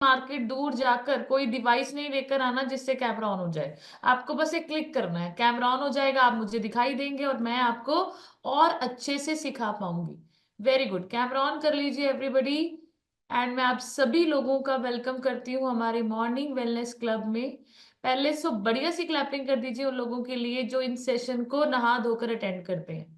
Market दूर जाकर कोई डिवाइस नहीं लेकर आना जिससे कैमरा ऑन हो जाए। आपको बस एक क्लिक करना है, कैमरा ऑन हो जाएगा, आप मुझे दिखाई देंगे और मैं आपको और अच्छे से सिखा पाऊंगी। वेरी गुड, कैमरा ऑन कर लीजिए एवरीबॉडी। एंड मैं आप सभी लोगों का वेलकम करती हूँ हमारे मॉर्निंग वेलनेस क्लब में। पहले सो बढ़िया सी क्लैपिंग कर दीजिए उन लोगों के लिए जो इन सेशन को नहा धोकर अटेंड करते हैं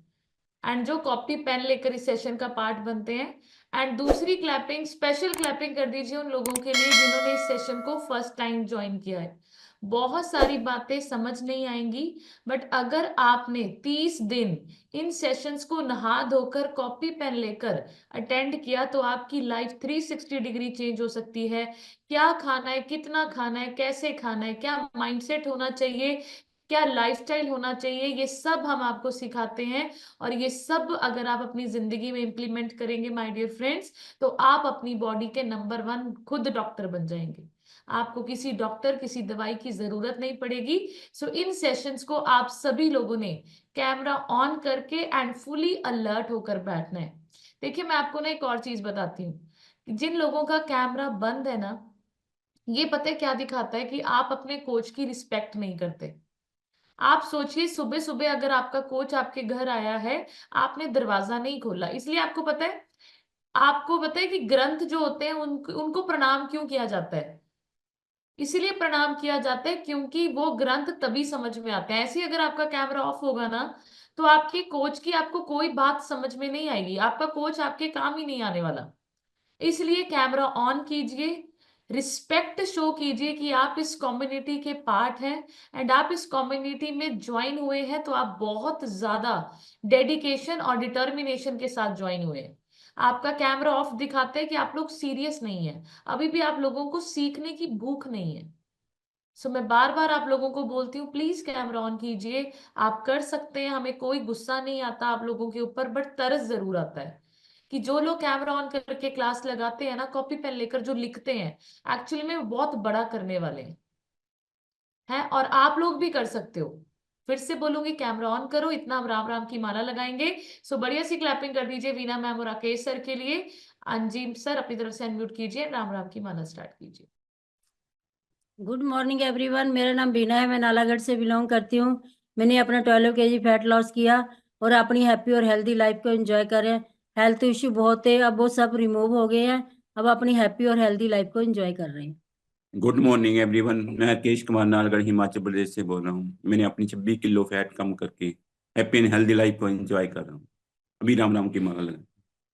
एंड जो कॉपी पेन लेकर इस सेशन का पार्ट बनते हैं। एंड दूसरी क्लैपिंग, स्पेशल क्लैपिंग कर दीजिए उन लोगों के लिए जिन्होंने इस सेशन को फर्स्ट टाइम ज्वाइन किया है। बहुत सारी बातें समझ नहीं आएंगी, बट अगर आपने 30 दिन इन सेशंस को नहा धोकर कॉपी पेन लेकर अटेंड किया तो आपकी लाइफ 360 डिग्री चेंज हो सकती है। क्या खाना है, कितना खाना है, कैसे खाना है, क्या माइंडसेट होना चाहिए, क्या लाइफस्टाइल होना चाहिए, ये सब हम आपको सिखाते हैं। और ये सब अगर आप अपनी जिंदगी में इंप्लीमेंट करेंगे माय डियर फ्रेंड्स, तो आप अपनी बॉडी के नंबर 1 खुद डॉक्टर बन जाएंगे। आपको किसी डॉक्टर, किसी दवाई की जरूरत नहीं पड़ेगी। सो इन सेशंस को आप सभी लोगों ने कैमरा ऑन करके एंड फुली अलर्ट होकर बैठना है। देखिए, मैं आपको ना एक और चीज बताती हूँ। जिन लोगों का कैमरा बंद है ना, ये पता है क्या दिखाता है कि आप अपने कोच की रिस्पेक्ट नहीं करते। आप सोचिए, सुबह सुबह अगर आपका कोच आपके घर आया है, आपने दरवाजा नहीं खोला, इसलिए आपको पता है कि ग्रंथ जो होते हैं उनको प्रणाम क्यों किया जाता है? इसीलिए प्रणाम किया जाता है क्योंकि वो ग्रंथ तभी समझ में आते हैं। ऐसे ही अगर आपका कैमरा ऑफ होगा ना, तो आपके कोच की आपको कोई बात समझ में नहीं आएगी, आपका कोच आपके काम ही नहीं आने वाला। इसलिए कैमरा ऑन कीजिए, रिस्पेक्ट शो कीजिए कि आप इस कम्युनिटी के पार्ट हैं एंड आप इस कम्युनिटी में ज्वाइन हुए हैं, तो आप बहुत ज्यादा डेडिकेशन और डिटर्मिनेशन के साथ ज्वाइन हुए हैं। आपका कैमरा ऑफ दिखाता है कि आप लोग सीरियस नहीं है, अभी भी आप लोगों को सीखने की भूख नहीं है। सो मैं बार बार आप लोगों को बोलती हूँ, प्लीज कैमरा ऑन कीजिए। आप कर सकते हैं, हमें कोई गुस्सा नहीं आता आप लोगों के ऊपर, बट तरस जरूर आता है कि जो लोग कैमरा ऑन करके क्लास लगाते हैं ना, कॉपी पेन लेकर जो लिखते हैं, एक्चुअली में वो बहुत बड़ा करने वाले हैं। और आप लोग भी कर सकते हो। फिर से बोलूंगी, कैमरा ऑन करो, इतना हम राम राम की माला लगाएंगे। सो बढ़िया सी क्लैपिंग कर दीजिए वीना मैम और राकेश सर के लिए। अंजीम सर अपनी तरफ से अनम्यूट कीजिए, राम राम की माला स्टार्ट कीजिए। Good morning everyone. मेरा नाम बीना है, मैं नालागढ़ से बिलोंग करती हूँ। मैंने अपना 12 केजी फैट लॉस किया और अपनी हैप्पी और हेल्दी लाइफ को एंजॉय करें। हेल्थ इश्यू बहुत थे, अब वो सब रिमूव हो गए हैं। अब अपनी हैप्पी और हेल्दी लाइफ को एंजॉय कर रहे हैं। Good morning everyone. मैं हरकेश कुमार नालगढ़ हिमाचल प्रदेश से बोल रहा हूँ। मैंने अपनी 26 किलो फैट कम करके हैप्पी एंड हेल्दी लाइफ को एंजॉय कर रहा हूँ। अभी राम राम की माला लगा।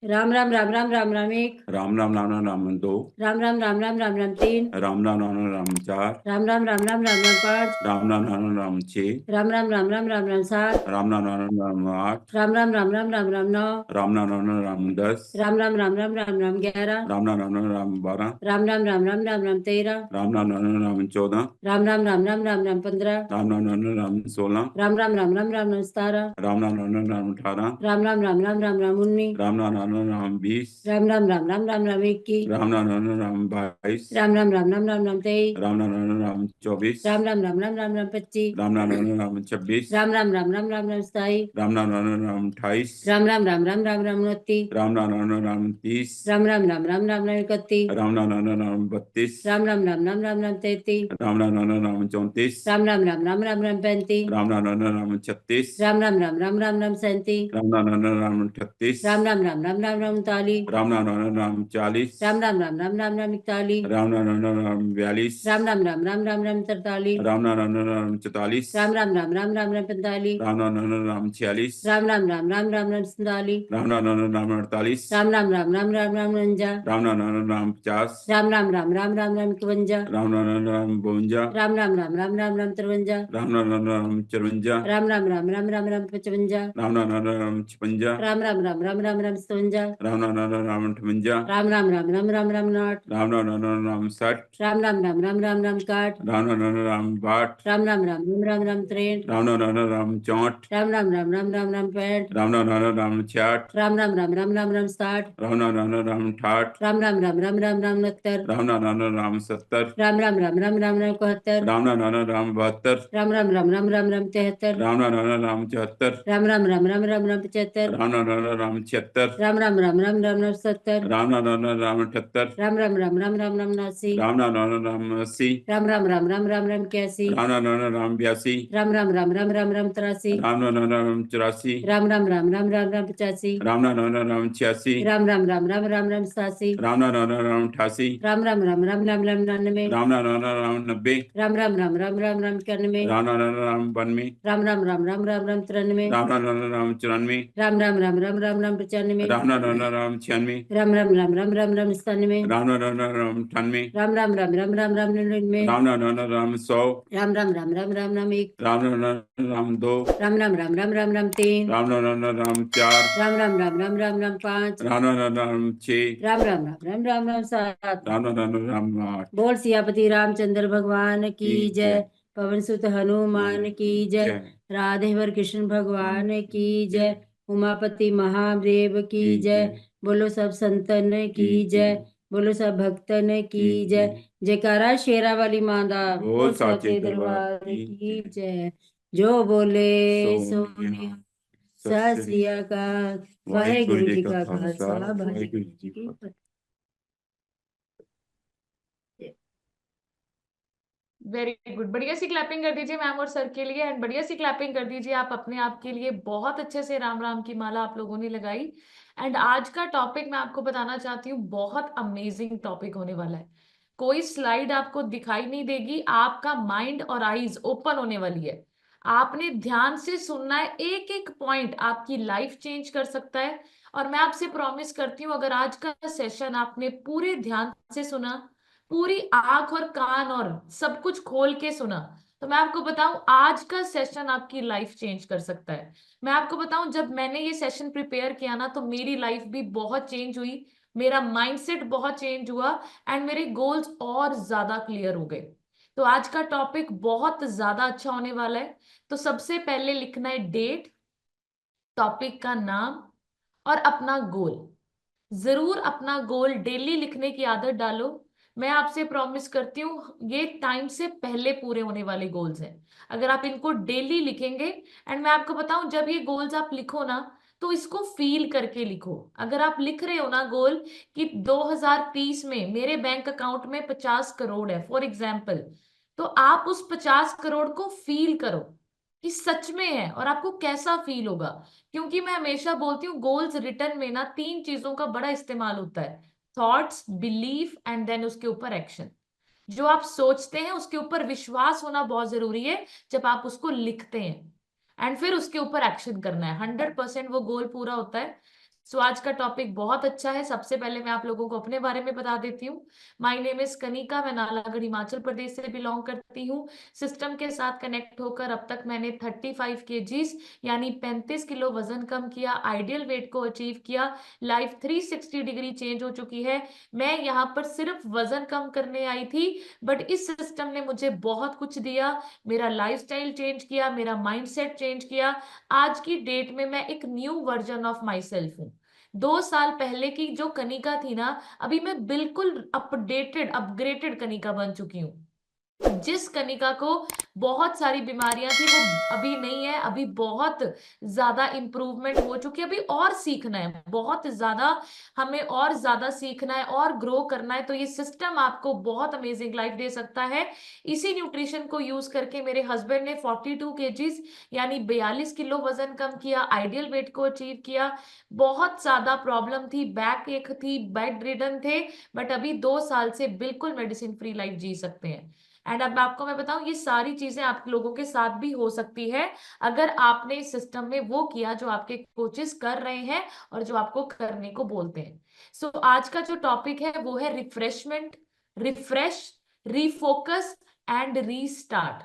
राम राम राम राम राम राम एक। राम राम राम राम राम दो। राम राम राम राम राम राम तीन। राम राम राम राम राम चार। राम राम राम राम राम राम पाँच। राम राम राम राम राम छः। राम राम राम राम राम राम सात। राम राम राम राम राम आठ। राम राम राम राम राम राम नौ। राम राम राम राम राम 10। राम राम राम राम राम राम 11। राम राम राम राम राम 12। राम राम राम राम राम राम 13। राम राम राम राम राम 14। राम राम राम राम राम राम 15। राम राम राम राम राम 16। राम राम राम राम राम राम 17। राम राम राम राम राम 18। राम राम राम राम राम राम 19। राम राम राम राम राम 20। राम राम राम राम राम राम 21। राम राम राम राम राम 22। राम राम राम राम राम राम 23। राम राम राम राम 24। राम राम राम राम राम राम 25। राम राम राम राम 26। राम राम राम राम राम राम 27। राम राम राम राम 28। राम राम राम राम राम राम 29। राम राम राम राम 30। राम राम राम राम राम राम 31। राम राम राम राम 32। राम राम राम राम राम राम 33। राम राम राम राम 34। राम राम राम राम राम राम 35। राम राम राम राम 36। राम राम राम राम राम राम 37। राम राम राम राम 38। राम राम राम राम राम राम 39। राम राम राम राम 40। राम राम राम राम राम राम 41। राम राम राम राम 42। राम राम राम राम राम राम 43। राम राम राम राम 44। राम राम राम राम राम राम 45। राम राम राम राम 46। राम राम राम राम राम राम 47। राम राम राम राम 48। राम राम राम राम राम राम 49। राम राम राम राम 50। राम राम राम राम राम राम 51। राम राम राम राम 52। राम राम राम राम राम राम 53। राम राम राम राम 54। राम राम राम राम राम राम 55। राम राम राम राम 56। राम राम राम राम राम राम 57। राम राम राम राम 58। राम राम राम राम राम राम 59। राम राम राम राम 60। राम राम राम राम राम राम 61। राम राम राम राम 62। राम राम राम राम राम राम 63। राम राम राम राम 64। राम राम राम राम राम राम 65। राम राम राम राम 66। राम राम राम राम राम राम 60। राम राम राम राम 68। राम राम राम राम राम राम 69। राम राम राम राम 70। राम राम राम राम राम राम 71। राम राम राम राम 72। राम राम राम राम राम राम 73। राम राम राम राम 74। राम राम राम राम राम राम 75। राम राम राम राम 76। राम राम राम राम राम राम राम 70, राम राम राम राम राम 78, राम राम राम राम राम राम 89, राम राम राम राम 80, राम राम राम राम राम राम 81, राम राम राम राम 82, राम राम राम राम राम राम 83, राम राम राम राम 84, राम राम राम राम राम राम 85, राम राम राम राम 86, राम राम राम राम राम राम 87, राम राम राम राम 88, राम राम राम राम राम राम 99, राम राम राम राम 90, राम राम राम राम राम राम 91, राम राम राम राम 92, राम राम राम राम राम राम 93, राम राम राम राम 94, राम राम राम राम राम राम 95, राम राम राम राम 96, राम राम राम राम राम राम 97, राम राम राम राम 98, राम राम राम राम राम राम 99, राम राम राम राम 100, राम राम राम राम राम राम 1, राम राम राम राम 2, राम राम राम राम राम राम 3, राम राम राम राम 4, राम राम राम राम राम राम 5, राम राम राम राम 6, राम राम राम राम राम राम 7। राम राम राम राम 8 बोल सियापति रामचंद्र भगवान की की जय, जय। पवन सुत हनुमान की जय, जय राधेवर कृष्ण भगवान की जय, उमापति महादेव की की जय, जय। बोलो सब संतन की की जय, जय। बोलो सब भक्तन की की जय, जय। जयकारा शेरा वाली माता, बोल साचे दरबार की की जय। जो बोले सो सो निहाल। सत श्री अकाल, वाहेगुरु जी का खालसा, वाहेगुरु जी की फतेह। वेरी गुड, बढ़िया सी क्लैपिंग कर दीजिए मैम और सर के लिए, एंड बढ़िया सी क्लैपिंग कर दीजिए आप अपने आप के लिए। बहुत अच्छे से राम राम की माला आप लोगों ने लगाई। एंड आज का टॉपिक मैं आपको बताना चाहती हूँ, बहुत अमेजिंग टॉपिक होने वाला है। कोई स्लाइड आपको दिखाई नहीं देगी, आपका माइंड और आईज ओपन होने वाली है। आपने ध्यान से सुनना है, एक एक पॉइंट आपकी लाइफ चेंज कर सकता है। और मैं आपसे प्रॉमिस करती हूँ, अगर आज का सेशन आपने पूरे ध्यान से सुना, पूरी आंख और कान और सब कुछ खोल के सुना, तो मैं आपको बताऊं आज का सेशन आपकी लाइफ चेंज कर सकता है। मैं आपको बताऊं, जब मैंने ये सेशन प्रिपेयर किया ना, तो मेरी लाइफ भी बहुत चेंज हुई, मेरा माइंडसेट बहुत चेंज हुआ, एंड मेरे गोल्स और ज्यादा क्लियर हो गए। तो आज का टॉपिक बहुत ज्यादा अच्छा होने वाला है। तो सबसे पहले लिखना है डेट, टॉपिक का नाम और अपना गोल। जरूर अपना गोल डेली लिखने की आदत डालो। मैं आपसे प्रॉमिस करती हूँ, ये टाइम से पहले पूरे होने वाले गोल्स हैं। अगर आप इनको डेली लिखेंगे, एंड मैं आपको बताऊं, जब ये गोल्स आप लिखो ना, तो इसको फील करके लिखो। अगर आप लिख रहे हो ना गोल कि 2030 में मेरे बैंक अकाउंट में 50 करोड़ है फॉर एग्जाम्पल, तो आप उस 50 करोड़ को फील करो कि सच में है, और आपको कैसा फील होगा। क्योंकि मैं हमेशा बोलती हूँ, गोल्स रिटर्न में ना 3 चीजों का बड़ा इस्तेमाल होता है, थॉट्स, बिलीफ एंड देन उसके ऊपर एक्शन। जो आप सोचते हैं उसके ऊपर विश्वास होना बहुत जरूरी है जब आप उसको लिखते हैं, एंड फिर उसके ऊपर एक्शन करना है, 100% वो गोल पूरा होता है। सो आज का टॉपिक बहुत अच्छा है। सबसे पहले मैं आप लोगों को अपने बारे में बता देती हूँ। माय नेम इज कनिका, मैं नालागढ़ हिमाचल प्रदेश से बिलोंग करती हूँ। सिस्टम के साथ कनेक्ट होकर अब तक मैंने 35 kgs यानी 35 किलो वजन कम किया, आइडियल वेट को अचीव किया, लाइफ 360 डिग्री चेंज हो चुकी है। मैं यहाँ पर सिर्फ वजन कम करने आई थी, बट इस सिस्टम ने मुझे बहुत कुछ दिया, मेरा लाइफस्टाइल चेंज किया, मेरा माइंडसेट चेंज किया। आज की डेट में मैं एक new version of my self हूँ। 2 साल पहले की जो कनिका थी ना, अभी मैं बिल्कुल अपडेटेड अपग्रेडेड कनिका बन चुकी हूँ। जिस कनिका को बहुत सारी बीमारियां थी, वो अभी नहीं है, अभी बहुत ज्यादा इंप्रूवमेंट हो चुकी है। अभी और सीखना है, बहुत ज्यादा हमें और ज्यादा सीखना है और ग्रो करना है। तो ये सिस्टम आपको बहुत अमेजिंग लाइफ दे सकता है। इसी न्यूट्रिशन को यूज करके मेरे हस्बैंड ने 42 kgs यानी 42 किलो वजन कम किया, आइडियल वेट को अचीव किया। बहुत ज्यादा प्रॉब्लम थी, बैक एक थी, बेड रिडन थे, बट अभी 2 साल से बिल्कुल मेडिसिन फ्री लाइफ जी सकते हैं। एंड अब आपको मैं बताऊं, ये सारी चीजें आप लोगों के साथ भी हो सकती है अगर आपने इस सिस्टम में वो किया जो आपके कोचेस कर रहे हैं और जो आपको करने को बोलते हैं। सो आज का जो टॉपिक है वो है refreshment, refresh, refocus and restart.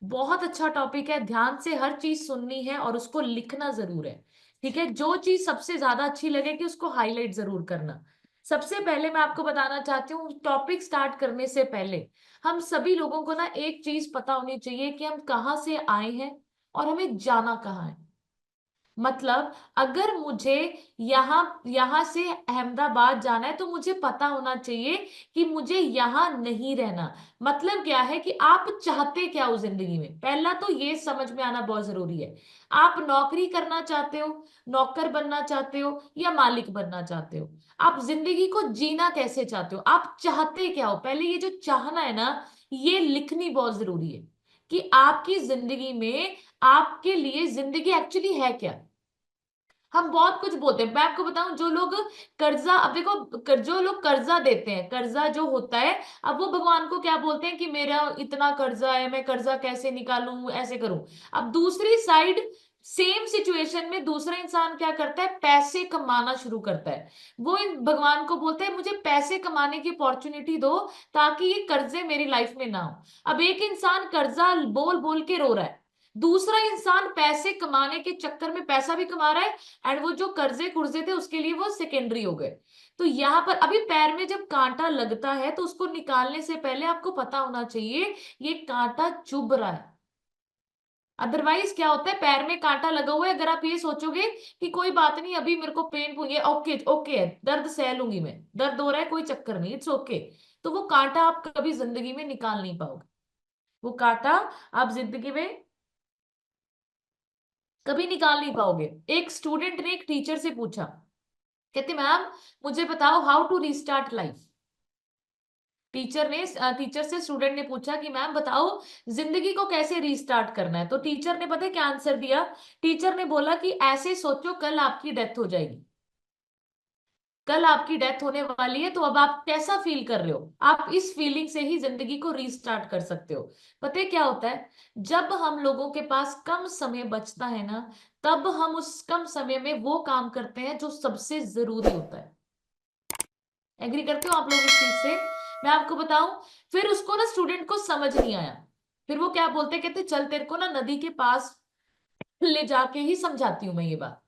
बहुत अच्छा टॉपिक है, ध्यान से हर चीज सुननी है और उसको लिखना जरूर है। ठीक है, जो चीज सबसे ज्यादा अच्छी लगेगी उसको हाईलाइट जरूर करना। सबसे पहले मैं आपको बताना चाहती हूँ, टॉपिक स्टार्ट करने से पहले हम सभी लोगों को ना एक चीज पता होनी चाहिए कि हम कहाँ से आए हैं और हमें जाना कहाँ है। मतलब अगर मुझे यहां से अहमदाबाद जाना है तो मुझे पता होना चाहिए कि मुझे यहां नहीं रहना। मतलब क्या है कि आप चाहते क्या हो जिंदगी में, पहला तो ये समझ में आना बहुत जरूरी है। आप नौकरी करना चाहते हो, नौकर बनना चाहते हो, या मालिक बनना चाहते हो? आप जिंदगी को जीना कैसे चाहते हो, आप चाहते क्या हो? पहले ये जो चाहना है ना, ये लिखनी बहुत जरूरी है कि आपकी जिंदगी में आपके लिए जिंदगी एक्चुअली है क्या। हम बहुत कुछ बोलते हैं, मैं आपको बताऊं, जो लोग कर्जा, अब देखो जो लोग कर्जा देते हैं, कर्जा जो होता है, अब वो भगवान को क्या बोलते हैं कि मेरा इतना कर्जा है, मैं कर्जा कैसे निकालूं, ऐसे करूं। अब दूसरी साइड, सेम सिचुएशन में दूसरा इंसान क्या करता है, पैसे कमाना शुरू करता है। वो भगवान को बोलता है मुझे पैसे कमाने की अपॉर्चुनिटी दो ताकि ये कर्जे मेरी लाइफ में ना हो। अब एक इंसान कर्जा बोल बोल के रो रहा है, दूसरा इंसान पैसे कमाने के चक्कर में पैसा भी कमा रहा है, एंड वो जो कर्जे कुर्जे थे उसके लिए वो सेकेंडरी हो गए। तो यहाँ पर अभी पैर में जब कांटा लगता है तो उसको निकालने से पहले आपको पता होना चाहिए ये कांटा चुभ रहा है। अदरवाइज क्या होता है, पैर में कांटा लगा हुआ है, अगर आप ये सोचोगे कि कोई बात नहीं अभी मेरे को पेन ये ओके ओके है, दर्द सह लूंगी मैं, दर्द हो रहा है कोई चक्कर नहीं, इट्स ओके, तो वो कांटा आप कभी जिंदगी में निकाल नहीं पाओगे। वो कांटा आप जिंदगी में कभी निकाल नहीं पाओगे। एक स्टूडेंट ने एक टीचर से पूछा, कहते मैम मुझे बताओ how to restart life. Teacher से स्टूडेंट ने पूछा कि मैम बताओ जिंदगी को कैसे रीस्टार्ट करना है। तो टीचर ने पता है क्या आंसर दिया? टीचर ने बोला कि ऐसे सोचो कल आपकी डेथ हो जाएगी, कल आपकी डेथ होने वाली है, तो अब आप कैसा फील कर रहे हो, आप इस फीलिंग से ही जिंदगी को रीस्टार्ट कर सकते हो। पता है क्या होता है, जब हम लोगों के पास कम समय बचता है ना, तब हम उस कम समय में वो काम करते हैं जो सबसे जरूरी होता है। एग्री करते हो आप लोग इस चीज से? मैं आपको बताऊं, फिर उसको ना स्टूडेंट को समझ नहीं आया, फिर वो क्या बोलते, कहते चल तेरे को ना नदी के पास ले जाके ही समझाती हूँ मैं ये बात।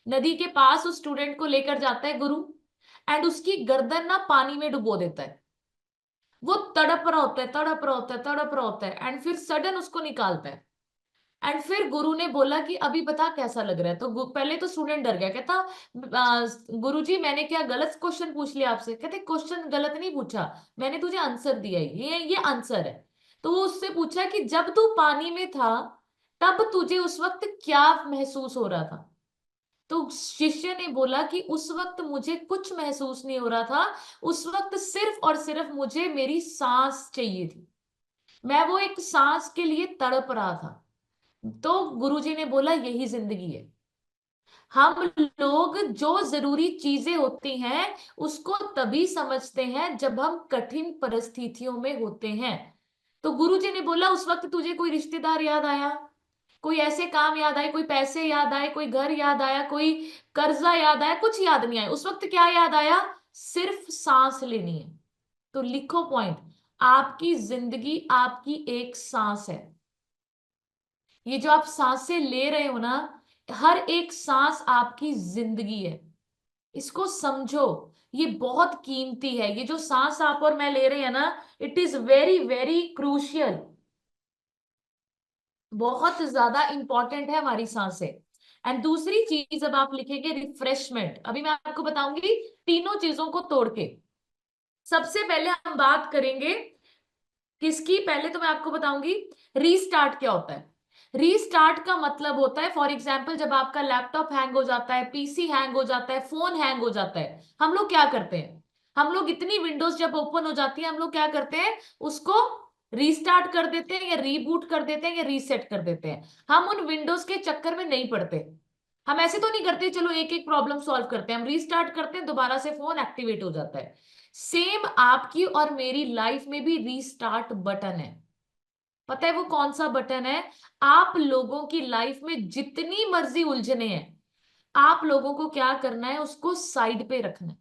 नदी के पास उस स्टूडेंट को लेकर जाता है गुरु, एंड उसकी गर्दन ना पानी में डुबो देता है। वो तड़प रहा होता है, तड़प रहा होता है, तड़प रहा होता है, एंड फिर सडन उसको निकालता है। एंड फिर गुरु ने बोला कि अभी बता कैसा लग रहा है। तो पहले तो स्टूडेंट डर गया, कहता गुरुजी मैंने क्या गलत क्वेश्चन पूछ लिया आपसे? कहते क्वेश्चन गलत नहीं पूछा, मैंने तुझे आंसर दिया है, ये आंसर है। तो वो उससे पूछा कि जब तू पानी में था तब तुझे उस वक्त क्या महसूस हो रहा था? तो शिष्य ने बोला कि उस वक्त मुझे कुछ महसूस नहीं हो रहा था, उस वक्त सिर्फ और सिर्फ मुझे मेरी सांस चाहिए थी, मैं वो एक सांस के लिए तड़प रहा था। तो गुरुजी ने बोला यही जिंदगी है। हम लोग जो जरूरी चीजें होती हैं उसको तभी समझते हैं जब हम कठिन परिस्थितियों में होते हैं। तो गुरुजी ने बोला उस वक्त तुझे कोई रिश्तेदार याद आया, कोई ऐसे काम याद आए, कोई पैसे याद आए, कोई घर याद आया, कोई कर्जा याद आया, कुछ याद नहीं आया, उस वक्त क्या याद आया? सिर्फ सांस लेनी है। तो लिखो पॉइंट, आपकी जिंदगी आपकी एक सांस है। ये जो आप सांसें ले रहे हो ना, हर एक सांस आपकी जिंदगी है, इसको समझो। ये बहुत कीमती है, ये जो सांस आप और मैं ले रहे हैं ना, it is very very crucial, बहुत ज्यादा इंपॉर्टेंट है हमारी सांसें। एंड दूसरी चीज अब आप लिखेंगे रिफ्रेशमेंट। अभी मैं आपको बताऊंगी तीनों चीजों को तोड़ के। सबसे पहले हम बात करेंगे किसकी, पहले तो मैं आपको बताऊंगी रीस्टार्ट क्या होता है। रीस्टार्ट का मतलब होता है, फॉर एग्जाम्पल जब आपका लैपटॉप हैंग हो जाता है, पीसी हैंग हो जाता है, फोन हैंग हो जाता है, हम लोग क्या करते हैं? हम लोग इतनी विंडोज जब ओपन हो जाती है, हम लोग क्या करते हैं, उसको रीस्टार्ट कर देते हैं या रीबूट कर देते हैं या रीसेट कर देते हैं। हम उन विंडोज के चक्कर में नहीं पड़ते। हम ऐसे तो नहीं करते चलो एक एक प्रॉब्लम सॉल्व करते हैं, हम रीस्टार्ट करते हैं, दोबारा से फोन एक्टिवेट हो जाता है। सेम आपकी और मेरी लाइफ में भी रीस्टार्ट बटन है। पता है वो कौन सा बटन है? आप लोगों की लाइफ में जितनी मर्जी उलझने हैं, आप लोगों को क्या करना है, उसको साइड पे रखना है।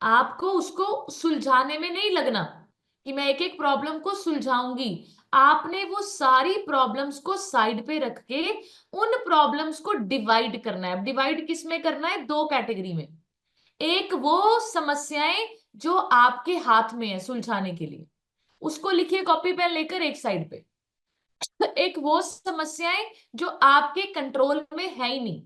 आपको उसको सुलझाने में नहीं लगना कि मैं एक एक प्रॉब्लम को सुलझाऊंगी। आपने वो सारी प्रॉब्लम्स को साइड पे रख के उन प्रॉब्लम्स को डिवाइड करना है। डिवाइड किस में करना है? दो कैटेगरी में। एक वो समस्याएं जो आपके हाथ में है सुलझाने के लिए, उसको लिखिए कॉपी पेन लेकर एक साइड पे। एक वो समस्याएं जो आपके कंट्रोल में है ही नहीं,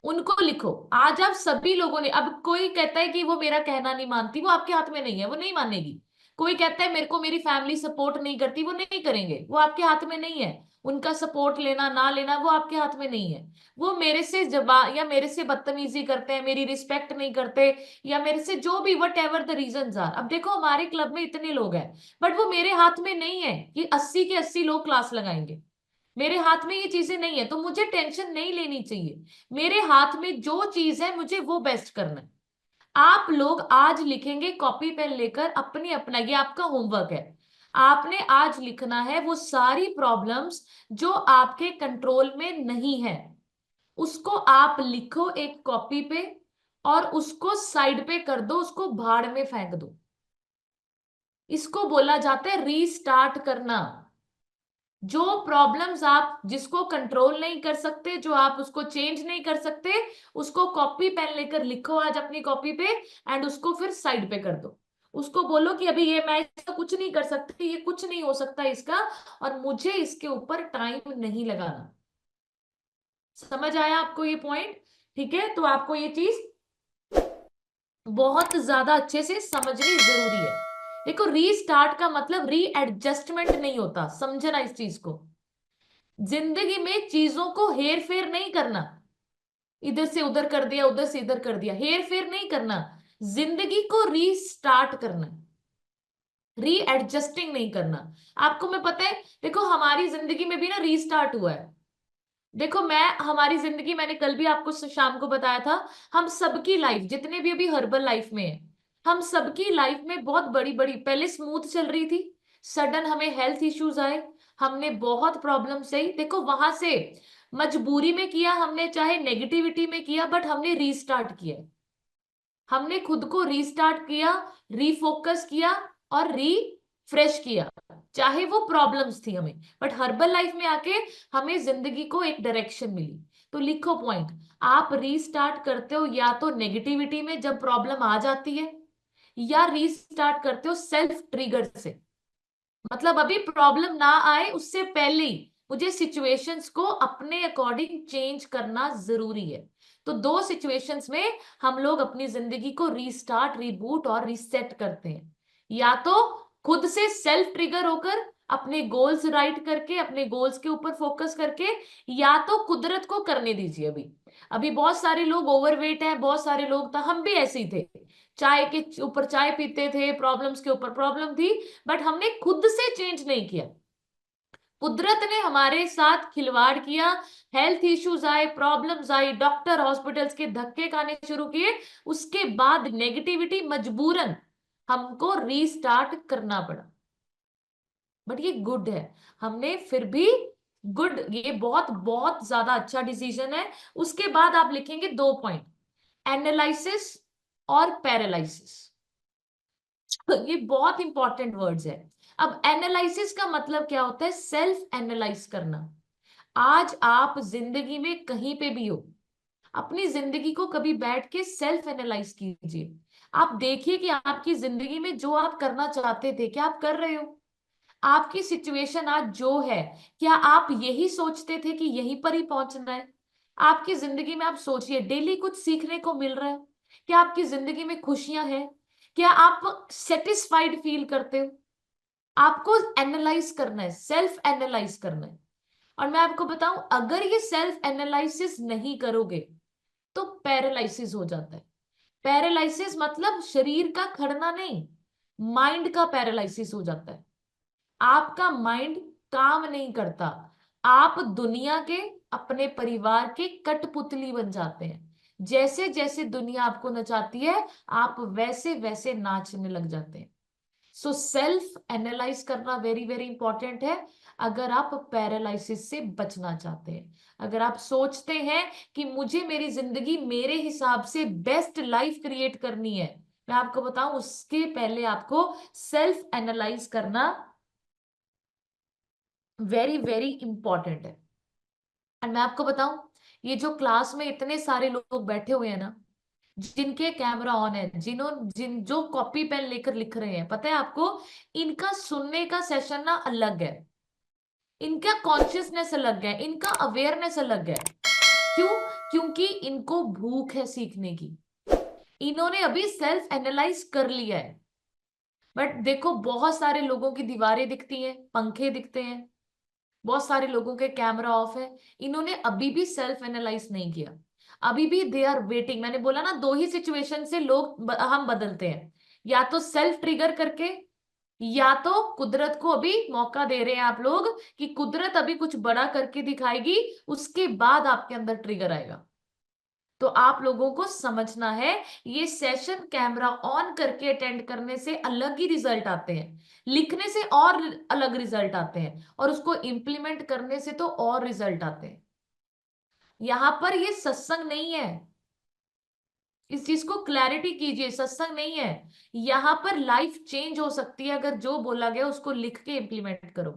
उनको लिखो। आज आप सभी लोगों ने, अब कोई कहता है कि वो मेरा कहना नहीं मानती, वो आपके हाथ में नहीं है, वो नहीं मानेगी। कोई कहता है मेरे को मेरी फैमिली सपोर्ट नहीं करती, वो नहीं करेंगे, वो आपके हाथ में नहीं है। उनका सपोर्ट लेना ना लेना वो आपके हाथ में नहीं है। वो मेरे से जवाब या मेरे से बदतमीजी करते हैं, मेरी रिस्पेक्ट नहीं करते, या मेरे से जो भी whatever the reason are. अब देखो हमारे क्लब में इतने लोग हैं, बट वो मेरे हाथ में नहीं है कि 80 के 80 लोग क्लास लगाएंगे। मेरे हाथ में ये चीजें नहीं है, तो मुझे टेंशन नहीं लेनी चाहिए। मेरे हाथ में जो चीज है मुझे वो बेस्ट करना है। आप लोग आज लिखेंगे कॉपी पेन लेकर, अपनी अपना, ये आपका होमवर्क है। आपने आज लिखना है वो सारी प्रॉब्लम्स जो आपके कंट्रोल में नहीं है, उसको आप लिखो एक कॉपी पे और उसको साइड पे कर दो, उसको भाड़ में फेंक दो। इसको बोला जाता है रीस्टार्ट करना। जो प्रॉब्लम्स आप जिसको कंट्रोल नहीं कर सकते, जो आप उसको चेंज नहीं कर सकते, उसको कॉपी पेन लेकर लिखो आज अपनी कॉपी पे, एंड उसको फिर साइड पे कर दो। उसको बोलो कि अभी ये मैं इसका कुछ नहीं कर सकती, ये कुछ नहीं हो सकता इसका, और मुझे इसके ऊपर टाइम नहीं लगाना। समझ आया आपको ये पॉइंट? ठीक है, तो आपको ये चीज बहुत ज्यादा अच्छे से समझनी जरूरी है। देखो, रीस्टार्ट का मतलब रीएडजस्टमेंट नहीं होता, समझना इस चीज को। जिंदगी में चीजों को हेर फेर नहीं करना, इधर से उधर कर दिया, उधर से इधर कर दिया, हेर फेर नहीं करना। जिंदगी को रीस्टार्ट करना, रीएडजस्टिंग नहीं करना। आपको मैं पता है, देखो हमारी जिंदगी में भी ना रीस्टार्ट हुआ है। देखो मैं, हमारी जिंदगी, मैंने कल भी आपको शाम को बताया था, हम सबकी लाइफ, जितने भी अभी हर्बल लाइफ में है, हम सबकी लाइफ में बहुत बड़ी बड़ी, पहले स्मूथ चल रही थी, सडन हमें हेल्थ इश्यूज आए, हमने बहुत प्रॉब्लम सही, देखो वहां से मजबूरी में किया हमने, चाहे नेगेटिविटी में किया, बट हमने रीस्टार्ट किया। हमने खुद को रीस्टार्ट किया, रीफोकस किया और रीफ्रेश किया, चाहे वो प्रॉब्लम्स थी हमें, बट हर्बल लाइफ में आके हमें जिंदगी को एक डायरेक्शन मिली। तो लिखो पॉइंट, आप रीस्टार्ट करते हो या तो नेगेटिविटी में जब प्रॉब्लम आ जाती है, या रीस्टार्ट करते हो सेल्फ ट्रिगर से। मतलब अभी प्रॉब्लम ना आए उससे पहले ही मुझे सिचुएशंस को अपने अकॉर्डिंग चेंज करना जरूरी है। तो दो सिचुएशंस में हम लोग अपनी जिंदगी को रीस्टार्ट, रीबूट और रीसेट करते हैं। या तो खुद से सेल्फ ट्रिगर होकर, अपने गोल्स राइट करके, अपने गोल्स के ऊपर फोकस करके, या तो कुदरत को करने दीजिए। अभी अभी बहुत सारे लोग ओवरवेट हैं, बहुत सारे लोग था, हम भी ऐसे ही थे, चाय के ऊपर चाय पीते थे, प्रॉब्लम्स के ऊपर प्रॉब्लम थी, बट हमने खुद से चेंज नहीं किया। कुदरत ने हमारे साथ खिलवाड़ किया, हेल्थ इश्यूज आए, प्रॉब्लम्स आई, डॉक्टर हॉस्पिटल्स के धक्के खाने शुरू किए, उसके बाद नेगेटिविटी मजबूरन हमको रीस्टार्ट करना पड़ा। बट ये गुड है, हमने फिर भी गुड, ये बहुत बहुत ज्यादा अच्छा डिसीजन है। उसके बाद आप लिखेंगे 2 पॉइंट, एनालिसिस और पैरालिसिस। ये बहुत इंपॉर्टेंट वर्ड्स है। अब एनालिसिस का मतलब क्या होता है? सेल्फ एनालाइज करना। आज आप जिंदगी में कहीं पे भी हो, अपनी जिंदगी को कभी बैठ के सेल्फ एनालाइज कीजिए। आप देखिए कि आपकी जिंदगी में जो आप करना चाहते थे, क्या आप कर रहे हो? आपकी सिचुएशन आज जो है, क्या आप यही सोचते थे कि यहीं पर ही पहुंचना है? आपकी जिंदगी में आप सोचिए, डेली कुछ सीखने को मिल रहा है? क्या आपकी जिंदगी में खुशियां हैं? क्या आप सेटिस्फाइड फील करते हो? आपको एनालाइज करना है, सेल्फ एनालाइज करना है। और मैं आपको बताऊं, अगर ये सेल्फ एनालिसिस नहीं करोगे तो पैरालिसिस हो जाता है। पैरालिसिस मतलब शरीर का खड़ना नहीं, माइंड का पैरालिसिस हो जाता है। आपका माइंड काम नहीं करता, आप दुनिया के, अपने परिवार के कठपुतली बन जाते हैं। जैसे जैसे दुनिया आपको नचाती है, आप वैसे वैसे नाचने लग जाते हैं। सो सेल्फ एनालाइज करना वेरी वेरी इंपॉर्टेंट है, अगर आप पैरालिसिस से बचना चाहते हैं। अगर आप सोचते हैं कि मुझे मेरी जिंदगी मेरे हिसाब से बेस्ट लाइफ क्रिएट करनी है, मैं आपको बताऊं, उसके पहले आपको सेल्फ एनालाइज करना वेरी वेरी इंपॉर्टेंट है। और मैं आपको बताऊं, ये जो क्लास में इतने सारे लोग बैठे हुए हैं ना, जिनके कैमरा ऑन है, जो कॉपी पेन लेकर लिख रहे हैं, पता है आपको, इनका सुनने का सेशन ना अलग है। इनका कॉन्शियसनेस अलग है, इनका अवेयरनेस अलग है। क्यों? क्योंकि इनको भूख है सीखने की, इन्होंने अभी सेल्फ एनालाइज कर लिया है। बट देखो, बहुत सारे लोगों की दीवारें दिखती हैं, पंखे दिखते हैं, बहुत सारे लोगों के कैमरा ऑफ है, इन्होंने अभी भी सेल्फ एनालाइज नहीं किया, अभी भी दे आर वेटिंग। मैंने बोला ना, दो ही सिचुएशन से हम बदलते हैं, या तो सेल्फ ट्रिगर करके, या तो कुदरत को अभी मौका दे रहे हैं आप लोग कि कुदरत अभी कुछ बड़ा करके दिखाएगी, उसके बाद आपके अंदर ट्रिगर आएगा। तो आप लोगों को समझना है, ये सेशन कैमरा ऑन करके अटेंड करने से अलग ही रिजल्ट आते हैं, लिखने से और अलग रिजल्ट आते हैं, और उसको इंप्लीमेंट करने से तो और रिजल्ट आते हैं। यहां पर ये सत्संग नहीं है, इस चीज को क्लैरिटी कीजिए, सत्संग नहीं है। यहां पर लाइफ चेंज हो सकती है अगर जो बोला गया उसको लिख के इंप्लीमेंट करो।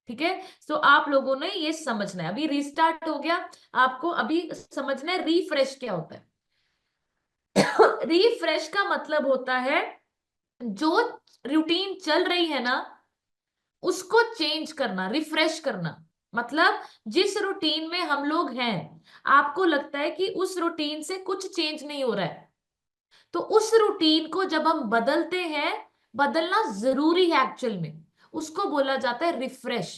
ठीक है, तो आप लोगों ने ये समझना है। अभी रिस्टार्ट हो गया, आपको अभी समझना है रिफ्रेश क्या होता है। रिफ्रेश का मतलब होता है, जो रूटीन चल रही है ना उसको चेंज करना, रिफ्रेश करना। मतलब जिस रूटीन में हम लोग हैं, आपको लगता है कि उस रूटीन से कुछ चेंज नहीं हो रहा है, तो उस रूटीन को जब हम बदलते हैं, बदलना जरूरी है एक्चुअल में, उसको बोला जाता है रिफ्रेश।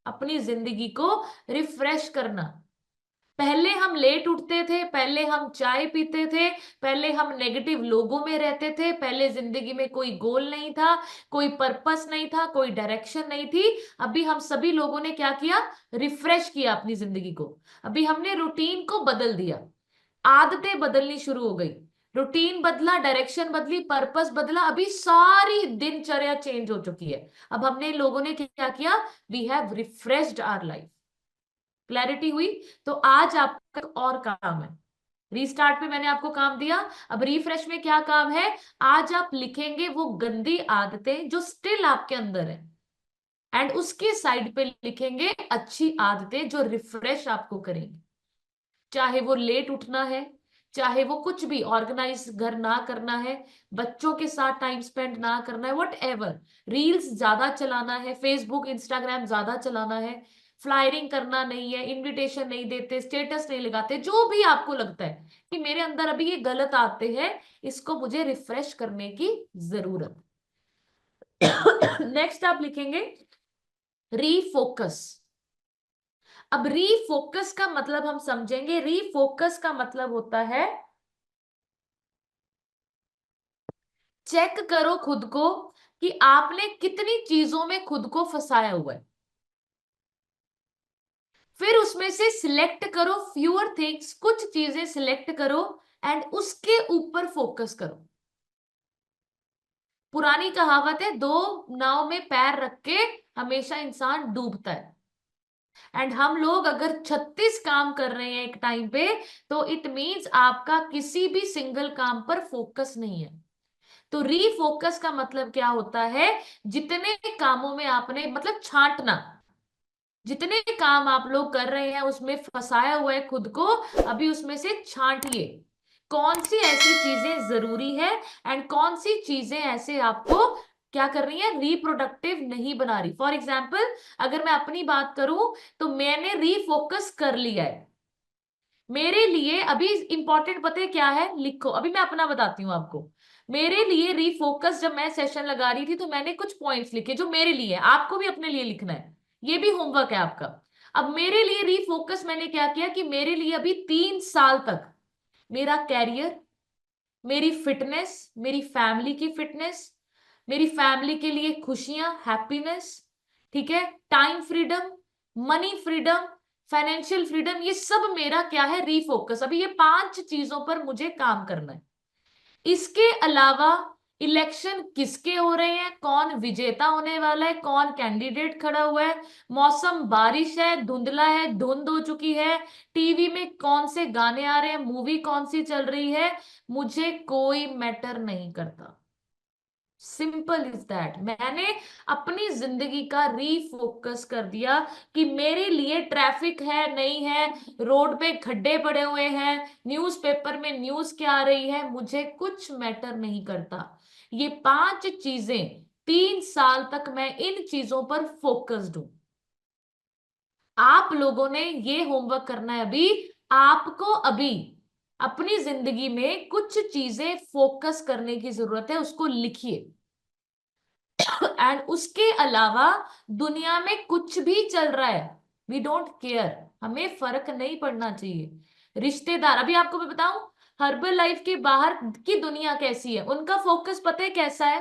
अपनी जिंदगी को रिफ्रेश करना। पहले हम लेट उठते थे, पहले हम चाय पीते थे, पहले हम नेगेटिव लोगों में रहते थे, पहले जिंदगी में कोई गोल नहीं था, कोई पर्पस नहीं था, कोई डायरेक्शन नहीं थी। अभी हम सभी लोगों ने क्या किया? रिफ्रेश किया अपनी जिंदगी को। अभी हमने रूटीन को बदल दिया, आदतें बदलनी शुरू हो गई, रूटीन बदला, डायरेक्शन बदली, पर्पस बदला, अभी सारी दिनचर्या चेंज हो चुकी है। अब हमने लोगों ने क्या किया? We have refreshed our life. Clarity हुई? तो आज आपका और काम है। रीस्टार्ट में मैंने आपको काम दिया, अब रिफ्रेश में क्या काम है? आज आप लिखेंगे वो गंदी आदतें जो स्टिल आपके अंदर है, एंड उसके साइड पे लिखेंगे अच्छी आदतें जो रिफ्रेश आपको करेंगी। चाहे वो लेट उठना है, चाहे वो कुछ भी ऑर्गेनाइज घर ना करना है, बच्चों के साथ टाइम स्पेंड ना करना है, वट एवर, रील्स ज्यादा चलाना है, फेसबुक इंस्टाग्राम ज्यादा चलाना है, फ्लायरिंग करना नहीं है, इनविटेशन नहीं देते, स्टेटस नहीं लगाते, जो भी आपको लगता है कि मेरे अंदर अभी ये गलत आते हैं, इसको मुझे रिफ्रेश करने की जरूरत। नेक्स्ट आप लिखेंगे रीफोकस। अब रीफोकस का मतलब हम समझेंगे। रीफोकस का मतलब होता है, चेक करो खुद को कि आपने कितनी चीजों में खुद को फंसाया हुआ है, फिर उसमें से सिलेक्ट करो फ्यूअर थिंग्स, कुछ चीजें सिलेक्ट करो एंड उसके ऊपर फोकस करो। पुरानी कहावत है, दो नाव में पैर रख के हमेशा इंसान डूबता है। एंड हम लोग अगर 36 काम कर रहे हैं एक टाइम पे, तो इट मींस आपका किसी भी सिंगल काम पर फोकस नहीं है। तो रीफोकस का मतलब क्या होता है? जितने कामों में आपने, मतलब छांटना, जितने काम आप लोग कर रहे हैं उसमें फंसाया हुआ है खुद को, अभी उसमें से छांटिए कौन सी ऐसी चीजें जरूरी है एंड कौन सी चीजें ऐसे आपको क्या कर रही है, रिप्रोडक्टिव नहीं बना रही। फॉर एग्जाम्पल, अगर मैं अपनी बात करूं, तो मैंने रीफोकस कर लिया है। मेरे लिए अभी इंपॉर्टेंट पता है क्या है? लिखो, अभी मैं अपना बताती हूँ आपको। मेरे लिए रीफोकस, जब मैं सेशन लगा रही थी तो मैंने कुछ पॉइंट्स लिखे जो मेरे लिए है, आपको भी अपने लिए लिखना है, ये भी होमवर्क है आपका। अब मेरे लिए रीफोकस मैंने क्या किया कि मेरे लिए अभी 3 साल तक मेरा कैरियर, मेरी फिटनेस, मेरी फैमिली की फिटनेस, मेरी फैमिली के लिए खुशियां, हैप्पीनेस, ठीक है, time freedom, money freedom, financial freedom, ये सब मेरा क्या है? रीफोकस। अभी ये 5 चीजों पर मुझे काम करना है। इसके अलावा इलेक्शन किसके हो रहे हैं, कौन विजेता होने वाला है, कौन कैंडिडेट खड़ा हुआ है, मौसम बारिश है, धुंधला है, धुंध हो चुकी है, टीवी में कौन से गाने आ रहे हैं, मूवी कौन सी चल रही है, मुझे कोई मैटर नहीं करता। Simple is that. मैंने अपनी जिंदगी का रीफोकस कर दिया कि मेरे लिए ट्रैफिक है नहीं है, रोड पे खड्डे पड़े हुए हैं, न्यूज़पेपर में न्यूज क्या आ रही है, मुझे कुछ मैटर नहीं करता। ये 5 चीजें, 3 साल तक मैं इन चीजों पर फोकस्ड हूं। आप लोगों ने ये होमवर्क करना है अभी। आपको अभी अपनी जिंदगी में कुछ चीजें फोकस करने की जरूरत है, उसको लिखिए। एंड उसके अलावा दुनिया में कुछ भी चल रहा है, वी डोंट केयर, हमें फर्क नहीं पड़ना चाहिए। रिश्तेदार, अभी आपको मैं बताऊं, हर्बल लाइफ के बाहर की दुनिया कैसी है, उनका फोकस पता है कैसा है?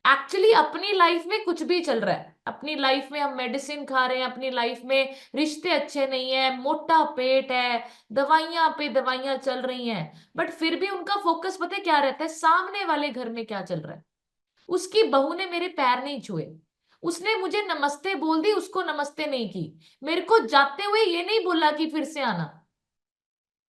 एक्चुअली अपनी लाइफ में कुछ भी चल रहा है, अपनी लाइफ में हम मेडिसिन खा रहे हैं, अपनी लाइफ में रिश्ते अच्छे नहीं है, मोटा पेट है, दवाइयां पे दवाइयां चल रही हैं, बट फिर भी उनका फोकस पता है क्या रहता है? सामने वाले घर में क्या चल रहा है। उसकी बहू ने मेरे पैर नहीं छुए, उसने मुझे नमस्ते बोल दी, उसको नमस्ते नहीं की, मेरे को जाते हुए ये नहीं बोला कि फिर से आना।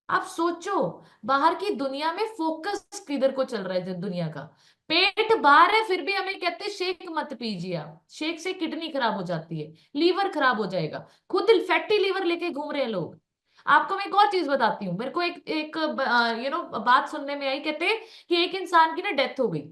आप सोचो, बाहर की दुनिया में फोकस किधर को चल रहा है दुनिया का। पेट बाहर है फिर भी हमें कहते हैं शेक मत पीजिए आप, शेक से किडनी खराब हो जाती है, लीवर खराब हो जाएगा, खुद फैटी लीवर लेके घूम रहे हैं लोग। आपको मैं एक और चीज बताती हूँ, मेरे को एक एक बात सुनने में आई, कहते कि एक इंसान की ना डेथ हो गई,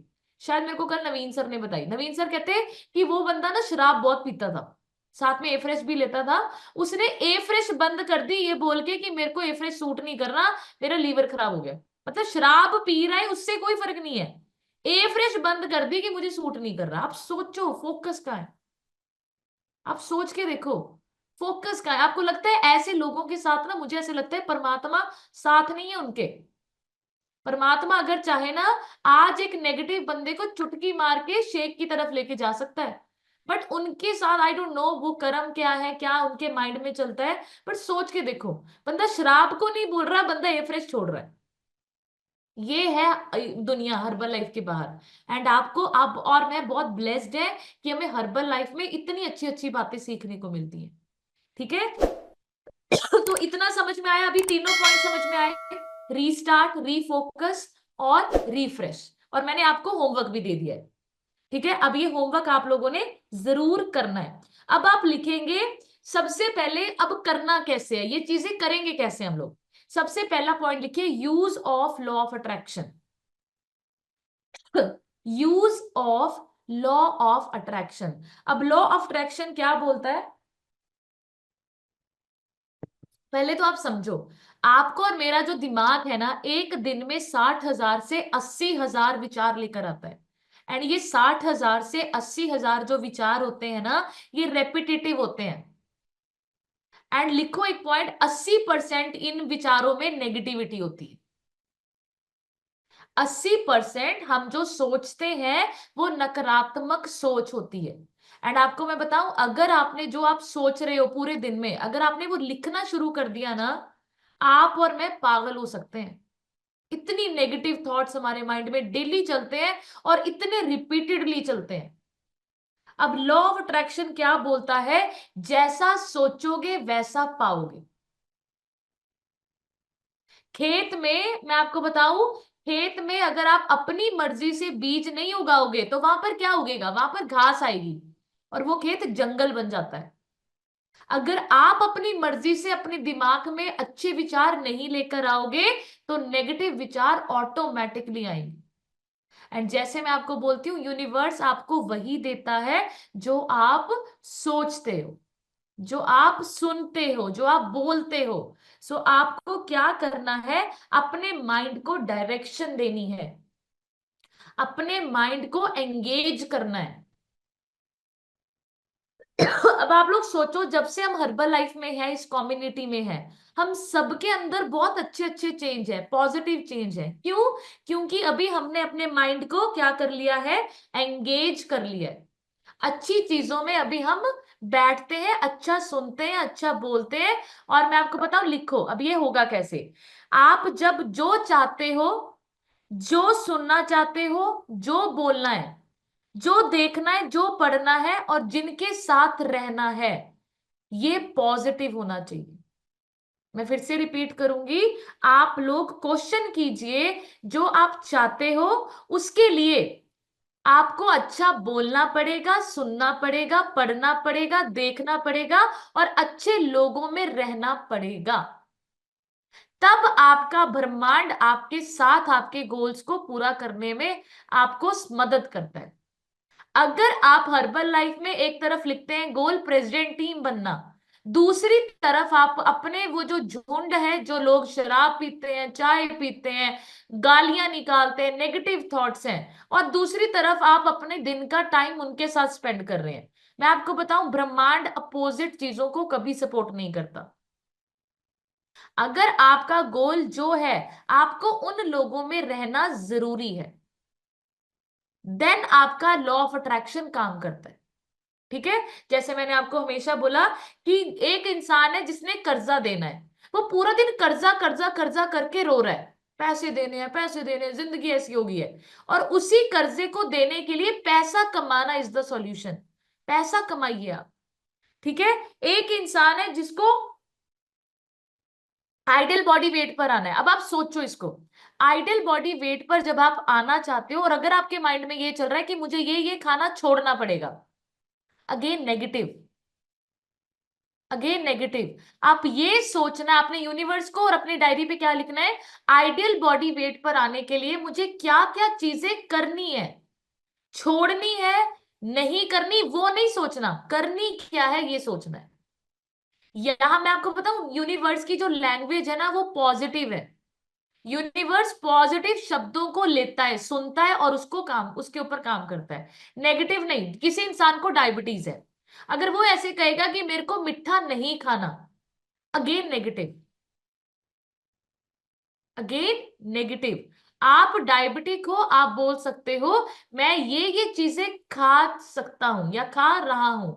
शायद मेरे को कल नवीन सर ने बताई। नवीन सर कहते कि वो बंदा ना शराब बहुत पीता था, साथ में ए फ्रेश भी लेता था, उसने ए फ्रेश बंद कर दी ये बोल के कि मेरे को ए फ्रेश सूट नहीं कर रहा, मेरा लीवर खराब हो गया। मतलब शराब पी रहा है उससे कोई फर्क नहीं है, ए फ्रेश बंद कर दी कि मुझे सूट नहीं कर रहा। आप सोचो फोकस का है, आप सोच के देखो फोकस का है। आपको लगता है ऐसे लोगों के साथ ना, मुझे ऐसे लगता है परमात्मा साथ नहीं है उनके। परमात्मा अगर चाहे ना, आज एक नेगेटिव बंदे को चुटकी मार के शेख की तरफ लेके जा सकता है, बट उनके साथ आई डोंट नो वो कर्म क्या है, क्या उनके माइंड में चलता है। बट सोच के देखो, बंदा शराब को नहीं बोल रहा, बंदा ए फ्रेश छोड़ रहा है। ये है दुनिया हर्बल लाइफ के बाहर। एंड आपको अब और मैं बहुत ब्लेस्ड है कि हमें हर्बल लाइफ में इतनी अच्छी अच्छी बातें सीखने को मिलती है। ठीक है, तो इतना समझ में आया? अभी तीनों पॉइंट समझ में आए? रीस्टार्ट, रीफोकस और रीफ्रेश। और मैंने आपको होमवर्क भी दे दिया है। ठीक है, अब ये होमवर्क आप लोगों ने जरूर करना है। अब आप लिखेंगे सबसे पहले, अब करना कैसे है, ये चीजें करेंगे कैसे हम लोग। सबसे पहला पॉइंट लिखिए, use of law of attraction. Use of law of attraction. अब लॉ ऑफ अट्रैक्शन क्या बोलता है, पहले तो आप समझो। आपको और मेरा जो दिमाग है ना, एक दिन में 60,000 से 80,000 विचार लेकर आता है। एंड ये 60,000 से 80,000 जो विचार होते हैं ना, ये रेपिटेटिव होते हैं। एंड लिखो एक पॉइंट, 80% इन विचारों में नेगेटिविटी होती है। 80% हम जो सोचते हैं वो नकारात्मक सोच होती है। एंड आपको मैं बताऊं, अगर आपने जो आप सोच रहे हो पूरे दिन में, अगर आपने वो लिखना शुरू कर दिया ना, आप और मैं पागल हो सकते हैं। इतनी नेगेटिव थॉट्स हमारे माइंड में डेली चलते हैं और इतने रिपीटेडली चलते हैं। अब लॉ ऑफ अट्रैक्शन क्या बोलता है, जैसा सोचोगे वैसा पाओगे। खेत में मैं आपको बताऊं, खेत में अगर आप अपनी मर्जी से बीज नहीं उगाओगे तो वहां पर क्या उगेगा, वहां पर घास आएगी और वो खेत जंगल बन जाता है। अगर आप अपनी मर्जी से अपने दिमाग में अच्छे विचार नहीं लेकर आओगे तो नेगेटिव विचार ऑटोमेटिकली आएंगे। एंड जैसे मैं आपको बोलती हूँ, यूनिवर्स आपको वही देता है जो आप सोचते हो, जो आप सुनते हो, जो आप बोलते हो। सो आपको क्या करना है, अपने माइंड को डायरेक्शन देनी है, अपने माइंड को एंगेज करना है। अब आप लोग सोचो, जब से हम हर्बल लाइफ में है, इस कम्युनिटी में है, हम सबके अंदर बहुत अच्छे अच्छे चेंज है, पॉजिटिव चेंज है। क्यों? क्योंकि अभी हमने अपने माइंड को क्या कर लिया है, एंगेज कर लिया है। अच्छी चीजों में अभी हम बैठते हैं, अच्छा सुनते हैं, अच्छा बोलते हैं। और मैं आपको बताऊं, लिखो अब ये होगा कैसे। आप जब जो चाहते हो, जो सुनना चाहते हो, जो बोलना है, जो देखना है, जो पढ़ना है और जिनके साथ रहना है, ये पॉजिटिव होना चाहिए। मैं फिर से रिपीट करूंगी, आप लोग क्वेश्चन कीजिए, जो आप चाहते हो उसके लिए आपको अच्छा बोलना पड़ेगा, सुनना पड़ेगा, पढ़ना पड़ेगा, देखना पड़ेगा और अच्छे लोगों में रहना पड़ेगा। तब आपका ब्रह्मांड आपके साथ आपके गोल्स को पूरा करने में आपको मदद करता है। अगर आप हर्बल लाइफ में एक तरफ लिखते हैं गोल प्रेसिडेंट टीम बनना, दूसरी तरफ आप अपने वो जो झुंड है, जो लोग शराब पीते हैं, चाय पीते हैं, गालियां निकालते हैं, नेगेटिव थॉट्स हैं, और दूसरी तरफ आप अपने दिन का टाइम उनके साथ स्पेंड कर रहे हैं। मैं आपको बताऊं, ब्रह्मांड अपोजिट चीजों को कभी सपोर्ट नहीं करता। अगर आपका गोल जो है, आपको उन लोगों में रहना जरूरी है, देन आपका लॉ ऑफ अट्रैक्शन काम करता है। ठीक है, जैसे मैंने आपको हमेशा बोला कि एक इंसान है जिसने कर्जा देना है, वो पूरा दिन कर्जा कर्जा कर्जा करके रो रहा है, पैसे देने हैं, पैसे देने हैं, जिंदगी ऐसी हो गई है। और उसी कर्जे को देने के लिए पैसा कमाना इज द सॉल्यूशन। पैसा कमाइए आप। ठीक है, एक इंसान है जिसको आइडियल बॉडी वेट पर आना है। अब आप सोचो इसको, आइडियल बॉडी वेट पर जब आप आना चाहते हो, और अगर आपके माइंड में ये चल रहा है कि मुझे ये खाना छोड़ना पड़ेगा, अगेन नेगेटिव, अगेन नेगेटिव। आप ये सोचना है, आपने यूनिवर्स को और अपनी डायरी पे क्या लिखना है, आइडियल बॉडी वेट पर आने के लिए मुझे क्या क्या चीजें करनी है, छोड़नी है, नहीं करनी, वो नहीं सोचना, करनी क्या है ये सोचना है। यहां मैं आपको बताऊं, यूनिवर्स की जो लैंग्वेज है ना, वो पॉजिटिव है। यूनिवर्स पॉजिटिव शब्दों को लेता है, सुनता है, और उसको काम, उसके ऊपर काम करता है, नेगेटिव नहीं। किसी इंसान को डायबिटीज है, अगर वो ऐसे कहेगा कि मेरे को मीठा नहीं खाना, अगेन नेगेटिव, अगेन नेगेटिव। आप डायबिटिक हो, आप बोल सकते हो मैं ये चीजें खा सकता हूं या खा रहा हूं,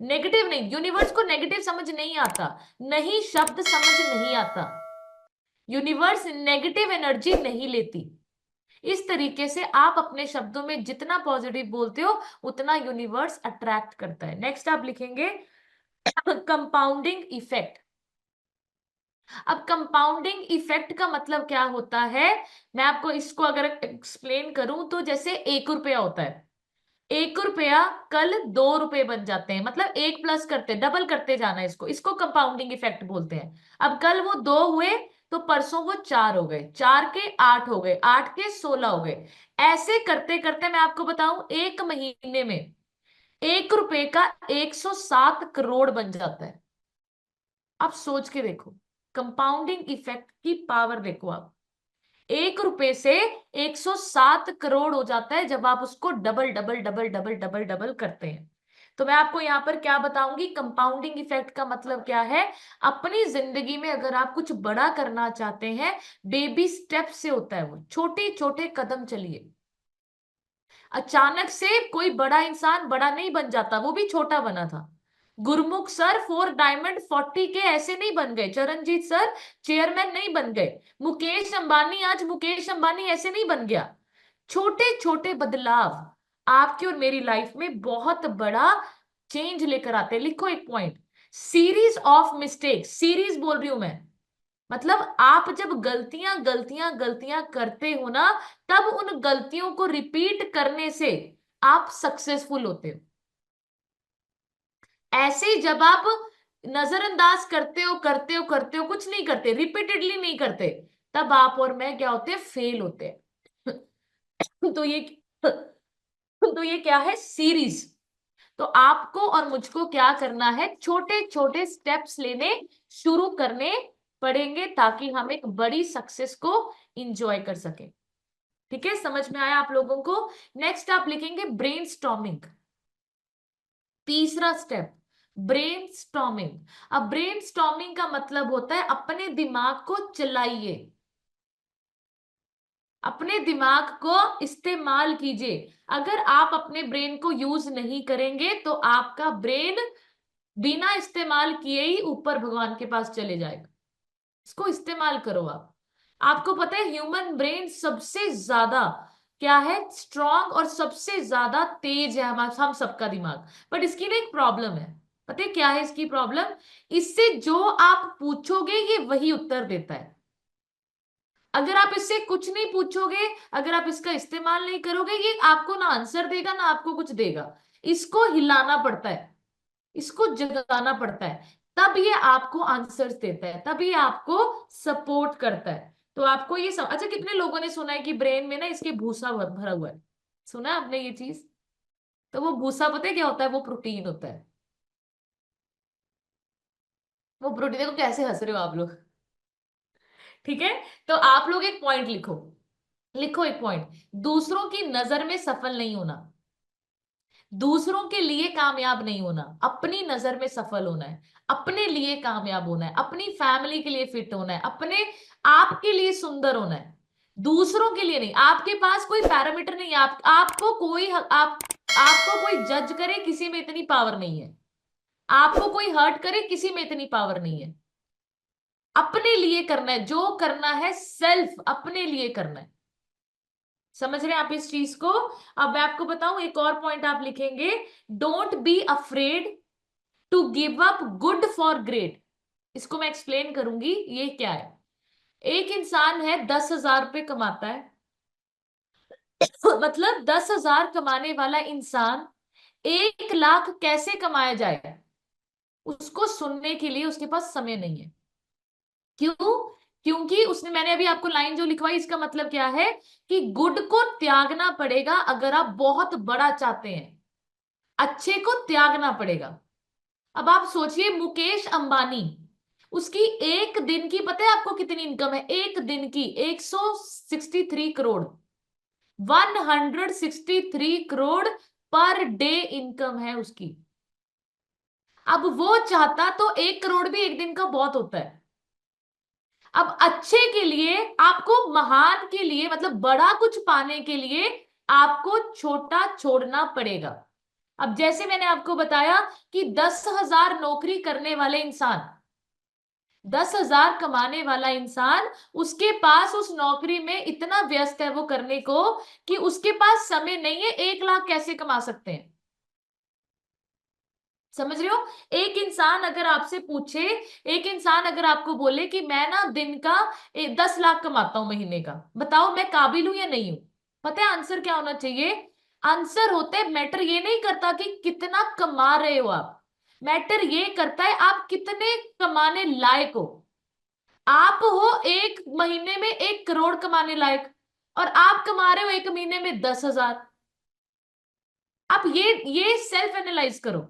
नेगेटिव नहीं। यूनिवर्स को नेगेटिव समझ नहीं आता, नहीं शब्द समझ नहीं आता, यूनिवर्स नेगेटिव एनर्जी नहीं लेती। इस तरीके से आप अपने शब्दों में जितना पॉजिटिव बोलते हो, उतना यूनिवर्स अट्रैक्ट करता है। नेक्स्ट आप लिखेंगे कंपाउंडिंग इफेक्ट। अब कंपाउंडिंग इफेक्ट का मतलब क्या होता है, मैं आपको इसको अगर एक्सप्लेन करूं तो जैसे 1 रुपया होता है, 1 रुपया कल 2 रुपए बन जाते हैं, मतलब एक प्लस करते, डबल करते जाना, इसको इसको कंपाउंडिंग इफेक्ट बोलते हैं। अब कल वो 2 हुए, तो परसों वो 4 हो गए, 4 के 8 हो गए, 8 के 16 हो गए। ऐसे करते करते मैं आपको बताऊं, एक महीने में 1 रुपए का 107 करोड़ बन जाता है। आप सोच के देखो, कंपाउंडिंग इफेक्ट की पावर देखो आप। 1 रुपए से 107 करोड़ हो जाता है जब आप उसको double double double double double double करते हैं। तो मैं आपको यहां पर क्या बताऊंगी, कंपाउंडिंग इफेक्ट का मतलब क्या है। अपनी जिंदगी में अगर आप कुछ बड़ा करना चाहते हैं, बेबी स्टेप से होता है, वो छोटे छोटे कदम चलिए। अचानक से कोई बड़ा इंसान बड़ा नहीं बन जाता, वो भी छोटा बना था। गुरमुख सर 4 डायमंड 40 के ऐसे नहीं बन गए, चरणजीत सर चेयरमैन नहीं बन गए, मुकेश अंबानी आज मुकेश अंबानी ऐसे नहीं बन गया। छोटे छोटे बदलाव आपकी और मेरी लाइफ में बहुत बड़ा चेंज लेकर आते हैं। लिखो एक point, series of mistakes, series बोल रही हूं मैं, मतलब आप जब गलतियां गलतियां गलतियां करते हो ना, तब उन गलतियों को रिपीट करने से आप सक्सेसफुल होते हो। ऐसे ही जब आप नजरअंदाज करते हो करते हो करते हो, कुछ नहीं करते, रिपीटेडली नहीं करते, तब आप और मैं क्या होते हैं, फेल होते हैं। तो ये तो ये क्या है, सीरीज। तो आपको और मुझको क्या करना है, छोटे छोटे स्टेप्स लेने शुरू करने पड़ेंगे, ताकि हम एक बड़ी सक्सेस को इंजॉय कर सके। ठीक है, समझ में आया आप लोगों को। नेक्स्ट आप लिखेंगे ब्रेनस्टॉर्मिंग, तीसरा स्टेप ब्रेनस्टॉर्मिंग। अब ब्रेनस्टॉर्मिंग का मतलब होता है अपने दिमाग को चलाइए, अपने दिमाग को इस्तेमाल कीजिए। अगर आप अपने ब्रेन को यूज नहीं करेंगे, तो आपका ब्रेन बिना इस्तेमाल किए ही ऊपर भगवान के पास चले जाएगा। इसको इस्तेमाल करो आप। आपको पता है ह्यूमन ब्रेन सबसे ज्यादा क्या है, स्ट्रांग और सबसे ज्यादा तेज है हम सबका दिमाग। बट इसकी ना एक प्रॉब्लम है, पता है क्या है इसकी प्रॉब्लम, इससे जो आप पूछोगे ये वही उत्तर देता है। अगर आप इससे कुछ नहीं पूछोगे, अगर आप इसका इस्तेमाल नहीं करोगे, ये आपको ना आंसर देगा ना आपको कुछ देगा। इसको हिलाना पड़ता है, इसको जगाना पड़ता है, तब ये आपको आंसर्स देता है, तब ये आपको सपोर्ट करता है। तो आपको ये अच्छा, कितने लोगों ने सुना है कि ब्रेन में ना इसके भूसा भरा हुआ है, सुना है आपने ये चीज। तो वो भूसा पता है क्या होता है, वो प्रोटीन होता है। वो प्रोटीन, देखो कैसे हंस रहे हो आप लोग। ठीक है, तो आप लोग एक पॉइंट लिखो, लिखो एक पॉइंट, दूसरों की नजर में सफल नहीं होना, दूसरों के लिए कामयाब नहीं होना, अपनी नजर में सफल होना है, अपने लिए कामयाब होना है, अपनी फैमिली के लिए फिट होना है, अपने आपके लिए सुंदर होना है, दूसरों के लिए नहीं। आपके पास कोई पैरामीटर नहीं है, आपको कोई आपको कोई जज करे, किसी में इतनी पावर नहीं है, आपको कोई हर्ट करे, किसी में इतनी पावर नहीं है। अपने लिए करना है, जो करना है सेल्फ अपने लिए करना है। समझ रहे हैं आप इस चीज को? अब मैं आपको बताऊं, एक और पॉइंट आप लिखेंगे, don't be afraid to give up good for great. इसको मैं एक्सप्लेन करूंगी, ये क्या है। एक इंसान है, 10,000 रुपये कमाता है, मतलब 10,000 कमाने वाला इंसान 1 लाख कैसे कमाया जाए, उसको सुनने के लिए उसके पास समय नहीं है। क्यों? क्योंकि उसने, मैंने अभी आपको लाइन जो लिखवाई, इसका मतलब क्या है कि गुड को त्यागना पड़ेगा अगर आप बहुत बड़ा चाहते हैं, अच्छे को त्यागना पड़ेगा। अब आप सोचिए, मुकेश अंबानी, उसकी एक दिन की पता है आपको कितनी इनकम है? एक दिन की 163 crore, 163 crore per day income है उसकी। अब वो चाहता तो 1 करोड़ भी एक दिन का बहुत होता है। अब अच्छे के लिए आपको, महान के लिए, मतलब बड़ा कुछ पाने के लिए आपको छोटा छोड़ना पड़ेगा। अब जैसे मैंने आपको बताया कि 10,000 नौकरी करने वाले इंसान, 10,000 कमाने वाला इंसान, उसके पास उस नौकरी में इतना व्यस्त है वो करने को कि उसके पास समय नहीं है 1 लाख कैसे कमा सकते हैं। समझ रहे हो? एक इंसान अगर आपसे पूछे, एक इंसान अगर आपको बोले कि मैं ना दिन का 10 लाख कमाता हूं महीने का, बताओ मैं काबिल हूं या नहीं हूं? पता है आंसर क्या होना चाहिए? आंसर होता है, मैटर ये नहीं करता कि कितना कमा रहे हो आप, मैटर ये करता है आप कितने कमाने लायक हो। आप हो एक महीने में 1 करोड़ कमाने लायक, और आप कमा रहे हो एक महीने में 10,000। आप ये सेल्फ एनालाइज करो।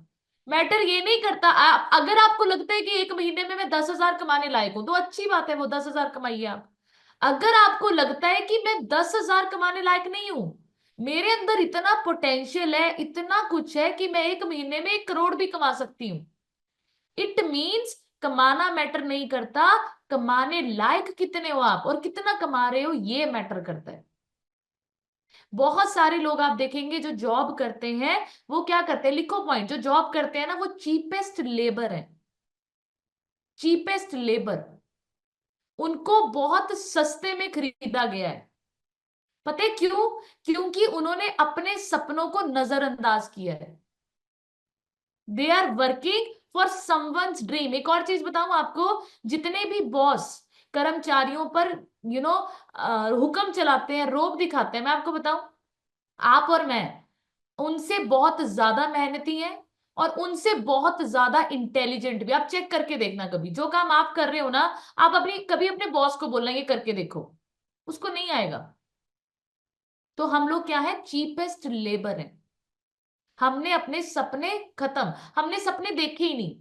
मैटर ये नहीं करता, अगर आपको लगता है कि एक महीने में मैं 10,000 कमाने लायक हूं तो अच्छी बात है, वो 10,000 कमाइए आप। अगर आपको लगता है कि मैं 10,000 कमाने लायक नहीं हूं, मेरे अंदर इतना पोटेंशियल है, इतना कुछ है कि मैं एक महीने में 1 करोड़ भी कमा सकती हूँ, इट मीन्स कमाना मैटर नहीं करता, कमाने लायक कितने हो आप और कितना कमा रहे हो ये मैटर करता है। बहुत सारे लोग आप देखेंगे जो जॉब करते हैं, वो क्या करते हैं, लिखो पॉइंट, जो जॉब करते हैं ना वो चीपेस्ट लेबर है, चीपेस्ट लेबर, उनको बहुत सस्ते में खरीदा गया है। पता है क्यों? क्योंकि उन्होंने अपने सपनों को नजरअंदाज किया है। They are working for someone's dream. एक और चीज बताऊं आपको, जितने भी बॉस कर्मचारियों पर हुक्म चलाते हैं, रोब दिखाते हैं, मैं आपको बताऊं, आप और मैं उनसे बहुत ज्यादा मेहनती हैं और उनसे बहुत ज्यादा इंटेलिजेंट भी। आप चेक करके देखना, कभी जो काम आप कर रहे हो ना, आप अपनी कभी अपने बॉस को बोलना ये करके देखो, उसको नहीं आएगा। तो हम लोग क्या है, चीपेस्ट लेबर है। हमने अपने सपने खत्म, हमने सपने देखे ही नहीं,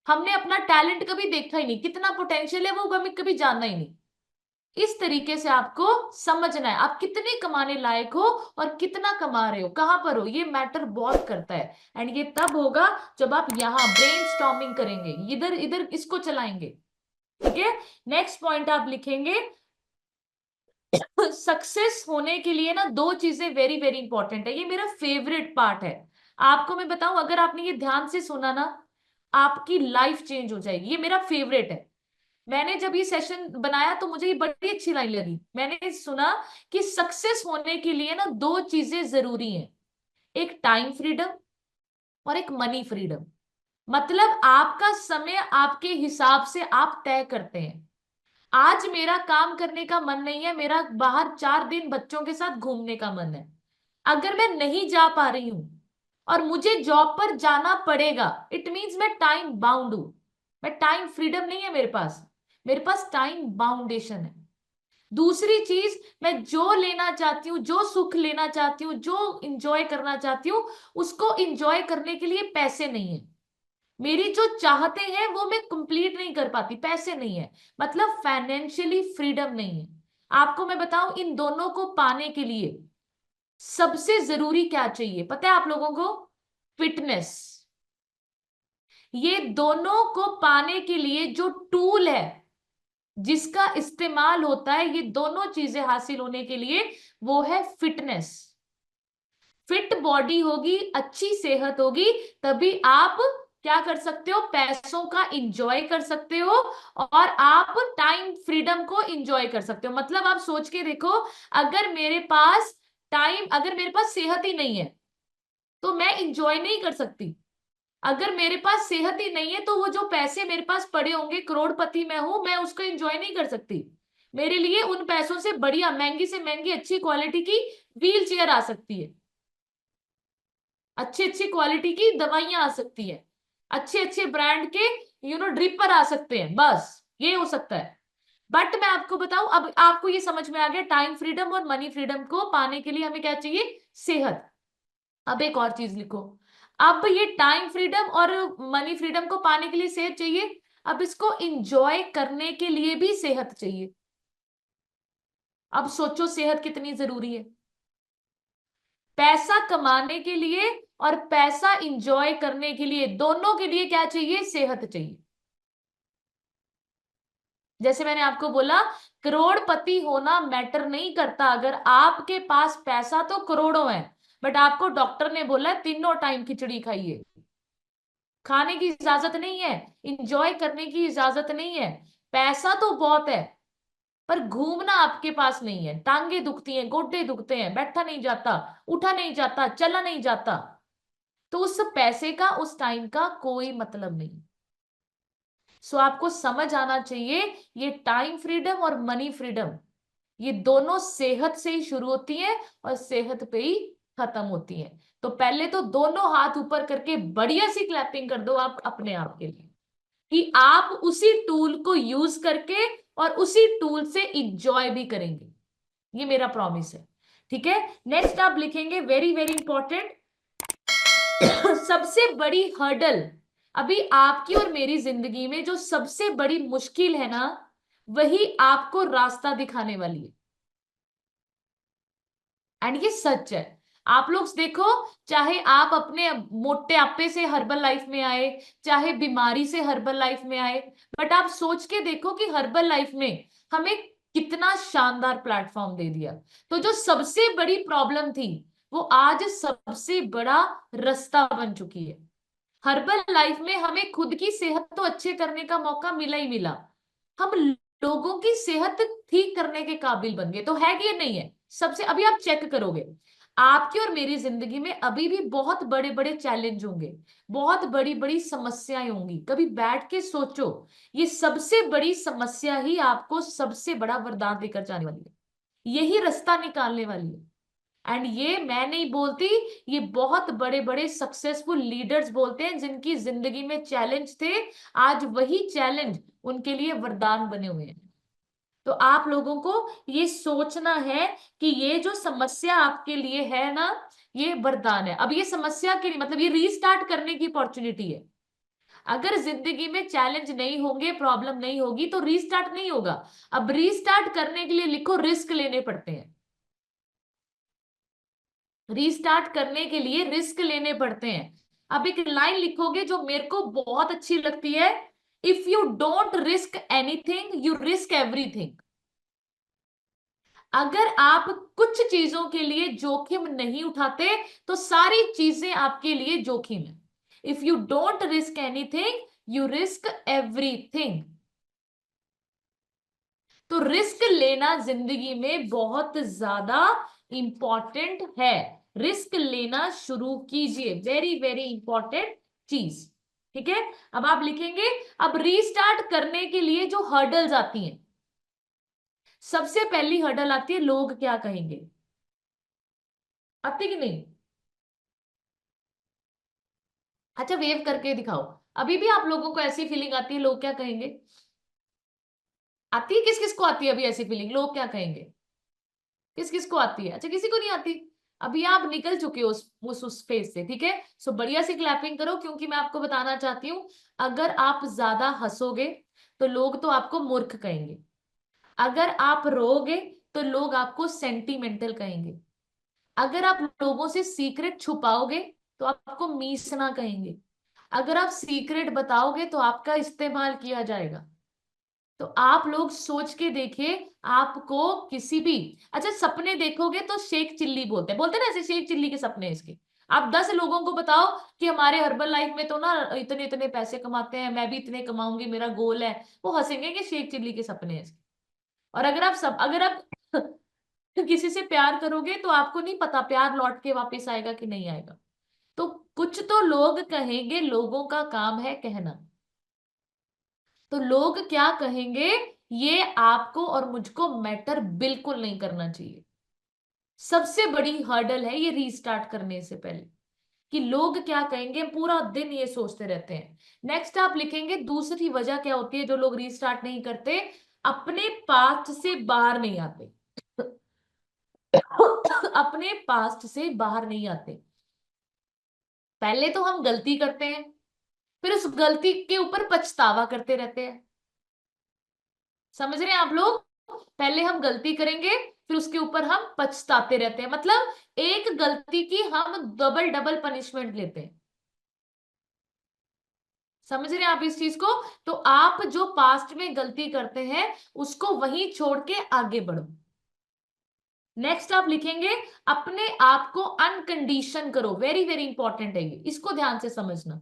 हमने अपना टैलेंट कभी देखा ही नहीं, कितना पोटेंशियल है वो हमें कभी जानना ही नहीं। इस तरीके से आपको समझना है आप कितने कमाने लायक हो और कितना कमा रहे हो, कहां पर हो, ये मैटर बहुत करता है। एंड ये तब होगा जब आप यहां ब्रेनस्टॉर्मिंग करेंगे, इधर इधर इसको चलाएंगे। ठीक है, नेक्स्ट पॉइंट आप लिखेंगे, सक्सेस होने के लिए ना 2 चीजें वेरी वेरी इंपॉर्टेंट है, ये मेरा फेवरेट पार्ट है। आपको मैं बताऊं, अगर आपने ये ध्यान से सुना ना, आपकी लाइफ चेंज हो जाएगी, ये मेरा फेवरेट है। मैंने जब ये सेशन बनाया तो मुझे ये बड़ी अच्छी लाइन लगी, मैंने सुना कि सक्सेस होने के लिए ना 2 चीजें जरूरी हैं, एक टाइम फ्रीडम और एक मनी फ्रीडम। मतलब आपका समय आपके हिसाब से आप तय करते हैं। आज मेरा काम करने का मन नहीं है, मेरा बाहर 4 दिन बच्चों के साथ घूमने का मन है, अगर मैं नहीं जा पा रही हूं और मुझे जॉब पर जाना पड़ेगा, इट मीन्स मैं टाइम बाउंड हूं, मैं टाइम फ्रीडम नहीं है मेरे पास टाइम बाउंडेशन है। दूसरी चीज, मैं जो लेना चाहती हूँ, जो सुख लेना चाहती हूँ, जो इंजॉय करना चाहती हूँ, उसको इंजॉय करने के लिए पैसे नहीं है। मेरी जो चाहते हैं वो मैं कंप्लीट नहीं कर पाती, पैसे नहीं है, मतलब फाइनेंशियली फ्रीडम नहीं है। आपको मैं बताऊं, इन दोनों को पाने के लिए सबसे जरूरी क्या चाहिए पता है आप लोगों को? फिटनेस। ये दोनों को पाने के लिए जो टूल है जिसका इस्तेमाल होता है ये दोनों चीजें हासिल होने के लिए, वो है फिटनेस। फिट बॉडी होगी, अच्छी सेहत होगी, तभी आप क्या कर सकते हो, पैसों का इंजॉय कर सकते हो और आप टाइम फ्रीडम को इंजॉय कर सकते हो। मतलब आप सोच के देखो, अगर मेरे पास अगर मेरे पास सेहत ही नहीं है तो मैं इंजॉय नहीं कर सकती। अगर मेरे पास सेहत ही नहीं है तो वो जो पैसे मेरे पास पड़े होंगे, करोड़पति मैं हूं, मैं उसको एंजॉय नहीं कर सकती। मेरे लिए उन पैसों से बढ़िया महंगी से महंगी अच्छी क्वालिटी की व्हील चेयर आ सकती है, अच्छी अच्छी क्वालिटी की दवाइयां आ सकती है, अच्छे अच्छे ब्रांड के ड्रिपर आ सकते हैं, बस ये हो सकता है। बट मैं आपको बताऊं, अब आपको ये समझ में आ गया, टाइम फ्रीडम और मनी फ्रीडम को पाने के लिए हमें क्या चाहिए, सेहत। अब एक और चीज लिखो, अब ये टाइम फ्रीडम और मनी फ्रीडम को पाने के लिए सेहत चाहिए, अब इसको इंजॉय करने के लिए भी सेहत चाहिए। अब सोचो सेहत कितनी जरूरी है। पैसा कमाने के लिए और पैसा इंजॉय करने के लिए, दोनों के लिए क्या चाहिए, सेहत चाहिए। जैसे मैंने आपको बोला, करोड़पति होना मैटर नहीं करता, अगर आपके पास पैसा तो करोड़ों है, बट आपको डॉक्टर ने बोला तीनों टाइम खिचड़ी खाइए, खाने की इजाजत नहीं है, इंजॉय करने की इजाजत नहीं है, पैसा तो बहुत है पर घूमना आपके पास नहीं है, टांगे दुखती हैं, गोडे दुखते हैं, बैठा नहीं जाता, उठा नहीं जाता, चला नहीं जाता, तो उस पैसे का उस टाइम का कोई मतलब नहीं। सो आपको समझ आना चाहिए, ये टाइम फ्रीडम और मनी फ्रीडम ये दोनों सेहत से ही शुरू होती है और सेहत पे ही खत्म होती है। तो पहले तो दोनों हाथ ऊपर करके बढ़िया सी क्लैपिंग कर दो आप अपने आप के लिए, कि आप उसी टूल को यूज करके और उसी टूल से इंजॉय भी करेंगे, ये मेरा प्रॉमिस है। ठीक है, नेक्स्ट आप लिखेंगे, वेरी वेरी इंपॉर्टेंट, सबसे बड़ी हर्डल अभी आपकी और मेरी जिंदगी में जो सबसे बड़ी मुश्किल है ना, वही आपको रास्ता दिखाने वाली है। एंड ये सच है। आप लोग देखो, चाहे आप अपने मोटापे से हर्बल लाइफ में आए, चाहे बीमारी से हर्बल लाइफ में आए, बट आप सोच के देखो कि हर्बल लाइफ में हमें कितना शानदार प्लेटफॉर्म दे दिया। तो जो सबसे बड़ी प्रॉब्लम थी वो आज सबसे बड़ा रास्ता बन चुकी है। हर्बल लाइफ में हमें खुद की सेहत तो अच्छे करने का मौका मिला ही मिला, हम लोगों की सेहत ठीक करने के काबिल बन गए। तो है कि ये नहीं है? सबसे अभी आप चेक करोगे, आपकी और मेरी जिंदगी में अभी भी बहुत बड़े बड़े चैलेंज होंगे, बहुत बड़ी बड़ी समस्याएं होंगी। कभी बैठ के सोचो, ये सबसे बड़ी समस्या ही आपको सबसे बड़ा वरदान देकर जाने वाली है, यही रास्ता निकालने वाली है। एंड ये मैं नहीं बोलती, ये बहुत बड़े बड़े सक्सेसफुल लीडर्स बोलते हैं, जिनकी जिंदगी में चैलेंज थे, आज वही चैलेंज उनके लिए वरदान बने हुए हैं। तो आप लोगों को ये सोचना है कि ये जो समस्या आपके लिए है ना, ये वरदान है। अब ये समस्या के लिए मतलब ये रीस्टार्ट करने की अपॉर्चुनिटी है। अगर जिंदगी में चैलेंज नहीं होंगे, प्रॉब्लम नहीं होगी, तो रीस्टार्ट नहीं होगा। अब रीस्टार्ट करने के लिए लिखो, रिस्क लेने पड़ते हैं। रीस्टार्ट करने के लिए रिस्क लेने पड़ते हैं। अब एक लाइन लिखोगे जो मेरे को बहुत अच्छी लगती है, if you don't risk anything you risk everything. अगर आप कुछ चीजों के लिए जोखिम नहीं उठाते तो सारी चीजें आपके लिए जोखिम है। If you don't risk anything you risk everything. तो रिस्क लेना जिंदगी में बहुत ज्यादा इंपॉर्टेंट है। रिस्क लेना शुरू कीजिए, वेरी वेरी इंपॉर्टेंट चीज। ठीक है, अब आप लिखेंगे, अब रीस्टार्ट करने के लिए जो हर्डल्स आती हैं, सबसे पहली हर्डल आती है लोग क्या कहेंगे। आती कि नहीं? अच्छा वेव करके दिखाओ, अभी भी आप लोगों को ऐसी फीलिंग आती है लोग क्या कहेंगे? आती है? किस किस को आती है अभी ऐसी फीलिंग, लोग क्या कहेंगे? किस किस को आती है? अच्छा किसी को नहीं आती। अभी आप निकल चुके हो उस फेज से, ठीक है। सो बढ़िया सी क्लैपिंग करो, क्योंकि मैं आपको बताना चाहती हूँ, अगर आप ज्यादा हंसोगे तो लोग तो आपको मूर्ख कहेंगे, अगर आप रोओगे तो लोग आपको सेंटिमेंटल कहेंगे, अगर आप लोगों से सीक्रेट छुपाओगे तो आपको मीसना कहेंगे, अगर आप सीक्रेट बताओगे तो आपका इस्तेमाल किया जाएगा। तो आप लोग सोच के देखिए, आपको किसी भी, अच्छा सपने देखोगे तो शेख चिल्ली बोलते हैं, बोलते हैं ना ऐसे, शेख चिल्ली के सपने हैं इसके। आप 10 लोगों को बताओ कि हमारे हर्बल लाइफ में तो ना इतने इतने पैसे कमाते हैं, मैं भी इतने कमाऊंगी, मेरा गोल है, वो हंसेंगे कि शेख चिल्ली के सपने हैं इसके। और अगर आप किसी से प्यार करोगे तो आपको नहीं पता प्यार लौट के वापस आएगा कि नहीं आएगा। तो कुछ तो लोग कहेंगे, लोगों का काम है कहना। तो लोग क्या कहेंगे, ये आपको और मुझको मैटर बिल्कुल नहीं करना चाहिए। सबसे बड़ी हर्डल है ये रीस्टार्ट करने से पहले, कि लोग क्या कहेंगे, पूरा दिन ये सोचते रहते हैं। नेक्स्ट आप लिखेंगे दूसरी वजह क्या होती है जो लोग रीस्टार्ट नहीं करते, अपने पास्ट से बाहर नहीं आते। अपने पास्ट से बाहर नहीं आते। पहले तो हम गलती करते हैं, फिर उस गलती के ऊपर पछतावा करते रहते हैं। समझ रहे हैं आप लोग? पहले हम गलती करेंगे, फिर उसके ऊपर हम पछताते रहते हैं, मतलब एक गलती की हम डबल डबल पनिशमेंट लेते हैं। समझ रहे हैं आप इस चीज को? तो आप जो पास्ट में गलती करते हैं उसको वहीं छोड़ के आगे बढ़ो। नेक्स्ट आप लिखेंगे अपने आप को अनकंडीशन करो। वेरी वेरी इंपॉर्टेंट है ये, इसको ध्यान से समझना।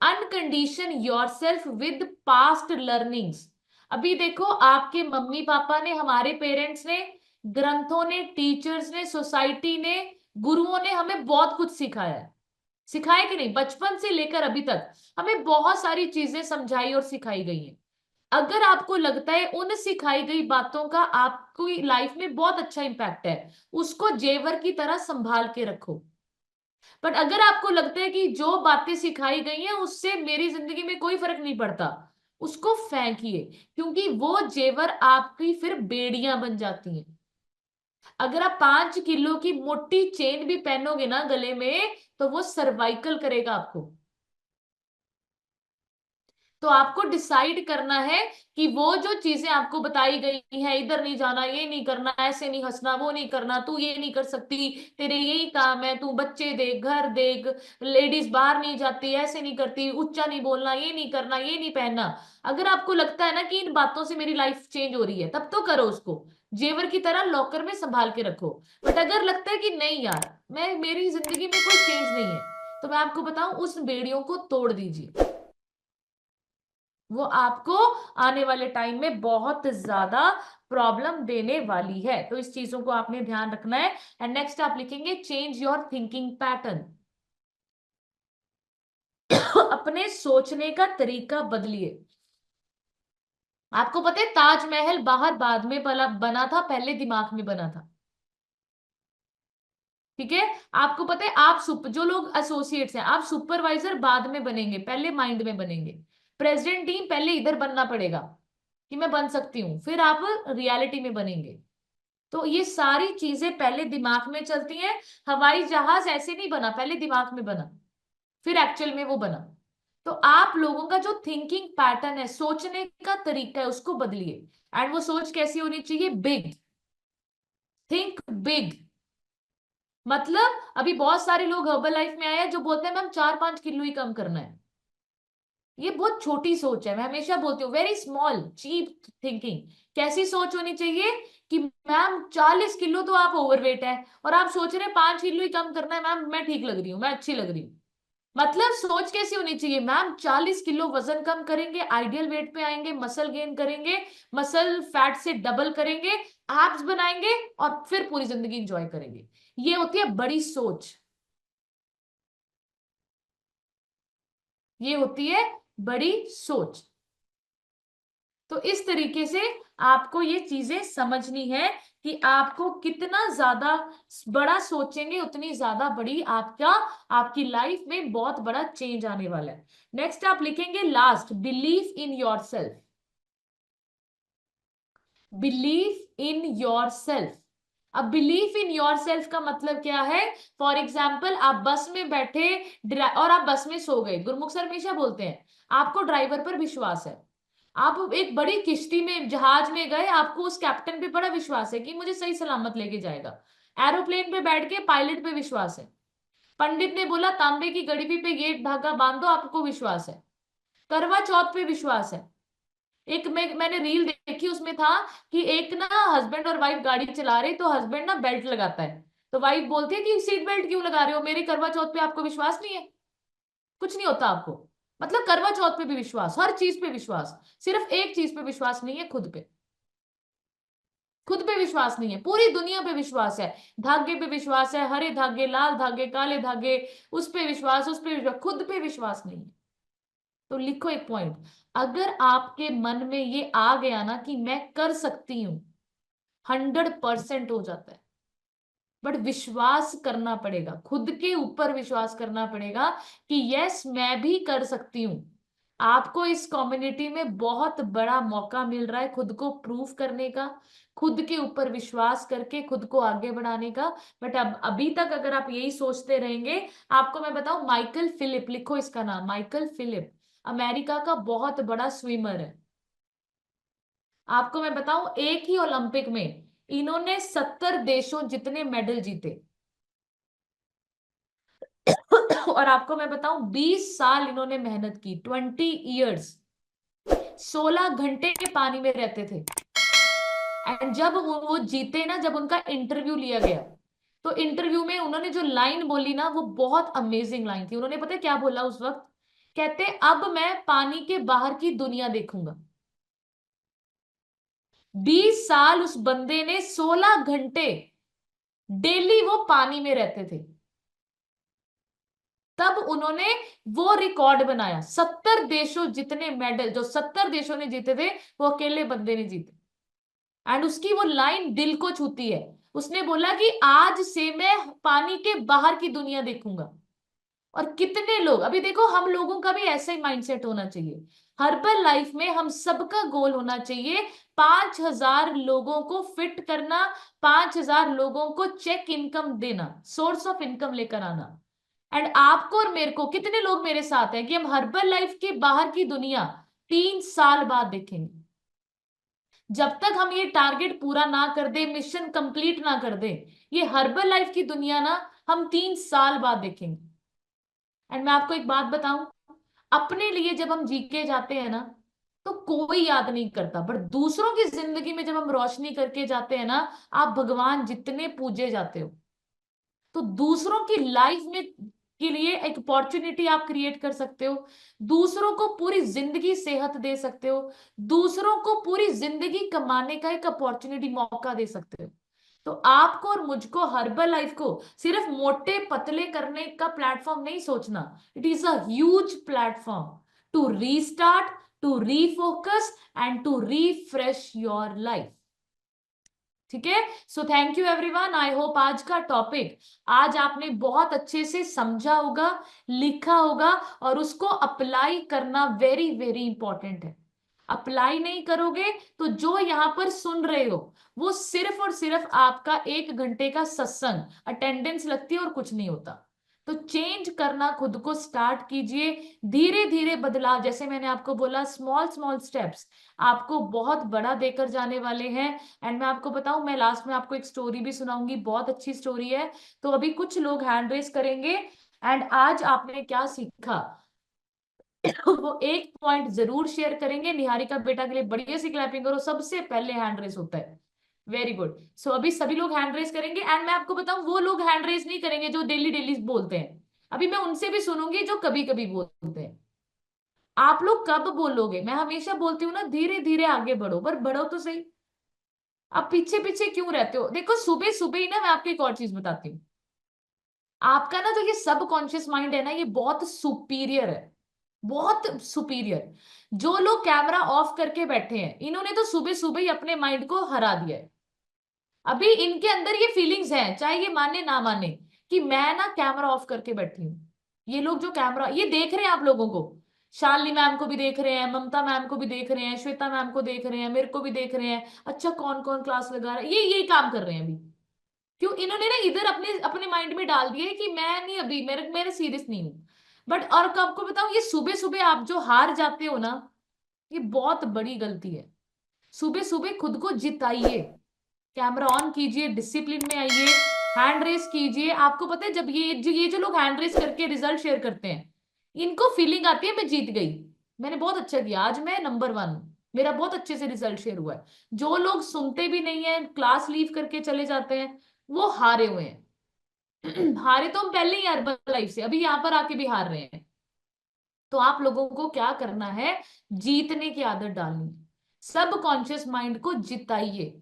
अनकंडीशन योरसेल्फ विद पास्ट लर्निंग्स। अभी देखो, आपके मम्मी पापा ने, हमारे पेरेंट्स ने, ग्रंथों ने, टीचर्स ने, सोसाइटी ने, गुरुओं ने हमें बहुत कुछ सिखाया है। सिखाया कि नहीं? बचपन से लेकर अभी तक हमें बहुत सारी चीजें समझाई और सिखाई गई हैं। अगर आपको लगता है उन सिखाई गई बातों का आपकी लाइफ में बहुत अच्छा इंपैक्ट है, उसको जेवर की तरह संभाल के रखो। बट अगर आपको लगता है कि जो बातें सिखाई गई हैं उससे मेरी जिंदगी में कोई फर्क नहीं पड़ता, उसको फेंकिए, क्योंकि वो जेवर आपकी फिर बेड़ियां बन जाती हैं। अगर आप 5 किलो की मोटी चेन भी पहनोगे ना गले में, तो वो सर्वाइकल करेगा आपको। तो आपको डिसाइड करना है कि वो जो चीजें आपको बताई गई हैं, इधर नहीं जाना, ये नहीं करना, ऐसे नहीं हंसना, वो नहीं करना, तू ये नहीं कर सकती, तेरे यही काम है, तू बच्चे देख, घर देख, लेडीज बाहर नहीं जाती, ऐसे नहीं करती, ऊंचा नहीं बोलना, ये नहीं करना, ये नहीं पहनना। अगर आपको लगता है ना कि इन बातों से मेरी लाइफ चेंज हो रही है, तब तो करो उसको, जेवर की तरह लॉकर में संभाल के रखो। बट अगर लगता है कि नहीं यार, मेरी जिंदगी में कोई चेंज नहीं है, तो मैं आपको बताऊं, उस बेड़ियों को तोड़ दीजिए। वो आपको आने वाले टाइम में बहुत ज्यादा प्रॉब्लम देने वाली है। तो इस चीजों को आपने ध्यान रखना है। एंड नेक्स्ट आप लिखेंगे चेंज योर थिंकिंग पैटर्न। अपने सोचने का तरीका बदलिए। आपको पता है ताजमहल बाहर बाद में बना था, पहले दिमाग में बना था। ठीक है? आपको पता है, आप जो लोग एसोसिएट्स हैं, आप सुपरवाइजर बाद में बनेंगे, पहले माइंड में बनेंगे। प्रेसिडेंट टीम पहले इधर बनना पड़ेगा कि मैं बन सकती हूँ, फिर आप रियलिटी में बनेंगे। तो ये सारी चीजें पहले दिमाग में चलती हैं। हवाई जहाज ऐसे नहीं बना, पहले दिमाग में बना, फिर एक्चुअल में वो बना। तो आप लोगों का जो थिंकिंग पैटर्न है, सोचने का तरीका है, उसको बदलिए। एंड वो सोच कैसी होनी चाहिए? बिग। Think big. मतलब अभी बहुत सारे लोग हर्बल लाइफ में आए हैं जो बोलते हैं मैम 4-5 किलो ही कम करना है। ये बहुत छोटी सोच है, मैं हमेशा बोलती हूँ, वेरी स्मॉल चीप थिंकिंग। कैसी सोच होनी चाहिए कि मैम 40 किलो तो आप ओवरवेट है, और आप सोच रहे हैं 5 किलो ही कम करना है, मैम मैं ठीक लग रही हूँ, मैं अच्छी लग रही हूँ। मतलब सोच कैसी होनी चाहिए? मैम 40 किलो वजन कम करेंगे, आइडियल वेट पे आएंगे, मसल गेन करेंगे, मसल फैट से डबल करेंगे, एब्स बनाएंगे, और फिर पूरी जिंदगी इंजॉय करेंगे। ये होती है बड़ी सोच। ये होती है बड़ी सोच। तो इस तरीके से आपको ये चीजें समझनी है कि आपको कितना ज्यादा बड़ा सोचेंगे उतनी ज्यादा बड़ी आपकी लाइफ में बहुत बड़ा चेंज आने वाला है। नेक्स्ट आप लिखेंगे last, believe in your self. Believe in your self. अब बिलीफ इन योर सेल्फ का मतलब क्या है? फॉर एग्जाम्पल, आप बस में बैठे और आप बस में सो गए। गुरमुख सर हमेशा बोलते हैं आपको ड्राइवर पर विश्वास है। आप एक बड़ी किश्ती में, जहाज में गए, आपको उस कैप्टन पे बड़ा विश्वास है कि मुझे सही सलामत लेके जाएगा। एरोप्लेन पे बैठ के पायलट पे विश्वास है। पंडित ने बोला तांबे की गड़बी पे ये धागा बांधो, आपको विश्वास है। करवा चौथ पे विश्वास है। एक मैंने रील देखी, उसमें था कि एक ना हस्बैंड और वाइफ गाड़ी चला रहे, तो हस्बैंड ना बेल्ट लगाता है, तो वाइफ बोलती है कि सीट बेल्ट क्यों लगा रहे हो, मेरे करवा चौथ पे आपको विश्वास नहीं है? कुछ नहीं होता आपको। मतलब करवा चौथ पे भी विश्वास, हर चीज पे विश्वास, सिर्फ एक चीज पे विश्वास नहीं है, खुद पे। खुद पे विश्वास नहीं है, पूरी दुनिया पे विश्वास है। धागे पे विश्वास है, हरे धागे, लाल धागे, काले धागे, उस पे विश्वास, उस पे विश्वास, खुद पे विश्वास नहीं है। तो लिखो एक पॉइंट, अगर आपके मन में ये आ गया ना कि मैं कर सकती हूं, 100% हो जाता है। बट विश्वास करना पड़ेगा, खुद के ऊपर विश्वास करना पड़ेगा कि यस मैं भी कर सकती हूँ। आपको इस कम्युनिटी में बहुत बड़ा मौका मिल रहा है खुद को प्रूव करने का, खुद के ऊपर विश्वास करके खुद को आगे बढ़ाने का। बट अब अभी तक अगर आप यही सोचते रहेंगे, आपको मैं बताऊं, माइकल फिलिप, लिखो इसका नाम, माइकल फिलिप अमेरिका का बहुत बड़ा स्विमर है। आपको मैं बताऊं, एक ही ओलंपिक में इन्होंने 70 देशों जितने मेडल जीते। और आपको मैं बताऊं, 20 साल इन्होंने मेहनत की, 20 years, 16 घंटे के पानी में रहते थे। एंड जब वो जीते ना, जब उनका इंटरव्यू लिया गया, तो इंटरव्यू में उन्होंने जो लाइन बोली ना, वो बहुत अमेजिंग लाइन थी। उन्होंने पता है क्या बोला उस वक्त? कहते अब मैं पानी के बाहर की दुनिया देखूंगा। 20 साल उस बंदे ने, 16 घंटे डेली वो पानी में रहते थे, तब उन्होंने वो रिकॉर्ड बनाया। 70 देशों जितने मेडल, जो 70 देशों ने जीते थे, वो अकेले बंदे ने जीते। एंड उसकी वो लाइन दिल को छूती है। उसने बोला कि आज से मैं पानी के बाहर की दुनिया देखूंगा। और कितने लोग, अभी देखो, हम लोगों का भी ऐसा ही माइंडसेट होना चाहिए। हर्बल लाइफ में हम सबका गोल होना चाहिए 5,000 लोगों को फिट करना, 5,000 लोगों को चेक इनकम देना, सोर्स ऑफ इनकम लेकर आना। एंड आपको और मेरे को, कितने लोग मेरे साथ हैं कि हम हर्बल लाइफ के बाहर की दुनिया 3 साल बाद देखेंगे? जब तक हम ये टारगेट पूरा ना कर दे, मिशन कंप्लीट ना कर दे, ये हर्बल लाइफ की दुनिया ना हम 3 साल बाद देखेंगे। एंड मैं आपको एक बात बताऊं, अपने लिए जब हम जी के जाते हैं ना, तो कोई याद नहीं करता, बट दूसरों की जिंदगी में जब हम रोशनी करके जाते हैं ना, आप भगवान जितने पूजे जाते हो। तो दूसरों की लाइफ में के लिए एक अपॉर्चुनिटी आप क्रिएट कर सकते हो, दूसरों को पूरी जिंदगी सेहत दे सकते हो, दूसरों को पूरी जिंदगी कमाने का एक अपॉर्चुनिटी, मौका दे सकते हो। तो आपको और मुझको हर्बल लाइफ को सिर्फ मोटे पतले करने का प्लेटफॉर्म नहीं सोचना, it is a huge platform to restart, to refocus and to refresh your life. ठीक है? So thank you everyone, I hope आज का टॉपिक आज आपने बहुत अच्छे से समझा होगा, लिखा होगा, और उसको अप्लाई करना वेरी वेरी इंपॉर्टेंट है। अप्लाई नहीं करोगे तो जो यहां पर सुन रहे हो, वो सिर्फ और सिर्फ आपका 1 घंटे का सत्संग अटेंडेंस लगती है और कुछ नहीं होता। तो चेंज करना खुद को स्टार्ट कीजिए, धीरे धीरे बदलाव, जैसे मैंने आपको बोला, स्मॉल स्मॉल स्टेप्स आपको बहुत बड़ा देकर जाने वाले हैं। एंड मैं आपको बताऊं, मैं लास्ट में आपको एक स्टोरी भी सुनाऊंगी, बहुत अच्छी स्टोरी है। तो अभी कुछ लोग हैंड रेस करेंगे, एंड आज आपने क्या सीखा वो एक पॉइंट जरूर शेयर करेंगे। निहारिका बेटा के लिए बढ़िया सी क्लैपिंग करो, सबसे पहले हैंड रेस होता है। Very good. सो अभी सभी लोग हैंड रेस करेंगे, एंड मैं आपको बताऊं, वो लोग हैंड रेस नहीं करेंगे जो डेली डेली बोलते हैं। अभी मैं उनसे भी सुनूंगी जो कभी कभी बोलते हैं। आप लोग कब बोलोगे? मैं हमेशा बोलती हूँ ना, धीरे धीरे आगे बढ़ो, पर बढ़ो तो सही। आप पीछे पीछे क्यों रहते हो? देखो, सुबह सुबह ही ना, मैं आपको एक और चीज बताती हूँ। आपका ना जो ये सबकॉन्शियस माइंड है ना, ये बहुत सुपीरियर है, बहुत सुपीरियर। जो लोग कैमरा ऑफ करके बैठे हैं, इन्होंने तो सुबह सुबह ही अपने माइंड को हरा दिया है। अभी इनके अंदर ये फीलिंग्स हैं, चाहे ये माने ना माने, कि मैं ना कैमरा ऑफ करके बैठी हूँ। ये लोग जो कैमरा, ये देख रहे हैं आप लोगों को, शालिनी मैम को भी देख रहे हैं, ममता मैम को भी देख रहे हैं, श्वेता मैम को देख रहे हैं, मेरे को भी देख रहे हैं, अच्छा कौन कौन क्लास लगा रहा है, ये काम कर रहे हैं अभी। क्यों? इन्होंने ना इधर अपने अपने माइंड में डाल दिया है कि मैं नहीं, अभी मेरे सीरियस नहीं हूँ। बट और आपको बताऊं, ये सुबह सुबह आप जो हार जाते हो ना, ये बहुत बड़ी गलती है। सुबह सुबह खुद को जिताइए, कैमरा ऑन कीजिए, डिसिप्लिन में आइए, हैंड रेस कीजिए। आपको पता है, जब ये जो लोग हैंड रेस करके रिजल्ट शेयर करते हैं, इनको फीलिंग आती है मैं जीत गई, मैंने बहुत अच्छा किया, आज मैं नंबर 1 हूँ, मेरा बहुत अच्छे से रिजल्ट शेयर हुआ है। जो लोग सुनते भी नहीं है, क्लास लीव करके चले जाते हैं, वो हारे हुए हैं। हारे तो हम पहले ही हर्बल लाइफ से, अभी यहाँ पर आके भी हार रहे हैं। तो आप लोगों को क्या करना है, जीतने की आदत डालनी है, सब कॉन्शियस माइंड को जिताइए।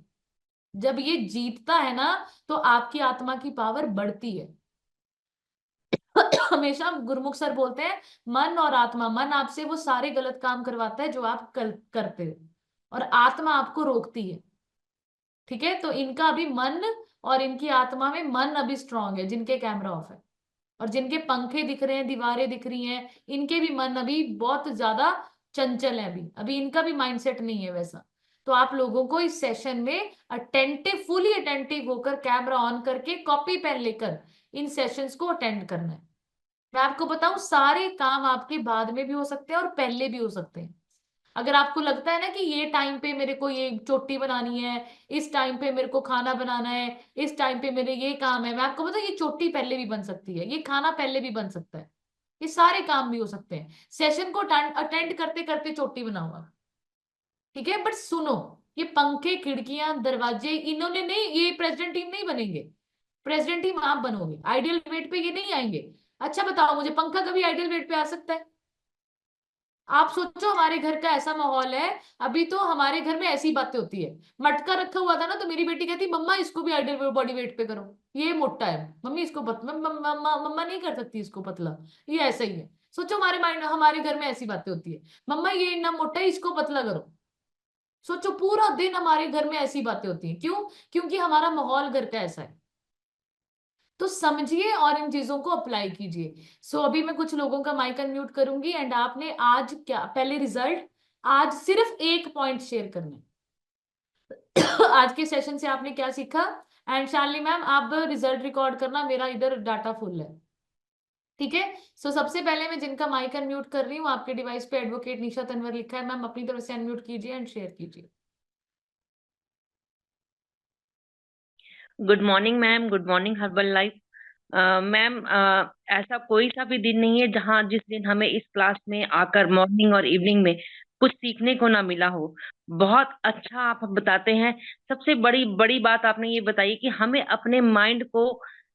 जब ये जीतता है ना, तो आपकी आत्मा की पावर बढ़ती है। हमेशा गुरुमुख सर बोलते हैं, मन और आत्मा, मन आपसे वो सारे गलत काम करवाता है जो आप करते हो, और आत्मा आपको रोकती है। ठीक है, तो इनका अभी मन और इनकी आत्मा में, मन अभी स्ट्रांग है जिनके कैमरा ऑफ है, और जिनके पंखे दिख रहे हैं, दीवारें दिख रही हैं, इनके भी मन अभी बहुत ज्यादा चंचल है। अभी अभी इनका भी माइंडसेट नहीं है वैसा। तो आप लोगों को इस सेशन में अटेंटिव, फुली अटेंटिव होकर, कैमरा ऑन करके, कॉपी पेन लेकर इन सेशंस को अटेंड करना है। मैं आपको बताऊं, सारे काम आपके बाद में भी हो सकते हैं और पहले भी हो सकते हैं। अगर आपको लगता है ना कि ये टाइम पे मेरे को ये चोटी बनानी है, इस टाइम पे मेरे को खाना बनाना है, इस टाइम पे मेरे ये काम है, मैं आपको बताऊं, ये चोटी पहले भी बन सकती है, ये खाना पहले भी बन सकता है, ये सारे काम भी हो सकते हैं। सेशन को अटेंड करते करते चोटी बनाओ आप। ठीक है, बट सुनो, ये पंखे, खिड़कियां, दरवाजे, इन्होंने नहीं, ये प्रेसिडेंट टीम नहीं बनेंगे। प्रेसिडेंट टीम आप बनोगे, आइडियल वेट पे ये नहीं आएंगे। अच्छा बताओ मुझे, पंखा कभी आइडियल वेट पे आ सकता है? आप सोचो, हमारे घर का ऐसा माहौल है, अभी तो हमारे घर में ऐसी बातें होती है। मटका रखा हुआ था ना, तो मेरी बेटी कहती, मम्मा इसको भी आइडियल बॉडी वेट पे करो, ये मोटा है, मम्मी इसको मम्मा मम्मा नहीं कर सकती इसको पतला, ये ऐसा ही है। सोचो, हमारे माइंड, हमारे घर में ऐसी बातें होती है, मम्मा ये इतना मोटा है, इसको पतला करो। सोचो, पूरा दिन हमारे घर में ऐसी बातें होती हैं, क्यों? क्योंकि हमारा माहौल घर का ऐसा है। तो समझिए और इन चीजों को अप्लाई कीजिए। सो अभी मैं कुछ लोगों का माइक अनम्यूट करूंगी, एंड आपने आज क्या, पहले रिजल्ट, आज सिर्फ एक पॉइंट शेयर करना है। आज के सेशन से आपने क्या सीखा? एंड शालिनी मैम, आप रिजल्ट रिकॉर्ड करना, मेरा इधर डाटा फुल है। ठीक है, सो सबसे पहले मैं जिनका माइक अनम्यूट कर रही हूँ, आपके डिवाइस पे एडवोकेट निशा तनवर लिखा है, मैम अपनी तरफ से अनम्यूट कीजिए एंड शेयर कीजिए। Good morning ma'am, good morning herbal life. Ma'am, ऐसा कोई सा भी दिन नहीं है जहाँ जिस दिन हमें इस क्लास में आकर मॉर्निंग और इवनिंग में कुछ सीखने को ना मिला हो। बहुत अच्छा आप बताते हैं। सबसे बड़ी बड़ी बात आपने ये बताई कि हमें अपने माइंड को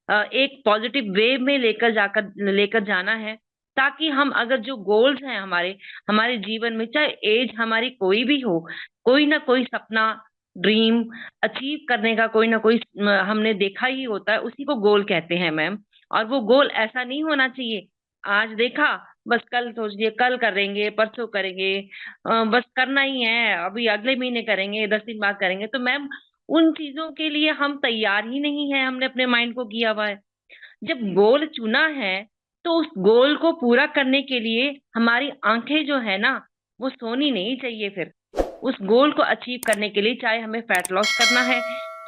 एक पॉजिटिव वे में लेकर जाना है, ताकि हम अगर जो गोल्स हैं हमारे हमारे जीवन में, चाहे एज हमारी कोई भी हो, कोई ना कोई सपना, ड्रीम अचीव करने का कोई ना कोई हमने देखा ही होता है, उसी को गोल कहते हैं मैम। और वो गोल ऐसा नहीं होना चाहिए, आज देखा बस कल सोच लिए, कल करेंगे, परसों करेंगे, बस करना ही है, अभी अगले महीने करेंगे, 10 दिन बाद करेंगे। तो मैम, उन चीजों के लिए हम तैयार ही नहीं है, हमने अपने माइंड को किया हुआ है। जब गोल चुना है, तो उस गोल को पूरा करने के लिए हमारी आंखें जो है ना, वो सोनी नहीं चाहिए। फिर उस गोल को अचीव करने के लिए, चाहे हमें फैट लॉस करना है,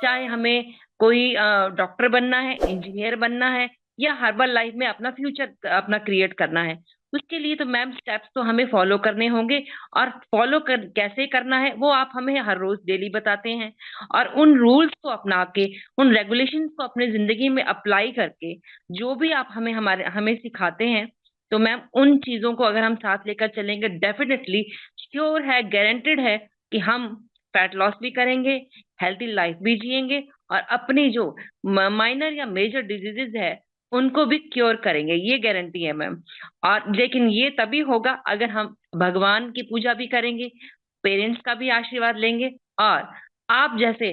चाहे हमें कोई डॉक्टर बनना है, इंजीनियर बनना है, या हर्बल लाइफ में अपना फ्यूचर अपना क्रिएट करना है, उसके लिए तो मैम स्टेप्स तो हमें फॉलो करने होंगे। और कैसे करना है वो आप हमें हर रोज डेली बताते हैं। और उन रूल्स को अपना के, उन रेगुलेशंस को अपने जिंदगी में अप्लाई करके, जो भी आप हमें सिखाते हैं, तो मैम उन चीजों को अगर हम साथ लेकर चलेंगे, डेफिनेटली श्योर है, गारंटेड है कि हम फैट लॉस भी करेंगे, हेल्थी लाइफ भी जिएंगे, और अपनी जो माइनर या मेजर डिजीजेज है उनको भी क्योर करेंगे, ये गारंटी है मैम। और लेकिन ये तभी होगा अगर हम भगवान की पूजा भी करेंगे, पेरेंट्स का भी आशीर्वाद लेंगे, और आप जैसे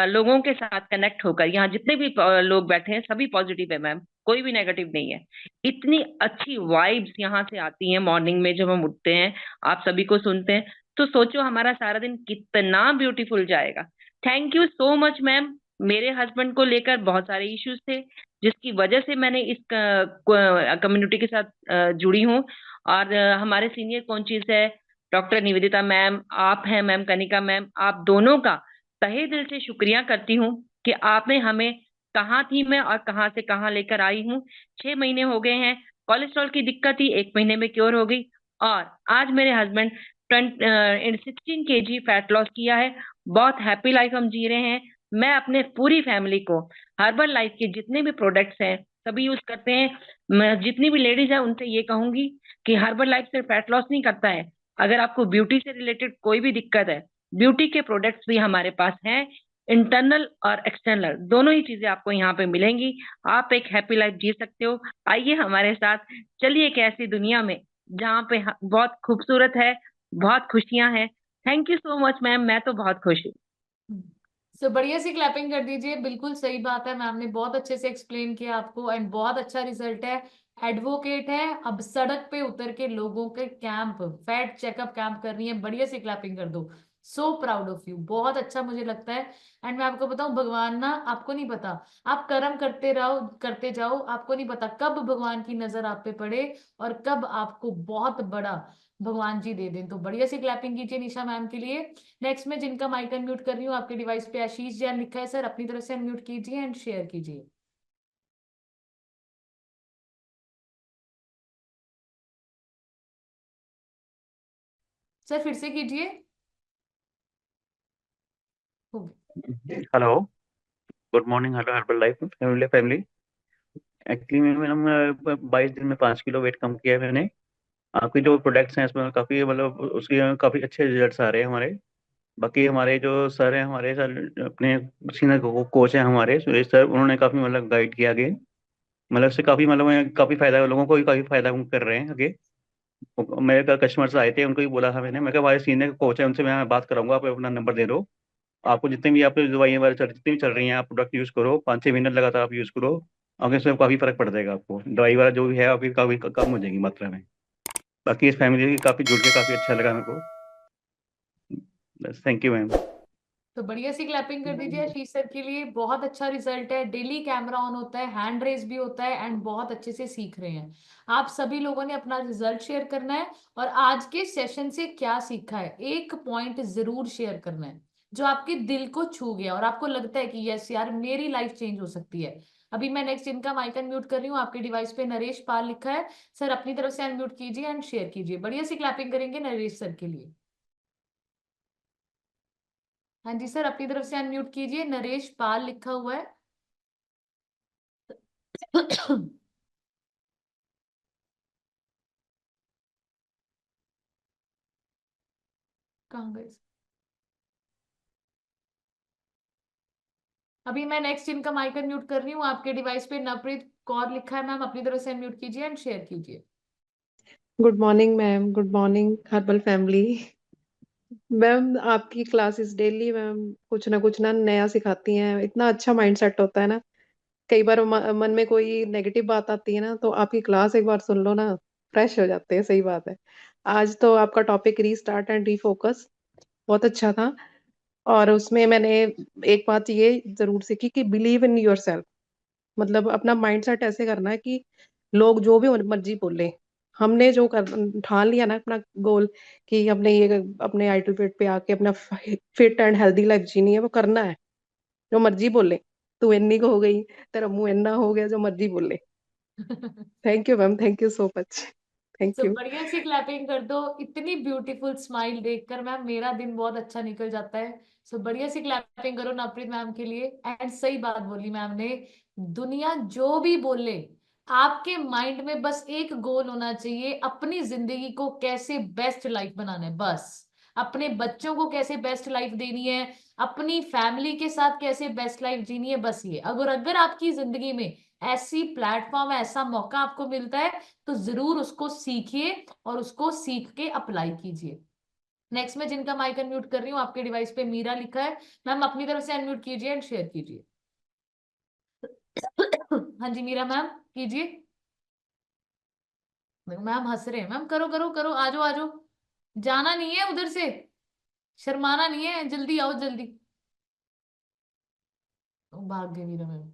लोगों के साथ कनेक्ट होकर, यहाँ जितने भी लोग बैठे हैं सभी पॉजिटिव है मैम, कोई भी नेगेटिव नहीं है। इतनी अच्छी वाइब्स यहाँ से आती हैं मॉर्निंग में जब हम उठते हैं, आप सभी को सुनते हैं, तो सोचो हमारा सारा दिन कितना ब्यूटीफुल जाएगा। Thank you so much ma'am. मेरे हस्बैंड को लेकर बहुत सारे इश्यूज थे, जिसकी वजह से मैंने इस कम्युनिटी के साथ जुड़ी हूँ। और हमारे सीनियर कोचेस है डॉक्टर निवेदिता मैम, आप हैं मैम कनिका मैम, आप दोनों का तहे दिल से शुक्रिया करती हूँ कि आपने हमें कहाँ थी मैं और कहाँ से कहाँ लेकर आई हूँ। 6 महीने हो गए हैं, कोलेस्ट्रॉल की दिक्कत थी, 1 महीने में क्योर हो गई। और आज मेरे हस्बैंड 16 केजी फैट लॉस किया है। बहुत हैप्पी लाइफ हम जी रहे हैं। मैं अपने पूरी फैमिली को हर्बल लाइफ के जितने भी प्रोडक्ट्स हैं सभी यूज करते हैं। मैं जितनी भी लेडीज है उनसे ये कहूंगी कि हर्बल लाइफ से फैट लॉस नहीं करता है। अगर आपको ब्यूटी से रिलेटेड कोई भी दिक्कत है, ब्यूटी के प्रोडक्ट्स भी हमारे पास हैं। इंटरनल और एक्सटर्नल दोनों ही चीजें आपको यहाँ पे मिलेंगी। आप एक हैप्पी लाइफ जी सकते हो। आइए हमारे साथ, चलिए एक ऐसी दुनिया में जहाँ पे बहुत खूबसूरत है, बहुत खुशियां हैं। Thank you so much ma'am, मैं तो बहुत खुश हूँ। सो बढ़िया सी क्लैपिंग कर दीजिए। बिल्कुल सही बात है, मैम ने बहुत अच्छे से एक्सप्लेन किया आपको एंड बहुत अच्छा रिजल्ट है। एडवोकेट है, अब सड़क पे उतर के लोगों के कैंप, फैट चेकअप कैंप कर रही है। बढ़िया सी क्लैपिंग कर दो। सो प्राउड ऑफ यू, बहुत अच्छा मुझे लगता है। एंड मैं आपको बताऊं, भगवान ना, आपको नहीं पता, आप कर्म करते रहो, करते जाओ, आपको नहीं पता कब भगवान की नजर आप पे पड़े और कब आपको बहुत बड़ा भगवान जी दे दें। तो बढ़िया सी क्लैपिंग कीजिए निशा मैम के लिए। नेक्स्ट में जिनका माइक अनम्यूट कर रही हूँ, आपके डिवाइस पे आशीष जैन लिखा है, सर अपनी तरफ से अनम्यूट कीजिए एंड शेयर कीजिए। सर फिर से कीजिए। हो गया। Hello, good morning. Hello herbal life family. Actually मैंने 22 दिन में 5 किलो वेट कम किया है मैंने। आपके जो प्रोडक्ट्स हैं इसमें काफ़ी मतलब उसके काफ़ी अच्छे रिजल्ट्स आ रहे हैं हमारे। बाकी हमारे जो सर हैं, हमारे सर अपने सीनियर कोच हैं हमारे सुरेश सर, उन्होंने काफ़ी मतलब गाइड किया आगे। मतलब इससे काफ़ी मतलब काफ़ी फायदा, लोगों को भी काफ़ी फायदा कर रहे हैं आगे। मेरे कस्टमर्स आए थे, उनको भी बोला था मैंने, मैं कहा हमारे सीनियर कोच है उनसे मैं बात कराऊंगा, आप अपना नंबर दे दो। आपको जितने भी आपकी दवाइयाँ वगैरह जितनी भी चल रही हैं, आप प्रोडक्ट यूज़ करो, 5-6 महीने लगातार आप यूज़ करो। आगे इसमें काफ़ी फर्क पड़ जाएगा आपको, दवाई वगैरह जो भी है आपकी काफ़ी कम हो जाएगी मात्रा में। बाकी इस फैमिली काफ़ी जुड़ के काफ़ी अच्छा लगा मेरे को। बस, थैंक यू मैम। तो बढ़िया सी क्लैपिंग कर दीजिए आशीष सर के लिए। बहुत अच्छा रिजल्ट है, डेली कैमरा ऑन होता है, हैंड रेस भी होता है एंड बहुत अच्छे से सीख रहे हैं। आप सभी लोगों ने अपना रिजल्ट शेयर करना है और आज के सेशन से क्या सीखा है एक पॉइंट जरूर शेयर करना है जो आपके दिल को छू गया और आपको लगता है कि यस यार मेरी लाइफ चेंज हो सकती है। अभी मैं नेक्स्ट इनका माइक अनम्यूट कर रही हूँ। आपके डिवाइस पे नरेश पाल लिखा है, सर अपनी तरफ से अनम्यूट कीजिए एंड शेयर कीजिए। बढ़िया सी क्लैपिंग करेंगे नरेश सर के लिए। हाँ जी सर, अपनी तरफ से अनम्यूट कीजिए, नरेश पाल लिखा हुआ है। कहाँ गए? अभी मैं नेक्स्ट इनका माइक अनम्यूट कर रही हूँ। आपके डिवाइस पे नवप्रीत कौर लिखा है, मैम अपनी तरफ से अनम्यूट कीजिए एंड शेयर कीजिए। Good morning ma'am, good morning herbal family. Ma'am आपकी क्लासेस डेली मैम कुछ ना नया सिखाती हैं, इतना अच्छा माइंड सेट होता है ना। कई बार मन में कोई नेगेटिव बात आती है ना, तो आपकी क्लास एक बार सुन लो ना, फ्रेश हो जाते हैं। सही बात है। आज तो आपका टॉपिक रीस्टार्ट एंड रीफोकस बहुत अच्छा था। और उसमें मैंने एक बात ये जरूर सीखी कि बिलीव इन योर सेल्फ। मतलब अपना माइंड सेट ऐसे करना है कि लोग जो भी मर्जी बोले, हमने जो कर ठान लिया ना अपना गोल कि हमने ये अपने आइडल वेट पे आके अपना फिट एंड हेल्दी लाइफ जीनी है, वो करना है। जो मर्जी बोले, तू इन्नी को हो गई, तेरा मुंह इन्ना हो गया, जो मर्जी बोले। Thank you ma'am, thank you so much. Thank so you. बढ़िया सी क्लैपिंग कर दो। इतनी ब्यूटीफुल स्माइल देखकर मैम मेरा दिन बहुत अच्छा निकल जाता है। सो बढ़िया सी क्लैपिंग करो नवप्रीत मैम के लिए। एंड सही बात बोली मैम ने, दुनिया जो भी बोले, आपके माइंड में बस एक गोल होना चाहिए, अपनी जिंदगी को कैसे बेस्ट लाइफ बनाना है बस। अपने बच्चों को कैसे बेस्ट लाइफ देनी है, अपनी फैमिली के साथ कैसे बेस्ट लाइफ जीनी है, बस ये। अगर अगर आपकी जिंदगी में ऐसी प्लेटफॉर्म, ऐसा मौका आपको मिलता है तो जरूर उसको सीखिए और उसको सीख के अप्लाई कीजिए। नेक्स्ट में जिनका माइक अनम्यूट कर रही हूँ, आपके डिवाइस पे मीरा लिखा है, मैम अपनी तरफ से अनम्यूट कीजिए एंड शेयर कीजिए। हाँ जी मीरा मैम कीजिए। मैम हंस रहे हैं, मैम करो करो करो, आजो आजो, जाना नहीं है उधर से, शर्माना नहीं है, जल्दी आओ जल्दी। भाग गए मीरा मैम।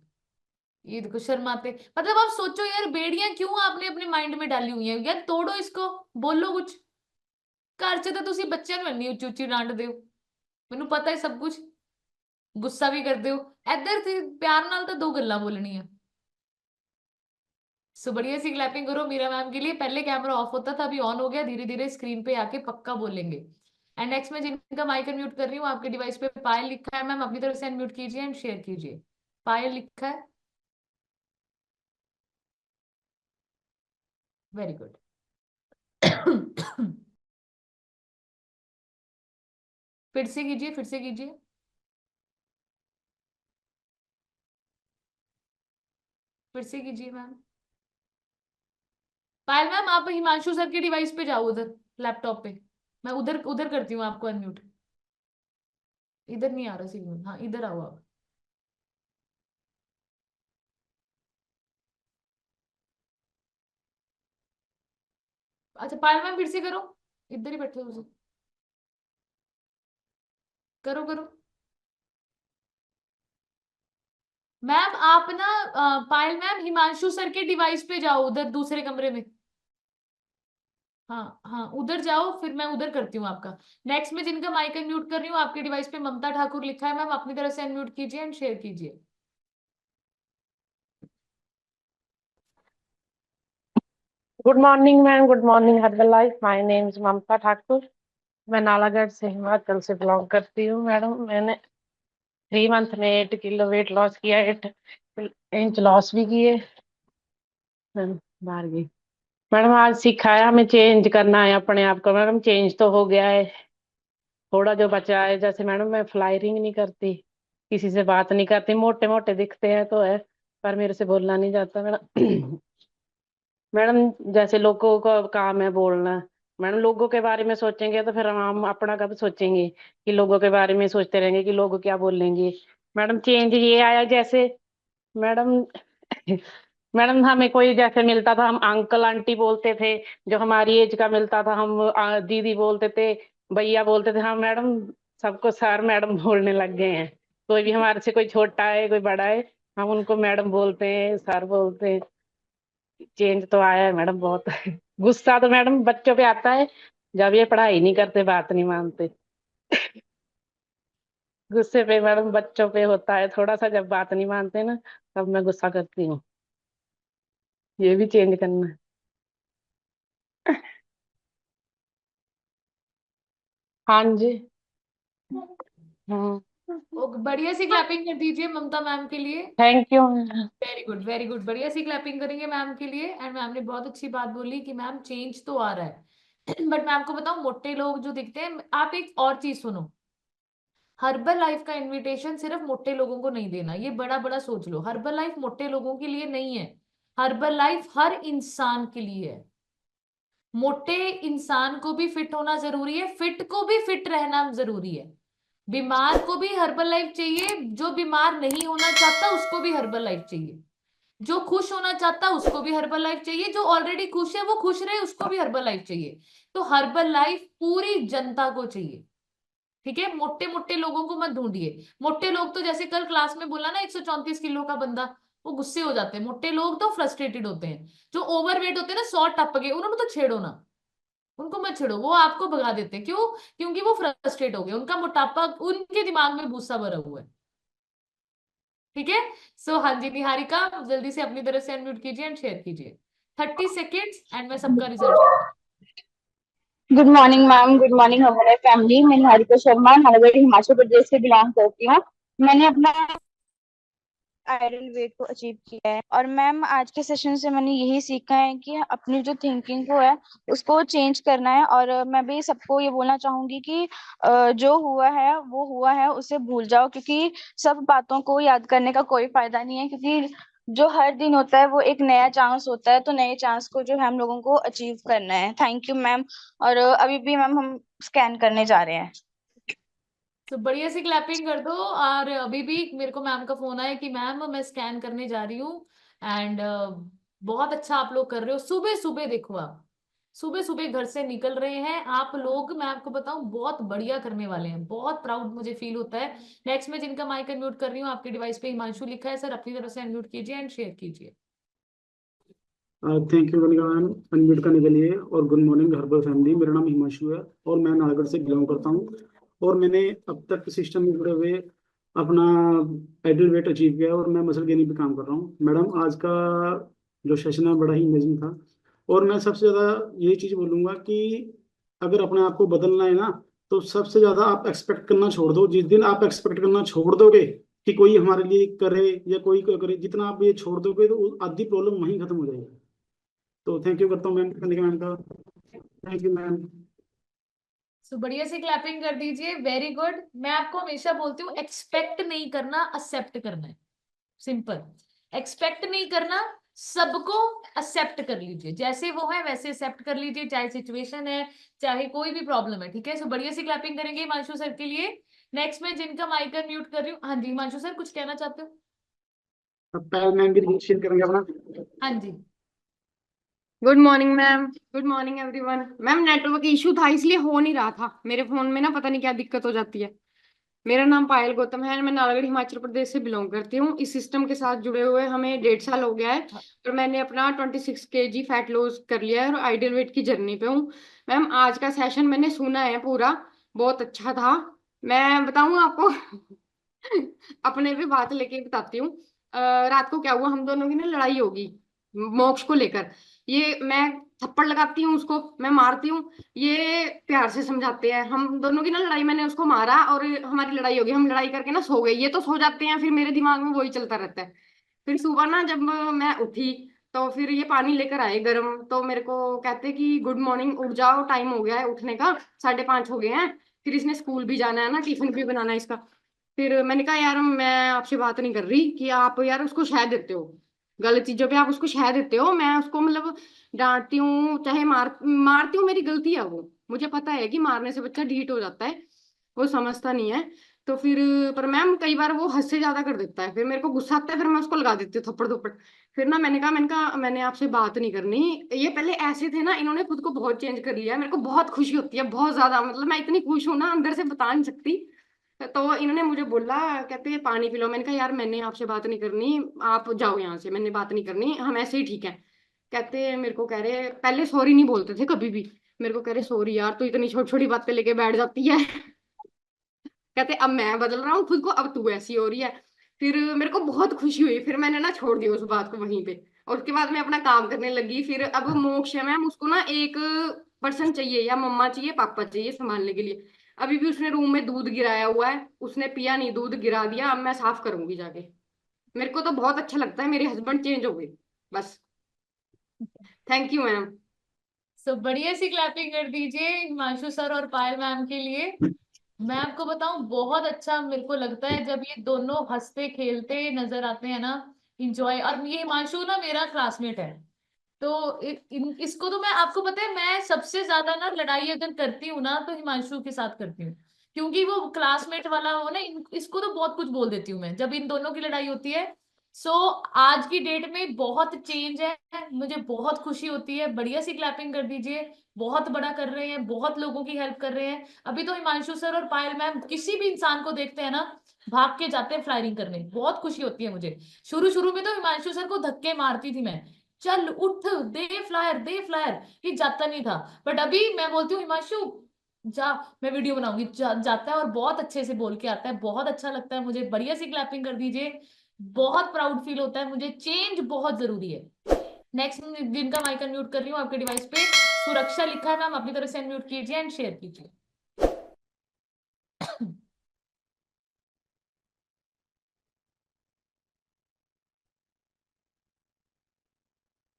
ये देखो शर्माते, मतलब आप सोचो यार, बेड़ियां क्यों आपने अपने माइंड में डाली हुई हैं यार, तोड़ो इसको, बोलो कुछ। घर च तो तुसी बच्चों ਨੂੰ ਇੰਨੀ ਉੱਚੀ ਉੱਚੀ ਡਾਂਟਦੇ ਹੋ, ਮੈਨੂੰ ਪਤਾ है सब कुछ। गुस्सा भी करते हो इधर से प्यार नाल तो दो गल्लां बोलनी है। सो बढ़िया सी क्लैपिंग करो मीरा मैम के लिए। पहले कैमरा ऑफ होता था, अभी ऑन हो गया, धीरे धीरे स्क्रीन पे आके पक्का बोलेंगे। एंड नेक्स्ट में जिनका माइक अनम्यूट कर रही हूँ, आपके डिवाइस पे पायल लिखा है, मैम अपनी तरफ से अनम्यूट कीजिए एंड शेयर कीजिए। पायल लिखा है, वेरी गुड। फिर से कीजिए, फिर से कीजिए। फिर से कीजिए मैम। पायल मैम आप हिमांशु सर के डिवाइस पे जाओ, उधर लैपटॉप पे। मैं उधर उधर करती हूँ आपको अनम्यूट। इधर नहीं आ रहा सिग्नल, हाँ इधर आओ आप। अच्छा पायल मैम फिर से करो, इधर ही बैठे हो उसे। करो करो मैम आप ना पायल मैम हिमांशु सर के डिवाइस पे जाओ, उधर दूसरे कमरे में। हाँ हाँ उधर जाओ, फिर मैं उधर करती हूँ आपका। नेक्स्ट में जिनका माइक अनम्यूट कर रही हूँ, आपके डिवाइस पे ममता ठाकुर लिखा है, मैम अपनी तरफ से अनम्यूट कीजिए एंड शेयर कीजिए। Good morning ma'am, good morning Herbalife. My name is Mamta Thakur. मैं नालागढ़ से हिमाचल से बिलोंग करती हूँ। मैडम मैंने 3 मंथ में 8 किलो वेट लॉस किया, 8 इंच लॉस भी किए। मैम बाहर गई। मैडम आज सिखाया हमें चेंज करना है अपने आप को। मैडम चेंज तो हो गया है, थोड़ा जो बचा है। जैसे मैडम मैं फ्लायरिंग नहीं करती, किसी से बात नहीं करती, मोटे मोटे दिखते हैं तो है, पर मेरे से बोलना नहीं जाता मैडम। मैडम जैसे लोगों का काम है बोलना, मैडम लोगों के बारे में सोचेंगे तो फिर हम अपना कब सोचेंगे कि लोगों के बारे में सोचते रहेंगे कि लोग क्या बोलेंगे। मैडम चेंज ये आया जैसे मैडम मैडम हमें कोई जैसे मिलता था हम अंकल आंटी बोलते थे, जो हमारी एज का मिलता था हम दीदी बोलते थे, भैया बोलते थे। हम मैडम सबको सर मैडम बोलने लग गए हैं। कोई भी हमारे से कोई छोटा है कोई बड़ा है, हम उनको मैडम बोलते हैं, सर बोलते हैं। चेंज तो आया है मैडम बहुत। गुस्सा तो मैडम बच्चों पे आता है जब ये पढ़ाई नहीं करते, बात नहीं मानते। गुस्से पे मैडम बच्चों पे होता है थोड़ा सा, जब बात नहीं मानते ना तब मैं गुस्सा करती हूँ। ये भी चेंज करना है। हाँ जी। हाँ बढ़िया सी क्लैपिंग कर दीजिए ममता मैम के लिए। Thank you. Very good very good, बढ़िया सी क्लैपिंग करेंगे मैम के लिए। एंड मैम ने बहुत अच्छी बात बोली कि मैम चेंज तो आ रहा है। बट मैं आपको बताऊं, मोटे लोग जो दिखते हैं, आप एक और चीज सुनो। हर्बल लाइफ का इनविटेशन सिर्फ मोटे लोगों को नहीं देना, ये बड़ा बड़ा सोच लो। हर्बल लाइफ मोटे लोगों के लिए नहीं है, हर्बल लाइफ हर इंसान के लिए है। मोटे इंसान को भी फिट होना जरूरी है, फिट को भी फिट रहना जरूरी है। बीमार को भी हर्बल लाइफ चाहिए, जो बीमार नहीं होना चाहता उसको भी हर्बल लाइफ चाहिए, जो खुश होना चाहता उसको भी हर्बल लाइफ चाहिए, जो ऑलरेडी खुश है वो खुश रहे उसको भी हर्बल लाइफ चाहिए। तो हर्बल लाइफ पूरी जनता को चाहिए, ठीक है। मोटे मोटे लोगों को मत ढूंढिए। मोटे लोग तो जैसे कल क्लास में बोला ना 134 किलो का बंदा, वो गुस्से हो जाते हैं। मोटे लोग तो फ्रस्ट्रेटेड होते हैं। जो ओवरवेट होते हैं ना, 100 टप गए, उन्होंने तो छेड़ो ना, उनको मत छेड़ो, वो आपको भगा देते हैं। क्यों? क्योंकि वो फ्रस्ट्रेट हो गए, उनका मोटापा उनके दिमाग में भूसा भरा हुआ है, ठीक है। सो हाँ जी निहारिका, जल्दी से अपनी तरफ से अनम्यूट कीजिए एंड शेयर कीजिए। 30 सेकेंड्स एंड मैं सबका result. Good morning ma'am, good morning हमारे फैमिली। मैं निहारिका शर्मा नालागढ़ हिमाचल प्रदेश से बिलोंग करती हूँ। मैंने अपना आयरन वेट को अचीव किया है। और मैम आज के सेशन से मैंने यही सीखा है कि अपनी जो थिंकिंग को है उसको चेंज करना है। और मैं भी सबको ये बोलना चाहूंगी कि जो हुआ है वो हुआ है, उसे भूल जाओ, क्योंकि सब बातों को याद करने का कोई फायदा नहीं है। क्योंकि जो हर दिन होता है वो एक नया चांस होता है, तो नए चांस को जो है हम लोगों को अचीव करना है। Thank you ma'am. और अभी भी मैम हम स्कैन करने जा रहे हैं। तो बढ़िया सी क्लैपिंग कर दो। और अभी भी मेरे को मैम का फोन आया कि मैम मैं स्कैन करने जा रही हूँ। एंड बहुत अच्छा आप लोग कर रहे हो। सुबह सुबह देखो, आप सुबह सुबह घर से निकल रहे हैं आप लोग, मैं आपको बताऊं बहुत बढ़िया करने वाले हैं, बहुत प्राउड मुझे फील होता है। नेक्स्ट में जिनका माइक अनम्यूट कर रही हूँ, आपके डिवाइस पे हिमांशु लिखा है, सर अपनी तरफ से अनम्यूट कीजिए एंड शेयर कीजिए। Thank you Kanika ma'am unmute करने के लिए। और गुड मॉर्निंग हर्बल फैमिली, मेरा नाम हिमांशु है और मैं नालागढ़ से बिलोंग करता हूँ। और मैंने अब तक सिस्टम में जुड़े हुए अपना आइडल वेट अचीव किया है और मैं मसल गेनिंग पे काम कर रहा हूँ। मैडम आज का जो सेशन है बड़ा ही अमेजिंग था। और मैं सबसे ज़्यादा यही चीज़ बोलूँगा कि अगर अपने आप को बदलना है ना, तो सबसे ज़्यादा आप एक्सपेक्ट करना छोड़ दो। जिस दिन आप एक्सपेक्ट करना छोड़ दोगे कि कोई हमारे लिए करे या कोई करे, जितना आप ये छोड़ दोगे तो आधी प्रॉब्लम वहीं खत्म हो जाएगी। तो थैंक यू करता हूँ मैम, मैम का। Thank you ma'am. सो बढ़िया से क्लैपिंग कर दीजिए, वेरी गुड। मैं आपको हमेशा बोलती हूँ एक्सपेक्ट नहीं करना, एक्सेप्ट करना है। सिंपल, एक्सपेक्ट नहीं करना, सबको एक्सेप्ट कर लीजिए, जैसे वो है वैसे एक्सेप्ट कर लीजिए, चाहे सिचुएशन है चाहे कोई भी प्रॉब्लम है, ठीक है। सो बढ़िया सी क्लैपिंग करेंगे हिमांशु सर के लिए। नेक्स्ट में जिनका माइक म्यूट कर रही हूँ, हाँ जी हिमांशु सर कुछ कहना चाहते हो? अब पैर मैम भी शेयर करेंगे अपना। हाँ जी। Good morning ma'am, good morning everyone. Ma'am network issue था इसलिए हो नहीं रहा था मेरे फोन में ना, पता नहीं क्या दिक्कत हो जाती है। मेरा नाम पायल गौतम है, मैं नालागढ़ हिमाचल प्रदेश से बिलोंग करती हूँ। इस सिस्टम के साथ जुड़े हुए हमें 1.5 साल हो गया है और मैंने अपना 26 kg फैट लॉस कर लिया है और आइडियल वेट की जर्नी पे हूँ। मैम आज का सेशन मैंने सुना है पूरा, बहुत अच्छा था। मैं बताऊँ आपको अपने भी बात लेके बताती हूँ। रात को क्या हुआ, हम दोनों की ना लड़ाई होगी मोक्ष को लेकर। ये मैं थप्पड़ लगाती हूँ उसको, मैं मारती हूँ, ये प्यार से समझाते हैं। हम दोनों की ना लड़ाई, मैंने उसको मारा और हमारी लड़ाई होगी। हम लड़ाई करके ना सो गए, ये तो सो जाते हैं, फिर मेरे दिमाग में वही चलता रहता है। फिर सुबह ना जब मैं उठी तो फिर ये पानी लेकर आए गर्म, तो मेरे को कहते कि गुड मॉर्निंग, उठ जाओ, टाइम हो गया है उठने का, 5:30 हो गए हैं। फिर इसने स्कूल भी जाना है ना, टिफिन भी बनाना है इसका। फिर मैंने कहा यार मैं आपसे बात नहीं कर रही कि आप यार उसको शह देते हो, गलत चीजों पे आप उसको शह देते हो। मैं उसको मतलब डांटती हूँ, चाहे मारती हूँ, मेरी गलती है वो, मुझे पता है कि मारने से बच्चा ढीठ हो जाता है, वो समझता नहीं है। तो फिर पर मैम कई बार वो हद से ज्यादा कर देता है, फिर मेरे को गुस्सा आता है, फिर मैं उसको लगा देती हूँ थप्पड़ थप्पड़। फिर ना मैंने कहा मैंने आपसे बात नहीं करनी। ये पहले ऐसे थे ना, इन्होंने खुद को बहुत चेंज कर लिया है, मेरे को बहुत खुशी होती है, बहुत ज्यादा, मतलब मैं इतनी खुश हूँ ना अंदर से बता नहीं सकती। तो इन्होंने मुझे बोला, कहते हैं पानी पी लो। मैंने कहा यार मैंने आपसे बात नहीं करनी, आप जाओ यहाँ से, मैंने बात नहीं करनी, हम ऐसे ही ठीक है। कहते हैं, मेरे को कह रहे पहले सॉरी नहीं बोलते थे कभी भी, मेरे को कह रहे सॉरी यार तू इतनी छोटी छोटी बातें लेके बैठ जाती है। कहते अब मैं बदल रहा हूँ खुद को, अब तू ऐसी हो रही है। फिर मेरे को बहुत खुशी हुई, फिर मैंने ना छोड़ दिया उस बात को वहीं पे, और उसके बाद मैं अपना काम करने लगी। फिर अब मोक्ष है मैम, उसको ना एक पर्सन चाहिए, या मम्मा चाहिए पापा चाहिए संभालने के लिए। अभी भी उसने रूम में दूध गिराया हुआ है, उसने पिया नहीं, दूध गिरा दिया, अब मैं साफ करूंगी जाके। मेरे को तो बहुत अच्छा लगता है, मेरे हस्बैंड चेंज हो गए बस। Thank you ma'am. सो बढ़िया सी क्लैपिंग कर दीजिए हिमांशु सर और पायल मैम के लिए। मैं आपको बताऊं बहुत अच्छा मेरे को लगता है जब ये दोनों हंसते खेलते नजर आते हैं ना, इंजॉय। और ये हिमांशु ना मेरा क्लासमेट है, तो इसको तो मैं, आपको पता है मैं सबसे ज्यादा ना लड़ाई अगर करती हूँ ना तो हिमांशु के साथ करती हूँ, क्योंकि वो क्लासमेट वाला हो ना, इसको तो बहुत कुछ बोल देती हूँ मैं जब इन दोनों की लड़ाई होती है। सो आज की डेट में बहुत चेंज है, मुझे बहुत खुशी होती है। बढ़िया सी क्लैपिंग कर दीजिए, बहुत बड़ा कर रहे हैं, बहुत लोगों की हेल्प कर रहे हैं। अभी तो हिमांशु सर और पायल मैम किसी भी इंसान को देखते हैं ना, भाग के जाते हैं फ्लायरिंग करने, बहुत खुशी होती है मुझे। शुरू शुरू में तो हिमांशु सर को धक्के मारती थी मैं, चल उठ, दे फ्लायर दे फ्लायर, ये जाता नहीं था। बट अभी मैं बोलती हूँ हिमांशु जा, मैं वीडियो बनाऊंगी, जाता है और बहुत अच्छे से बोल के आता है, बहुत अच्छा लगता है मुझे। बढ़िया सी क्लैपिंग कर दीजिए, बहुत प्राउड फील होता है मुझे। चेंज बहुत जरूरी है। नेक्स्ट जिनका माइक अनम्यूट कर रही हूँ आपके डिवाइस पे, सुरक्षा लिखा है मैम, अपनी तरफ से अनम्यूट कीजिए एंड शेयर कीजिए।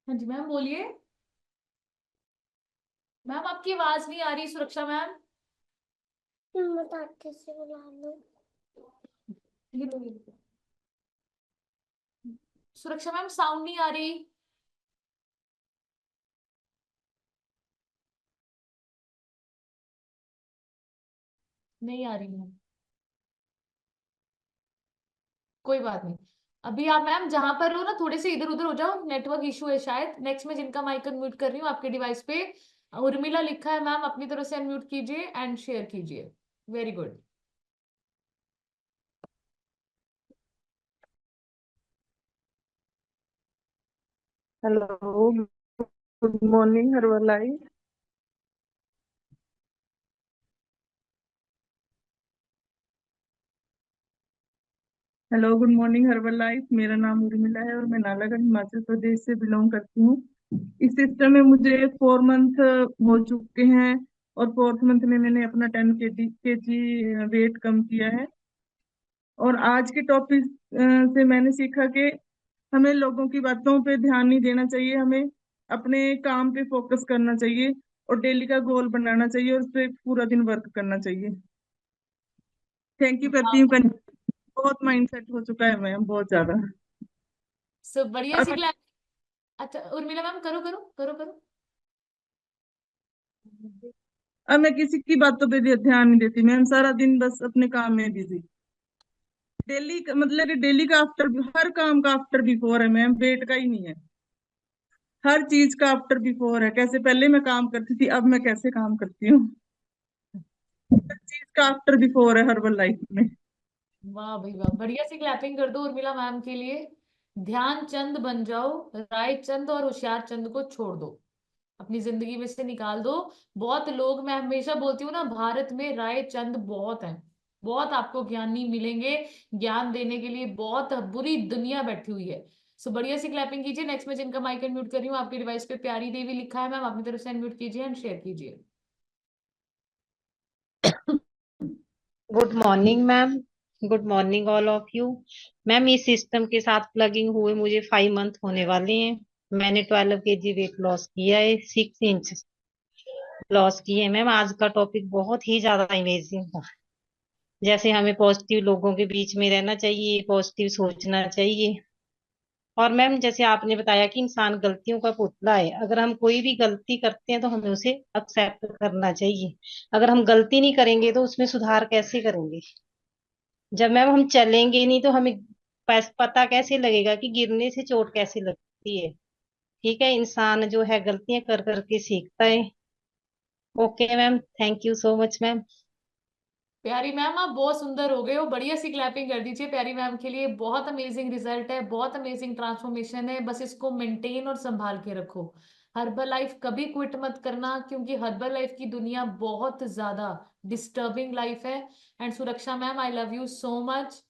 हाँ जी मैम बोलिए। मैम आपकी आवाज नहीं आ रही सुरक्षा मैम। से बुला लो। ये लो, ये लो। सुरक्षा मैम साउंड नहीं आ रही। नहीं आ रही मैम, कोई बात नहीं। अभी आप मैम जहां पर हो ना थोड़े से इधर उधर हो जाओ, नेटवर्क इशू है शायद। नेक्स्ट में जिनका माइक अनम्यूट कर रही हूँ आपके डिवाइस पे, उर्मिला लिखा है मैम, अपनी तरफ से अनम्यूट कीजिए एंड शेयर कीजिए। Very good. Hello, good morning Herbalife. Hello, good morning herbal life. मेरा नाम उर्मिला है और मैं नालागढ़ हिमाचल प्रदेश से बिलोंग करती हूँ। इस सिस्टम में मुझे 4 मंथ हो चुके हैं और 4th मंथ में मैंने अपना 10 kg वेट कम किया है। और आज के टॉपिक से मैंने सीखा कि हमें लोगों की बातों पे ध्यान नहीं देना चाहिए, हमें अपने काम पे फोकस करना चाहिए और डेली का गोल बनाना चाहिए और उस पर पूरा दिन वर्क करना चाहिए। थैंक यू करती हूँ। बहुत माइंडसेट हो चुका है मैम, बहुत ज्यादा। सो बढ़िया सी अब क्लैप। अच्छा उर्मिला मैम, करो करो करो करो। अब मैं किसी की बातों पे ध्यान नहीं देती मैम, सारा दिन बस अपने काम में बिजी। डेली मतलब कि डेली का आफ्टर, हर काम का आफ्टर बिफोर है मैम, वेट का ही नहीं है। हर चीज का आफ्टर बिफोर है। कैसे पहले मैं काम करती थी, अब मैं कैसे काम करती हूँ। हर चीज का आफ्टर बिफोर है हर्बल लाइफ में। वाह भाई वाह, बढ़िया सी क्लैपिंग कर दो उर्मिला मैम के लिए। ध्यानचंद बन जाओ, रायचंद और होशियार चंद को छोड़ दो, अपनी जिंदगी में से निकाल दो। बहुत लोग, मैं हमेशा बोलती हूँ ना, भारत में रायचंद बहुत हैं, बहुत आपको ज्ञानी मिलेंगे, ज्ञान देने के लिए बहुत बुरी दुनिया बैठी हुई है। सो बढ़िया सी क्लैपिंग कीजिए। नेक्स्ट में जिनका माइक अनम्यूट कर रही हूँ, आपके डिवाइस पे प्यारी देवी लिखा है, मैम अपनी तरफ से अनम्यूट कीजिए एंड शेयर कीजिए। Good morning ma'am. Good morning all of you. Ma'am इस सिस्टम के साथ प्लगिंग हुए मुझे 5 मंथ होने वाले हैं। मैंने 12 kg वेट लॉस किया है, 6 इंच लॉस किए हैं। मैम आज का टॉपिक बहुत ही ज्यादा अमेजिंग था। जैसे हमें पॉजिटिव लोगों के बीच में रहना चाहिए, पॉजिटिव सोचना चाहिए। और मैम जैसे आपने बताया कि इंसान गलतियों का पुतला है, अगर हम कोई भी गलती करते हैं तो हमें उसे एक्सेप्ट करना चाहिए। अगर हम गलती नहीं करेंगे तो उसमें सुधार कैसे करेंगे। जब मैम हम चलेंगे नहीं तो हमें पता कैसे लगेगा कि गिरने से चोट कैसे लगती है। ठीक है, इंसान जो है गलतियां कर करके सीखता है। Okay ma'am, thank you so much ma'am. प्यारी मैम आप बहुत सुंदर हो गए हो, बढ़िया सी क्लैपिंग कर दीजिए प्यारी मैम के लिए। बहुत अमेजिंग रिजल्ट है, बहुत अमेजिंग ट्रांसफॉर्मेशन है, बस इसको मेंटेन और संभाल के रखो। हर्बल लाइफ कभी क्विट मत करना, क्योंकि हर्बल लाइफ की दुनिया बहुत ज्यादा डिस्टर्बिंग लाइफ है। एंड सुरक्षा ma'am, I love you so much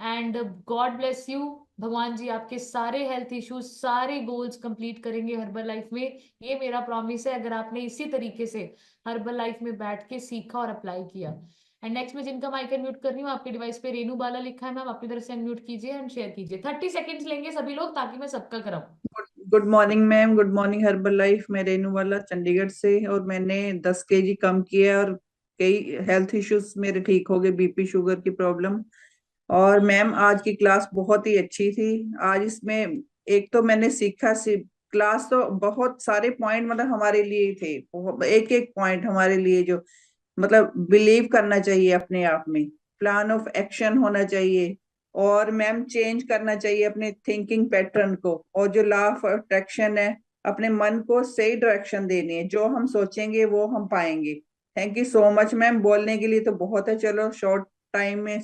and God bless you. भगवान जी आपके सारे हेल्थ इश्यूज, सारे गोल्स कंप्लीट करेंगे हर्बल लाइफ में, ये मेरा प्रॉमिस है, अगर आपने इसी तरीके से हर्बल लाइफ में बैठ के सीखा और अप्लाई किया। एंड नेक्स्ट में जिनका माइक अनम्यूट कर रही हूँ, आपके डिवाइस पे रेनू बाला लिखा है, मैम अपनी तरफ से अनम्यूट कीजिए एंड शेयर कीजिए। 30 सेकंड्स लेंगे सभी लोग, ताकि मैं सबका कराऊं। Good morning ma'am, good morning Herbalife. मैं रेनू वाला चंडीगढ़ से, और मैंने 10 kg कम किया है और कई हेल्थ इश्यूज मेरे ठीक हो गए, बीपी शुगर की प्रॉब्लम। और मैम आज की क्लास बहुत ही अच्छी थी। आज इसमें एक तो मैंने सीखा, क्लास तो बहुत सारे पॉइंट मतलब हमारे लिए थे, एक एक पॉइंट हमारे लिए, जो मतलब बिलीव करना चाहिए अपने आप में, प्लान ऑफ एक्शन होना चाहिए, और मैम चेंज करना चाहिए अपने थिंकिंग पैटर्न को, और जो लॉ ऑफ अट्रैक्शन है, अपने मन को सही डायरेक्शन देनी है, जो हम सोचेंगे वो हम पाएंगे। Thank you so much ma'am. बोलने के लिए तो बहुत है, चलो शॉर्ट टाइम में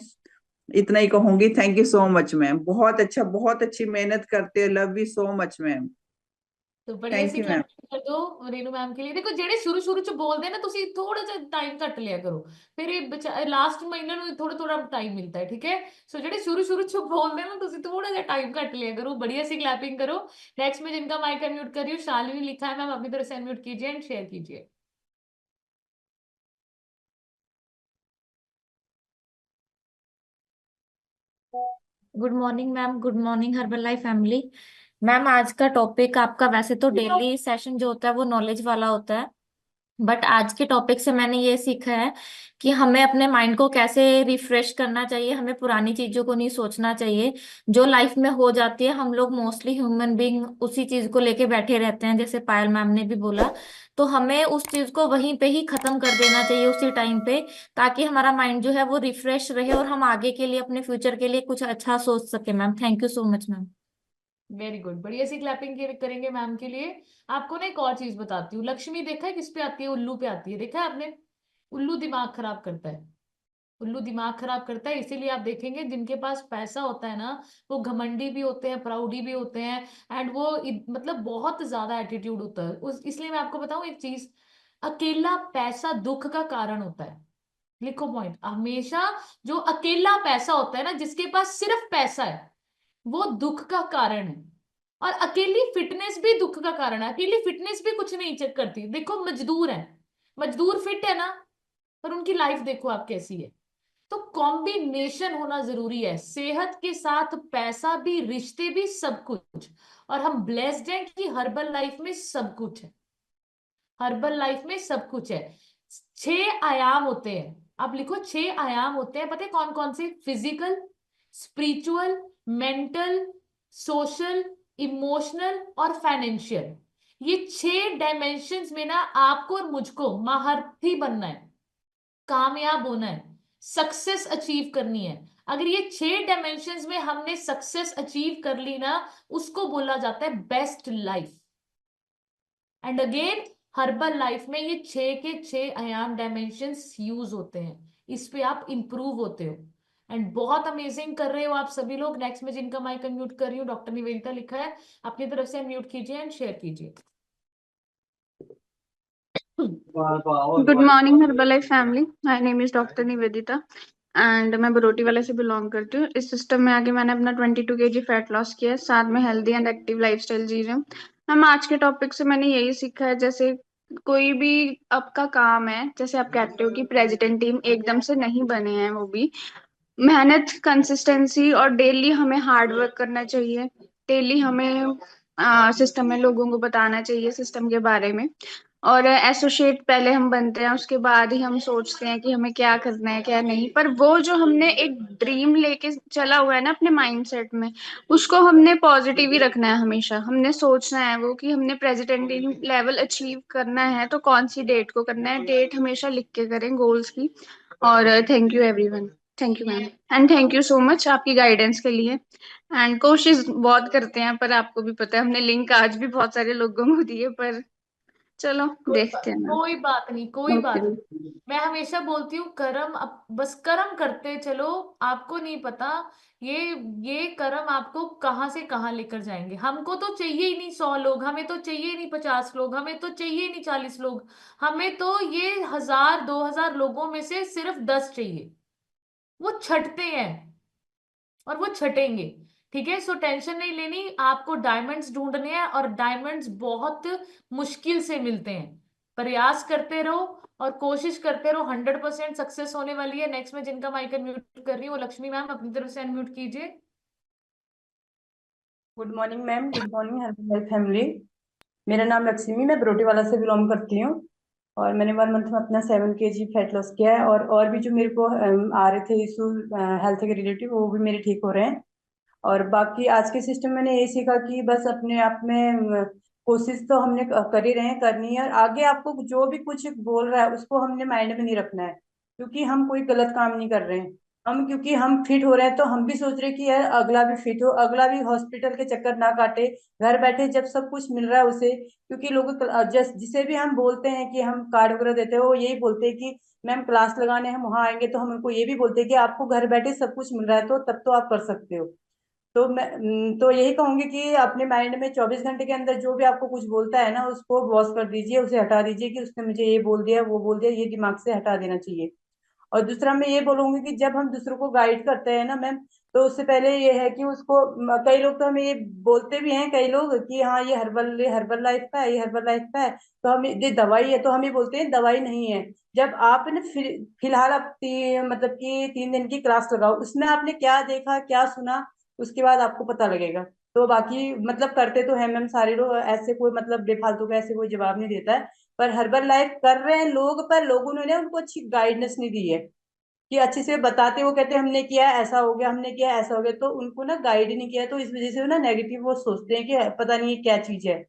इतना ही कहूंगी। Thank you so much ma'am, बहुत अच्छा, बहुत अच्छी मेहनत करते हो। Love you so much ma'am. तो बढ़िया thank see you ma'am. Clapping कर दो रेनू मैम के लिए। देखो ਜਿਹੜੇ ਸ਼ੁਰੂ ਸ਼ੁਰੂ ਚ ਬੋਲਦੇ ਨਾ ਤੁਸੀਂ, ਥੋੜਾ ਜਿਹਾ ਟਾਈਮ ਘੱਟ ਲਿਆ ਕਰੋ, ਫਿਰ ਇਹ ਲਾਸਟ ਮਹੀਨੇ ਨੂੰ ਥੋੜਾ ਥੋੜਾ ਟਾਈਮ ਮਿਲਦਾ ਹੈ, ਠੀਕ ਹੈ। ਸੋ ਜਿਹੜੇ ਸ਼ੁਰੂ ਸ਼ੁਰੂ ਚ ਬੋਲਦੇ ਨਾ ਤੁਸੀਂ, थोड़ा ਜਿਹਾ टाइम घट लिया करो। बढ़िया सी क्लैपिंग करो। नेक्स्ट में जिनका माइक अनम्यूट कर रही हूँ, शालिनी लिखा है, मैम अपनी तरफ से अनम्यूट कीजिए एंड शेयर कीजिए। Good morning ma'am, good morning herbal life family. Ma'am आज का टॉपिक आपका वैसे तो डेली सेशन जो होता है वो नॉलेज वाला होता है, बट आज के टॉपिक से मैंने ये सीखा है कि हमें अपने माइंड को कैसे रिफ्रेश करना चाहिए। हमें पुरानी चीजों को नहीं सोचना चाहिए। जो लाइफ में हो जाती है, हम लोग मोस्टली ह्यूमन बीइंग उसी चीज को लेके बैठे रहते हैं, जैसे पायल मैम ने भी बोला। तो हमें उस चीज को वहीं पे ही खत्म कर देना चाहिए उसी टाइम पे, ताकि हमारा माइंड जो है वो रिफ्रेश रहे और हम आगे के लिए, अपने फ्यूचर के लिए कुछ अच्छा सोच सके। Ma'am thank you so much ma'am. Very good, बढ़िया सी क्लैपिंग करेंगे मैम के लिए। आपको ना एक और चीज बताती हूँ। लक्ष्मी देखा है किस पे आती है? उल्लू पे आती है, देखा है आपने? उल्लू दिमाग खराब करता है, उल्लू दिमाग खराब करता है। इसीलिए आप देखेंगे जिनके पास पैसा होता है ना, वो घमंडी भी होते हैं, प्राउडी भी होते हैं, एंड वो मतलब बहुत ज्यादा एटीट्यूड होता है। उस इसलिए मैं आपको बताऊं एक चीज, अकेला पैसा दुख का कारण होता है, लिखो पॉइंट। हमेशा जो अकेला पैसा होता है ना, जिसके पास सिर्फ पैसा है, वो दुख का कारण है। और अकेली फिटनेस भी दुख का कारण है। अकेली फिटनेस भी कुछ नहीं चेक करती। देखो मजदूर है, मजदूर फिट है ना, पर उनकी लाइफ देखो आप कैसी है। तो कॉम्बिनेशन होना जरूरी है, सेहत के साथ पैसा भी, रिश्ते भी, सब कुछ। और हम ब्लेस्ड हैं कि हर्बल लाइफ में सब कुछ है। हर्बल लाइफ में सब कुछ है। 6 आयाम होते हैं। आप लिखो 6 आयाम होते हैं, पता है कौन कौन से? Physical, spiritual, mental, social, emotional और फाइनेंशियल। ये 6 डायमेंशंस में ना आपको और मुझको महारथी बनना है, कामयाब होना है, सक्सेस अचीव करनी है। अगर ये 6 डायमेंशंस में हमने सक्सेस अचीव कर ली ना, उसको बोला जाता है best life. And again herbal life में ये 6 के 6 आयाम डायमेंशंस यूज होते हैं। इस पे आप इंप्रूव होते हो। एंड बहुत अमेजिंग कर रहे हो आप सभी लोग। नेक्स्ट में जिनका माइक अनम्यूट कर रही हूँ, डॉक्टर निवेदिता लिखा है, अपनी तरफ से अनम्यूट कीजिए एंड शेयर कीजिए। Good morning Herbalife family, my name is doctor Nivedita and मैं बरोटी वाले से बिलोंग करती हूँ। इस सिस्टम में आके मैंने अपना 22 kg फैट लॉस किया है, साथ में हेल्दी एंड एक्टिव लाइफस्टाइल जी रही हूँ। मैम आज के टॉपिक से मैंने यही सीखा है, जैसे कोई भी आपका काम है, जैसे आप कहते हो कि प्रेसिडेंट टीम एकदम से नहीं बने हैं, वो भी मेहनत, कंसिस्टेंसी और डेली हमें हार्ड वर्क करना चाहिए। डेली हमें सिस्टम में लोगों को बताना चाहिए सिस्टम के बारे में। और एसोसिएट पहले हम बनते हैं, उसके बाद ही हम सोचते हैं कि हमें क्या करना है क्या नहीं। पर वो जो हमने एक ड्रीम लेके चला हुआ है ना अपने माइंडसेट में, उसको हमने पॉजिटिव ही रखना है हमेशा। हमने सोचना है वो कि हमने प्रेसिडेंट लेवल अचीव करना है, तो कौन सी डेट को करना है, डेट हमेशा लिख के करें गोल्स की। और thank you everyone, thank you ma'am and thank you so much आपकी गाइडेंस के लिए। एंड कोशिश बहुत करते हैं, पर आपको भी पता है हमने लिंक आज भी बहुत सारे लोगों को दिए, पर चलो देखते हैं मैम। कोई बात नहीं, कोई ओके। बात नहीं। मैं हमेशा बोलती हूँ कर्म, बस कर्म करते चलो। आपको नहीं पता ये ये कर्म आपको कहाँ से कहाँ लेकर जाएंगे। हमको तो चाहिए ही नहीं 100 लोग, हमें तो चाहिए ही नहीं 50 लोग, हमें तो चाहिए ही नहीं 40 लोग। हमें तो ये 1000 2000 लोगों में से सिर्फ 10 चाहिए। वो छटते हैं और वो छटेंगे। ठीक है, सो टेंशन नहीं लेनी। आपको डायमंड्स ढूंढने हैं और डायमंड्स बहुत मुश्किल से मिलते हैं। प्रयास करते रहो और कोशिश करते रहो, 100% सक्सेस होने वाली है। नेक्स्ट में जिनका माइक अनम्यूट कर रही हूँ वो लक्ष्मी मैम, अपनी तरफ से अनम्यूट कीजिए। Good morning ma'am, good morning herbal family. मेरा नाम लक्ष्मी, मैं बरोटीवाला से बिलोंग करती हूँ और मैंने 1 मंथ में अपना 7 kg फैट लॉस किया है। और भी जो मेरे को आ रहे थे इशू हेल्थ के रिलेटिव, वो भी मेरे ठीक हो रहे हैं। और बाकी आज के सिस्टम में मैंने यही सीखा कि बस अपने आप में कोशिश तो हमने कर ही रहे हैं, करनी है। और आगे आपको जो भी कुछ बोल रहा है उसको हमने माइंड में नहीं रखना है, क्योंकि हम कोई गलत काम नहीं कर रहे हैं। हम क्योंकि हम फिट हो रहे हैं तो हम भी सोच रहे हैं कि यार अगला भी फिट हो, अगला भी हॉस्पिटल के चक्कर ना काटे, घर बैठे जब सब कुछ मिल रहा है उसे। क्योंकि लोग जिसे भी हम बोलते हैं कि हम कार्ड वगैरह देते हैं, वो यही बोलते हैं कि मैम क्लास लगाने हम वहां आएंगे, तो हम उनको ये भी बोलते हैं कि आपको घर बैठे सब कुछ मिल रहा है तो तब तो आप कर सकते हो। तो मैं तो यही कहूंगी कि अपने माइंड में 24 घंटे के अंदर जो भी आपको कुछ बोलता है ना, उसको वॉश कर दीजिए, उसे हटा दीजिए कि उसने मुझे ये बोल दिया वो बोल दिया, ये दिमाग से हटा देना चाहिए। और दूसरा मैं ये बोलूंगी कि जब हम दूसरों को गाइड करते हैं ना मैम, तो उससे पहले ये है कि उसको कई लोग तो हमें ये बोलते भी हैं, कई लोग कि हाँ ये हर्बल लाइफ का है, ये हर्बल लाइफ का है, तो हम ये दवाई है, तो हम ये बोलते हैं दवाई नहीं है। जब आप ना फिलहाल आप मतलब कि 3 दिन की क्लास लगाओ, उसमें आपने क्या देखा क्या सुना, उसके बाद आपको पता लगेगा। तो बाकी मतलब करते तो है मैम सारे लोग, ऐसे कोई मतलब बेफालतू का ऐसे कोई जवाब नहीं देता है। पर हर्बल लाइफ कर रहे हैं लोग, पर लोगों ने उनको अच्छी गाइडेंस नहीं दी है कि अच्छे से बताते। वो कहते हैं हमने किया ऐसा हो गया, हमने किया ऐसा हो गया, तो उनको ना गाइड नहीं किया, तो इस वजह से ना नेगेटिव वो सोचते हैं कि पता नहीं ये क्या चीज है।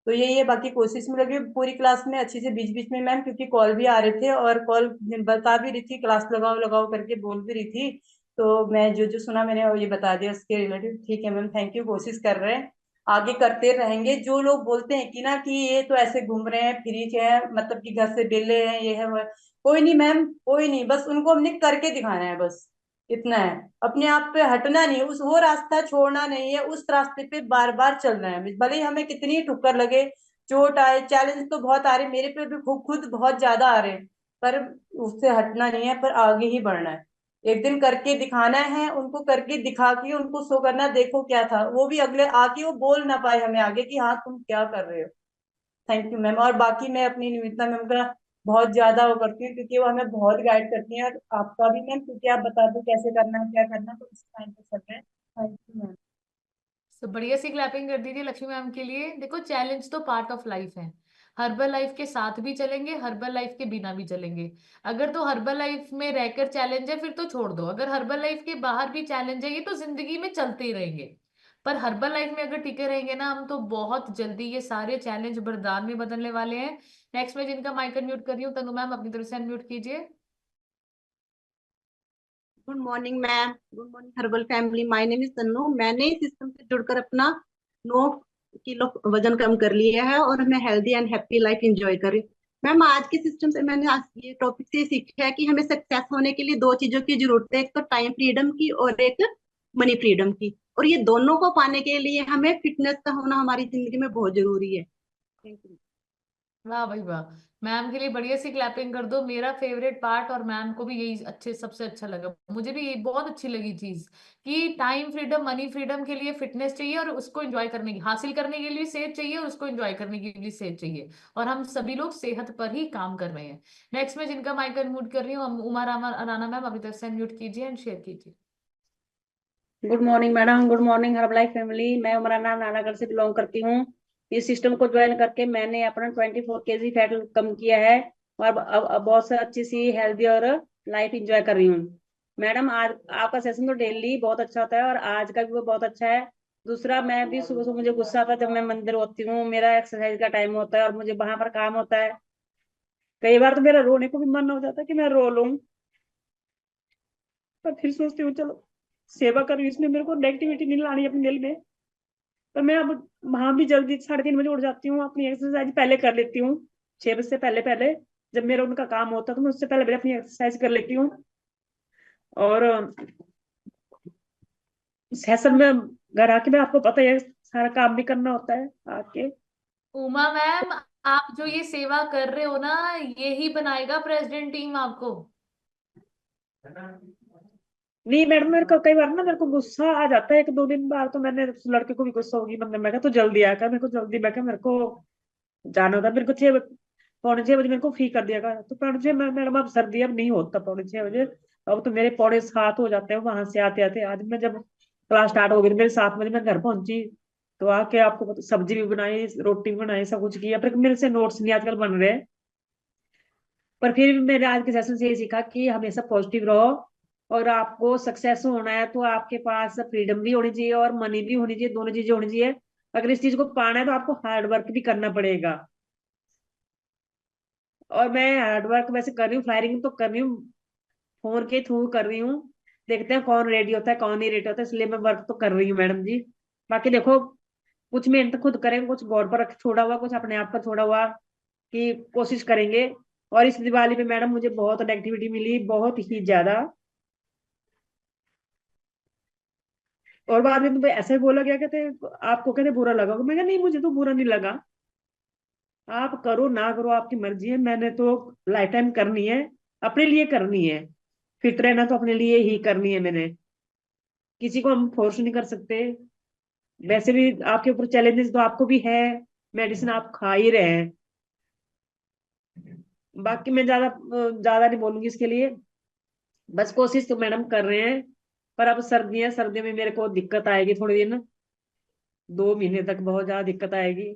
तो यही है, बाकी कोशिश में लगी पूरी क्लास में अच्छे से। बीच बीच में मैम क्योंकि कॉल भी आ रहे थे और कॉल बता भी रही थी, क्लास लगाओ लगाओ करके बोल भी रही थी, तो मैं जो जो सुना मैंने ये बता दिया उसके रिलेटिव। ठीक है मैम, थैंक यू, कोशिश कर रहे हैं, आगे करते रहेंगे। जो लोग बोलते हैं कि ना कि ये तो ऐसे घूम रहे हैं फ्री है, मतलब कि घर से बेले हैं, ये है वो है, कोई नहीं मैम, कोई नहीं, बस उनको हमने करके दिखाना है, बस इतना है। अपने आप पे हटना नहीं, उस वो रास्ता छोड़ना नहीं है, उस रास्ते पे बार बार चलना है, भले ही हमें कितनी ठुक्कर लगे, चोट आए। चैलेंज तो बहुत आ रहे, मेरे पे भी खुद बहुत ज्यादा आ रहे हैं, पर उससे हटना नहीं है, पर आगे ही बढ़ना है। एक दिन करके दिखाना है, उनको करके दिखा के उनको शो करना, देखो क्या था, वो भी अगले आके वो बोल ना पाए हमें आगे कि हाँ तुम क्या कर रहे हो। Thank you ma'am. और बाकी मैं अपनी निमित्ता मैम का बहुत ज्यादा वो करती हूँ, क्योंकि वो हमें बहुत गाइड करती हैं, और आपका भी मैम, क्योंकि आप बता दो कैसे करना है क्या करना है, तो इस टाइम पे चल रहे हैं। Thank you ma'am. तो बढ़िया सी क्लैपिंग कर दीजिए लक्ष्मी मैम के लिए। देखो चैलेंज तो पार्ट ऑफ लाइफ है। हर्बल लाइफ के साथ भी चलेंगे, हर्बल लाइफ के बिना भी चलेंगे। अगर तो हर्बल लाइफ में रहकर चैलेंज है फिर तो छोड़ दो, अगर हर्बल लाइफ के बाहर भी चैलेंज है ये तो जिंदगी में चलते ही रहेंगे। पर हर्बल लाइफ में अगर टिके रहेंगे ना हम, तो बहुत जल्दी ये सारे चैलेंज वरदान में बदलने वाले हैं। नेक्स्ट में जिनका माइक अनम्यूट कर रही हूँ, तनु मैम अपनी तरफ से अनम्यूट कीजिए। Good morning ma'am, good morning herbal family. My name is Tannu. मैंने इस सिस्टम से जुड़कर अपना 9 किलो वजन कम कर लिया है और मैं healthy and happy life enjoy कर रही हूँ। मैम आज के सिस्टम से मैंने आज ये टॉपिक से सीखा है कि हमें सक्सेस होने के लिए 2 चीजों की जरूरत है, एक तो टाइम फ्रीडम की और एक मनी फ्रीडम की। और ये दोनों को पाने के लिए हमें फिटनेस का होना हमारी जिंदगी में बहुत जरूरी है। Thank you. वाह भाई वाह। मैम के लिए बढ़िया सी क्लैपिंग कर दो। मेरा फेवरेट पार्ट, और मैम को भी यही अच्छे सबसे अच्छा लगा, मुझे भी ये बहुत अच्छी लगी चीज कि टाइम फ्रीडम मनी फ्रीडम के लिए फिटनेस चाहिए, और उसको एंजॉय करने की हासिल करने के लिए सेहत चाहिए, और उसको एंजॉय करने के लिए सेहत चाहिए। और हम सभी लोग सेहत पर ही काम कर रहे हैं। नेक्स्ट में जिनका माइक अनम्यूट कर रही हूँ, उमा राणा मैम अपनी तरफ से अनम्यूट कीजिए एंड शेयर कीजिए। Good morning madam, good morning herbal life family. मैं उमराना नालागढ़ से बिलोंग करती हूँ। इस सिस्टम को ज्वाइन करके मैंने अपना 24 kg फैट कम किया है, और अब बहुत सा अच्छी सी हेल्दी और लाइफ एंजॉय कर रही हूँ। मैडम आज आपका सेशन तो डेली बहुत अच्छा होता है, और आज का भी वो बहुत अच्छा है। दूसरा, मैं भी सुबह सुबह मुझे गुस्सा आता है जब मैं मंदिर होती हूँ, मेरा एक्सरसाइज का टाइम होता है और मुझे वहां पर काम होता है। कई बार तो मेरा रोने को भी मन हो जाता है कि मैं रो लूं, पर फिर सोचती हूँ चलो सेवा कर रही हूँ, इसमें मेरे को नेगेटिविटी नहीं लानी अपने दिल में। पर मैं अब वहां भी जल्दी 3:30 बजे उठ जाती हूँ, अपनी एक्सरसाइज पहले कर लेती हूँ। 6 बजे से पहले पहले जब मेरा उनका काम होता है तो मैं उससे पहले अपनी एक्सरसाइज कर लेती हूँ। और सेशन में घर आके मैं, आपको पता है, सारा काम भी करना होता है आके। उमा मैम, आप जो ये सेवा कर रहे हो ना, यही बनाएगा प्रेसिडेंट टीम आपको। नहीं मैडम, मेरे को कई बार ना मेरे को गुस्सा आ जाता है, 1-2 दिन बाद तो मैंने उस लड़के को भी गुस्सा होगी, मतलब मैं कहा तो जल्दी आकर मेरे को जल्दी, मैं कहा मेरे को जाना होता, मेरे को 6 पौने 6 बजे मेरे को फ्री कर दिया गया। तो 6:45 मैडम अब सर्दी अब नहीं होता 6:45 बजे, अब तो मेरे 6:45 हो जाते हैं वहां से आते आते। आज मैं जब क्लास स्टार्ट हो गई मेरे 7 बजे मैं घर पहुंची, तो आके आपको सब्जी भी बनाई, रोटी भी बनाई, सब कुछ किया। पर मेरे से नोट्स नहीं आजकल बन रहे। पर फिर भी मैंने आज के सेशन से ये सीखा कि हमेशा पॉजिटिव रहो, और आपको सक्सेस होना है तो आपके पास फ्रीडम भी होनी चाहिए और मनी भी होनी चाहिए, दोनों चीजें होनी चाहिए। अगर इस चीज को पाना है तो आपको हार्ड वर्क भी करना पड़ेगा। और मैं हार्ड वर्क वैसे कर रही हूँ, फायरिंग तो कर रही हूँ, फोन के थ्रू कर रही हूँ। देखते हैं कौन रेडी होता है कौन नहीं रेडी होता है, इसलिए मैं वर्क तो कर रही हूँ मैडम जी। बाकी देखो, कुछ मेहनत खुद करेंगे, कुछ गॉड पर छोड़ा हुआ, कुछ अपने आप पर छोड़ा हुआ कि कोशिश करेंगे। और इस दिवाली पे मैडम मुझे बहुत नेगेटिविटी मिली, बहुत ही ज्यादा। और बाद में तो ऐसे बोला गया, कहते आपको कहते बुरा लगा। मैं कहा नहीं, मुझे तो बुरा नहीं लगा, आप करो ना करो आपकी मर्जी है, मैंने तो लाइफ टाइम करनी है, अपने लिए करनी है। फिट रहना तो अपने लिए ही करनी है मैंने, किसी को हम फोर्स नहीं कर सकते। वैसे भी आपके ऊपर चैलेंजेस तो आपको भी है, मेडिसिन आप खा ही रहे हैं। बाकी मैं ज्यादा ज्यादा नहीं बोलूंगी इसके लिए, बस कोशिश तो मैडम कर रहे हैं। पर अब सर्दियों में मेरे को दिक्कत आएगी थोड़े दिन, 2 महीने तक बहुत ज्यादा दिक्कत आएगी।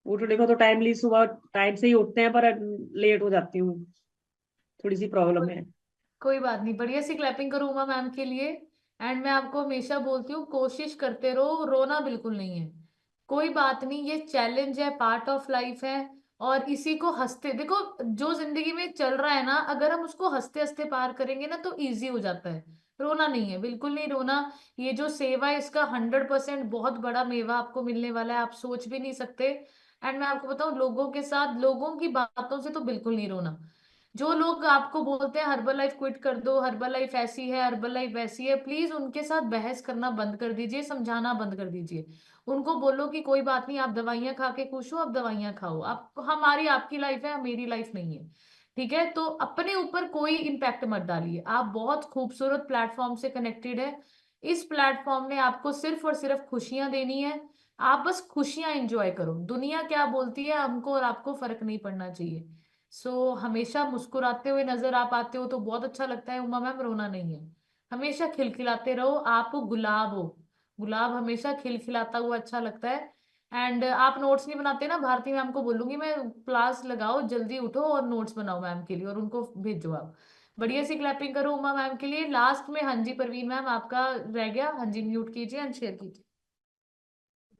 उठने को तो टाइमली सुबह टाइम से ही उठते हैं, पर लेट हो जाती हूँ, थोड़ी सी प्रॉब्लम है। कोई बात नहीं, बढ़िया सी क्लैपिंग करो उमा मैम के लिए। एंड मैं आपको हमेशा बोलती हूँ, कोशिश करते रहो, रोना बिल्कुल नहीं है। कोई बात नहीं, ये चैलेंज है, पार्ट ऑफ लाइफ है। और इसी को हंसते देखो, जो जिंदगी में चल रहा है ना, अगर हम उसको हंसते हंसते पार करेंगे ना तो इजी हो जाता है। रोना नहीं है, बिल्कुल नहीं रोना। ये जो सेवा है इसका 100% बहुत बड़ा मेवा आपको मिलने वाला है, आप सोच भी नहीं सकते। एंड मैं आपको बताऊं, लोगों के साथ लोगों की बातों से तो बिल्कुल नहीं रोना। जो लोग आपको बोलते हैं हर्बल लाइफ क्विट कर दो, हर्बल लाइफ ऐसी है, हर्बल लाइफ वैसी है, प्लीज उनके साथ बहस करना बंद कर दीजिए, समझाना बंद कर दीजिए। उनको बोलो कि कोई बात नहीं, आप दवाइयां खा के खुश हो, आप दवाइयां खाओ, आप हमारी आपकी लाइफ है, मेरी लाइफ नहीं है। ठीक है, तो अपने ऊपर कोई इम्पैक्ट मत डालिए। आप बहुत खूबसूरत प्लेटफॉर्म से कनेक्टेड है। इस प्लेटफॉर्म ने आपको सिर्फ और सिर्फ खुशियां देनी है। आप बस खुशियां एंजॉय करो, दुनिया क्या बोलती है हमको और आपको फर्क नहीं पड़ना चाहिए। सो हमेशा मुस्कुराते हुए नजर आप आते हो तो बहुत अच्छा लगता है। उमा मैम, रोना नहीं है, हमेशा खिलखिलाते रहो। आप गुलाब हो, गुलाब हमेशा खिलखिलाता हुआ अच्छा लगता है। एंड आप नोट्स नहीं बनाते ना, भारती मैम को बोलूंगी मैं, क्लास लगाओ, जल्दी उठो और नोट्स बनाओ मैम के लिए और उनको भेजो आप। बढ़िया सी क्लैपिंग करो उमा मैम के लिए। लास्ट में हाँ जी परवीन मैम आपका रह गया, हाँ जी म्यूट कीजिए एंड शेयर कीजिए।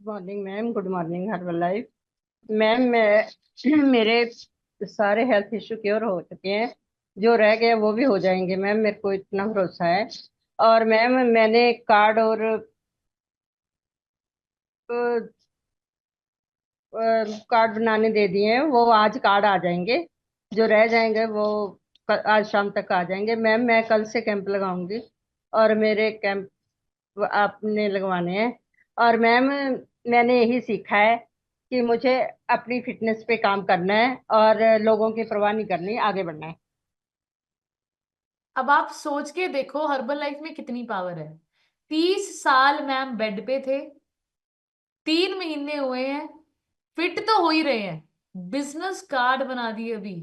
Good morning ma'am, good morning herbal life. Ma'am मैं मेरे सारे हेल्थ इश्यू क्योर हो चुके हैं, जो रह गए वो भी हो जाएंगे मैम, मेरे को इतना भरोसा है। और मैम मैंने कार्ड और कार्ड बनाने दे दिए हैं, वो आज कार्ड आ जाएंगे। जो रह जाएंगे वो आज शाम तक आ जाएंगे मैम। मैं कल से कैंप लगाऊंगी और मेरे कैंप आपने लगवाने हैं। और मैम मैंने यही सीखा है कि मुझे अपनी फिटनेस पे काम करना है और लोगों की परवाह नहीं करनी, आगे बढ़ना है। अब आप सोच के देखो हर्बल लाइफ में कितनी पावर है। 30 साल मैम बेड पे थे, 3 महीने हुए हैं, फिट तो हो ही रहे हैं, बिजनेस कार्ड बना दिए। अभी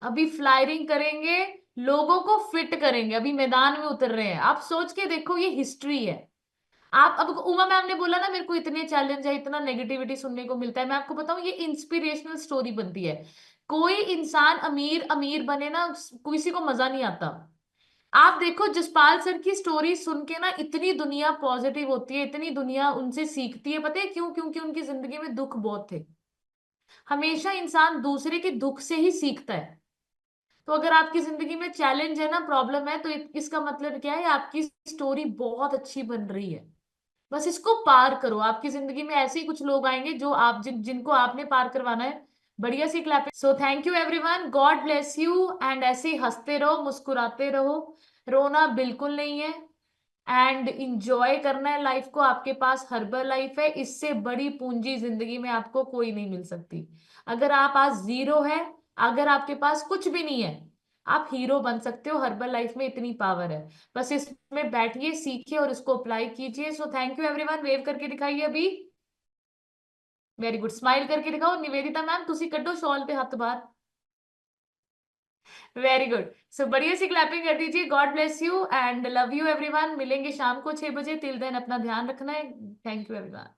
अभी फ्लायरिंग करेंगे, लोगों को फिट करेंगे, अभी मैदान में उतर रहे हैं। आप सोच के देखो, ये हिस्ट्री है। आप अब उमा मैम ने बोला ना मेरे को इतने चैलेंज है, इतना नेगेटिविटी सुनने को मिलता है, मैं आपको बताऊं ये इंस्पिरेशनल स्टोरी बनती है। कोई इंसान अमीर अमीर बने ना, किसी को मजा नहीं आता। आप देखो जसपाल सर की स्टोरी सुन के ना इतनी दुनिया पॉजिटिव होती है, इतनी दुनिया उनसे सीखती है। पता है क्यों? क्योंकि उनकी जिंदगी में दुख बहुत थे। हमेशा इंसान दूसरे के दुख से ही सीखता है। तो अगर आपकी जिंदगी में चैलेंज है ना, प्रॉब्लम है, तो इसका मतलब क्या है? आपकी स्टोरी बहुत अच्छी बन रही है। बस इसको पार करो। आपकी जिंदगी में ऐसे ही कुछ लोग आएंगे जो आप जिनको आपने पार करवाना है। बढ़िया सी clapping. So thank you everyone, God bless you. And ऐसे ही हंसते रहो, मुस्कुराते रहो, रोना बिल्कुल नहीं है। एंड इंजॉय करना है लाइफ को। आपके पास हर्बल लाइफ है, इससे बड़ी पूंजी जिंदगी में आपको कोई नहीं मिल सकती। अगर आप आज जीरो है, अगर आपके पास कुछ भी नहीं है, आप हीरो बन सकते हो। हर्बल लाइफ में इतनी पावर है। बस इसमें बैठिए, सीखिए और इसको अप्लाई कीजिए। सो थैंक यू एवरीवन। वेव करके दिखाइए अभी। वेरी गुड, स्माइल करके दिखाओ। निवेदिता मैम तुसी कड्डो शॉल पे हाथ बाहर। Very good. सो बढ़िया सी क्लैपिंग कर दीजिए। God bless you and love you everyone. मिलेंगे शाम को 6 बजे। टिल देन अपना ध्यान रखना है। Thank you everyone.